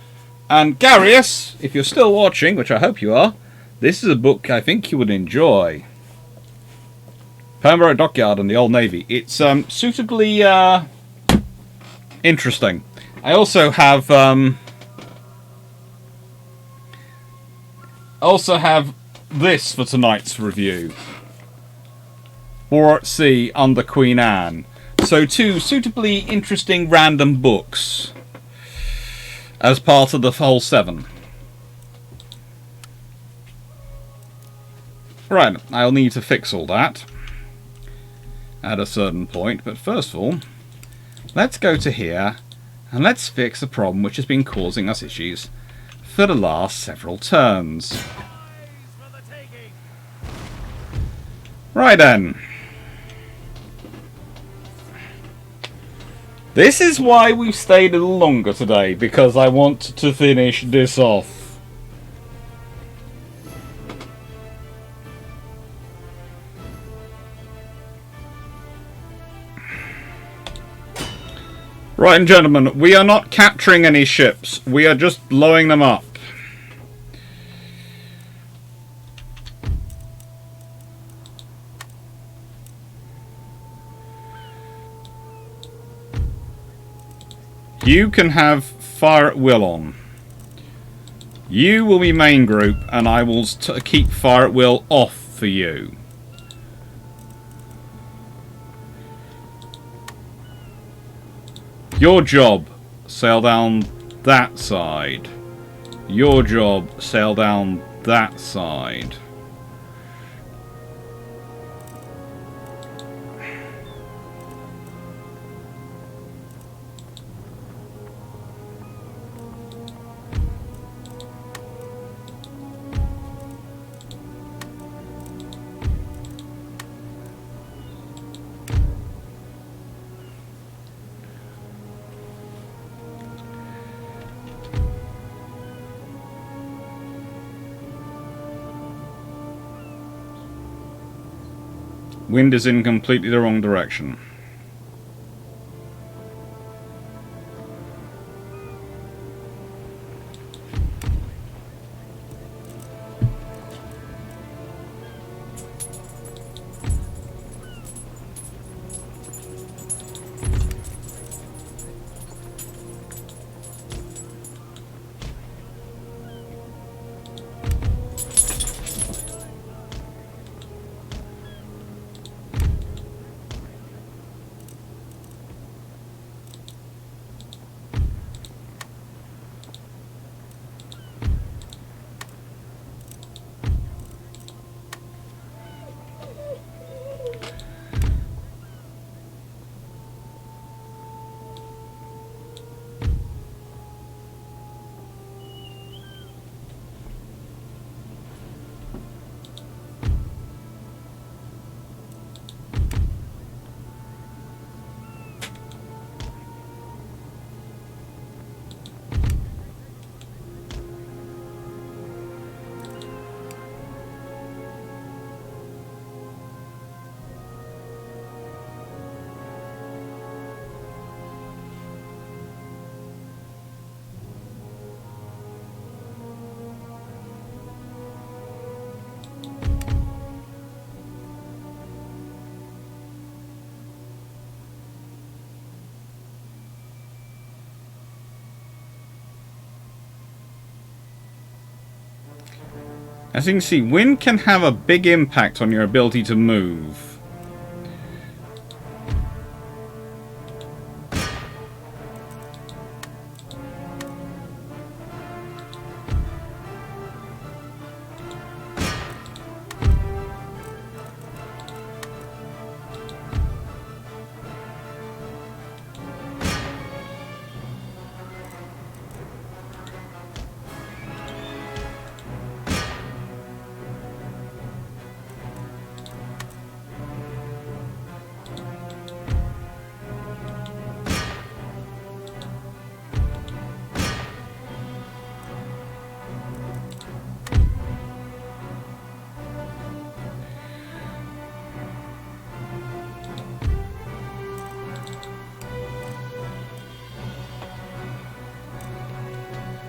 And Garius, if you're still watching, which I hope you are, this is a book I think you would enjoy. Permanent Dockyard and the Old Navy. It's suitably interesting. I also have this for tonight's review. War at Sea under Queen Anne. So 2 suitably interesting random books as part of the whole 7. Right, I'll need to fix all that at a certain point, but first of all, let's go to here and let's fix a problem which has been causing us issues for the last several turns. Eyes for the taking. Right then. This is why we've stayed a little longer today, because I want to finish this off. Right, and gentlemen, we are not capturing any ships. We are just blowing them up. You can have fire at will on. You will be main group, and I will keep fire at will off for you. Your job, sail down that side. Your job, sail down that side. Wind is in completely the wrong direction. As you can see, wind can have a big impact on your ability to move.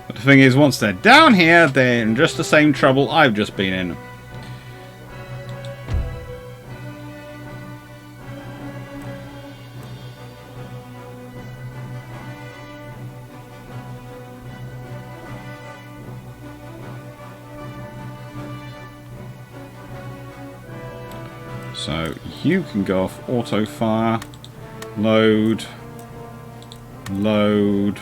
But the thing is, once they're down here, they're in just the same trouble I've just been in. So you can go off auto fire, load, load.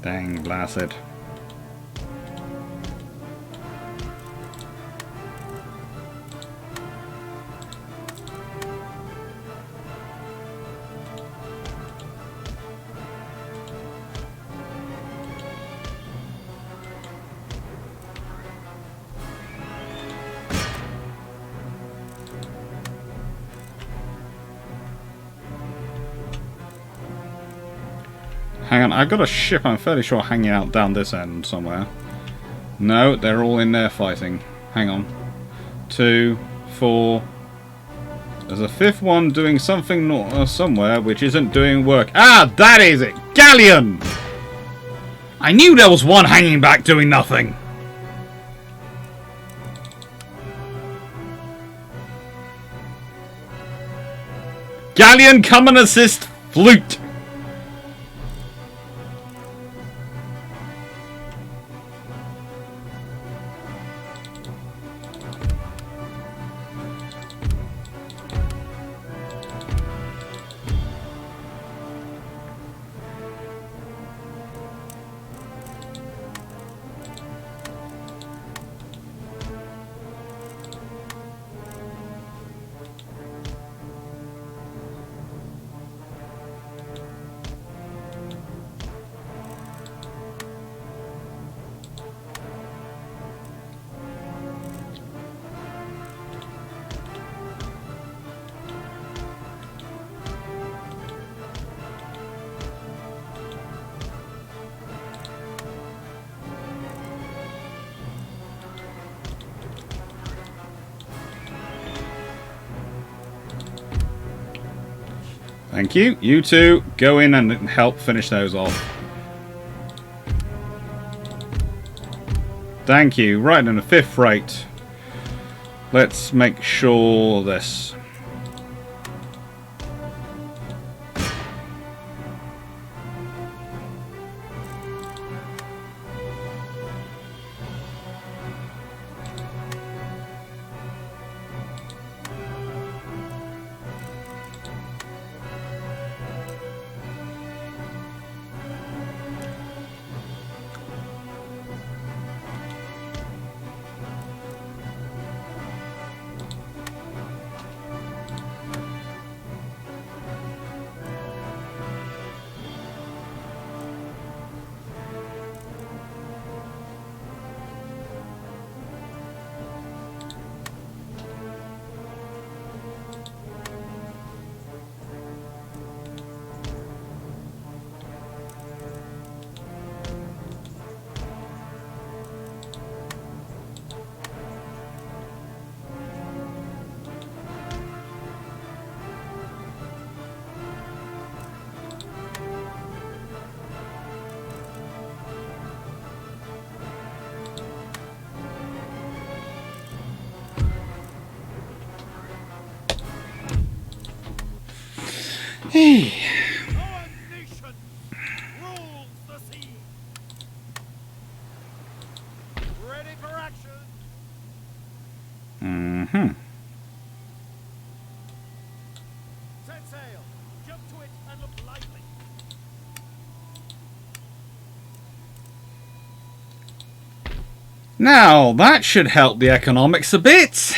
Dang blasted. Hang on, I've got a ship I'm fairly sure hanging out down this end somewhere. No, they're all in there fighting. Hang on. 2, 4. There's a fifth one doing something somewhere which isn't doing work. Ah, that is it! Galleon! I knew there was one hanging back doing nothing! Galleon, come and assist Flute! Thank you. You two, go in and help finish those off. Thank you. Right, in the fifth rate. Let's make sure this. Hey. Our nation rules the sea. Ready for action. Mm-hmm. Set sail. Jump to it and look lively. Now, that should help the economics a bit.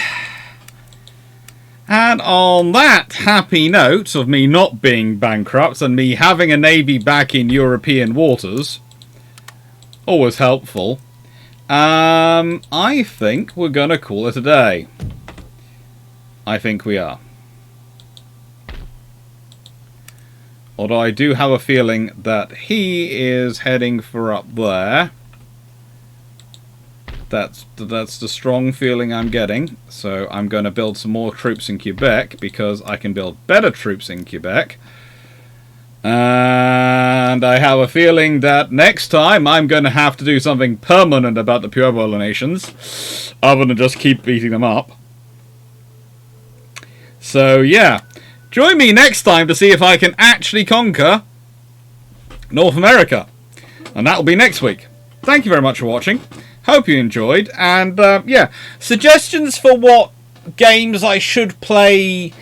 And on that happy note of me not being bankrupt and me having a navy back in European waters, always helpful, I think we're going to call it a day. I think we are. Although I do have a feeling that he is heading for up there. That's the strong feeling I'm getting. So I'm going to build some more troops in Quebec because I can build better troops in Quebec. And I have a feeling that next time I'm going to have to do something permanent about the Pueblo nations, other than just keep beating them up. So yeah, join me next time to see if I can actually conquer North America. And that will be next week. Thank you very much for watching. Hope you enjoyed. And yeah, suggestions for what games I should play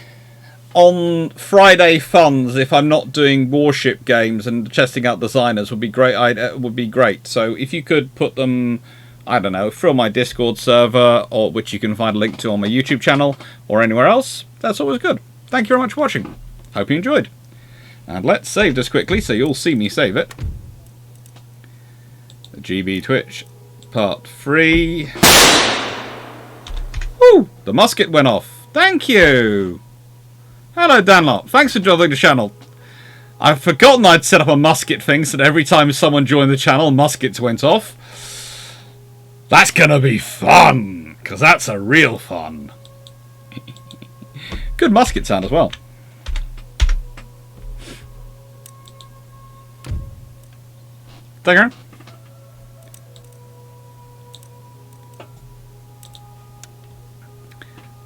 on Friday Funds if I'm not doing Warship games and testing out designers would be great. So if you could put them, I don't know, through my Discord server, or which you can find a link to on my YouTube channel or anywhere else, that's always good. Thank you very much for watching. Hope you enjoyed. And let's save this quickly so you'll see me save it. GB Twitch Part 3. Woo! The musket went off. Thank you! Hello Danlop, thanks for joining the channel. I've forgotten I'd set up a musket thing so that every time someone joined the channel, muskets went off. That's gonna be fun! Because that's a real fun. Good musket sound as well. Take care.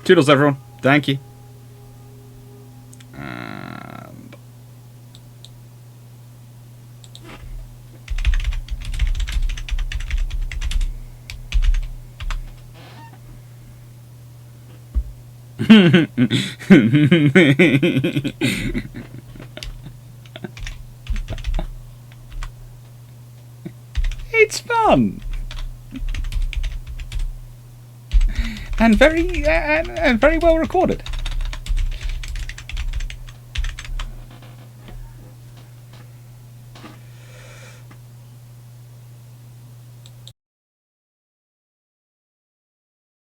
Toodles everyone. Thank you. And it's fun. And very well recorded.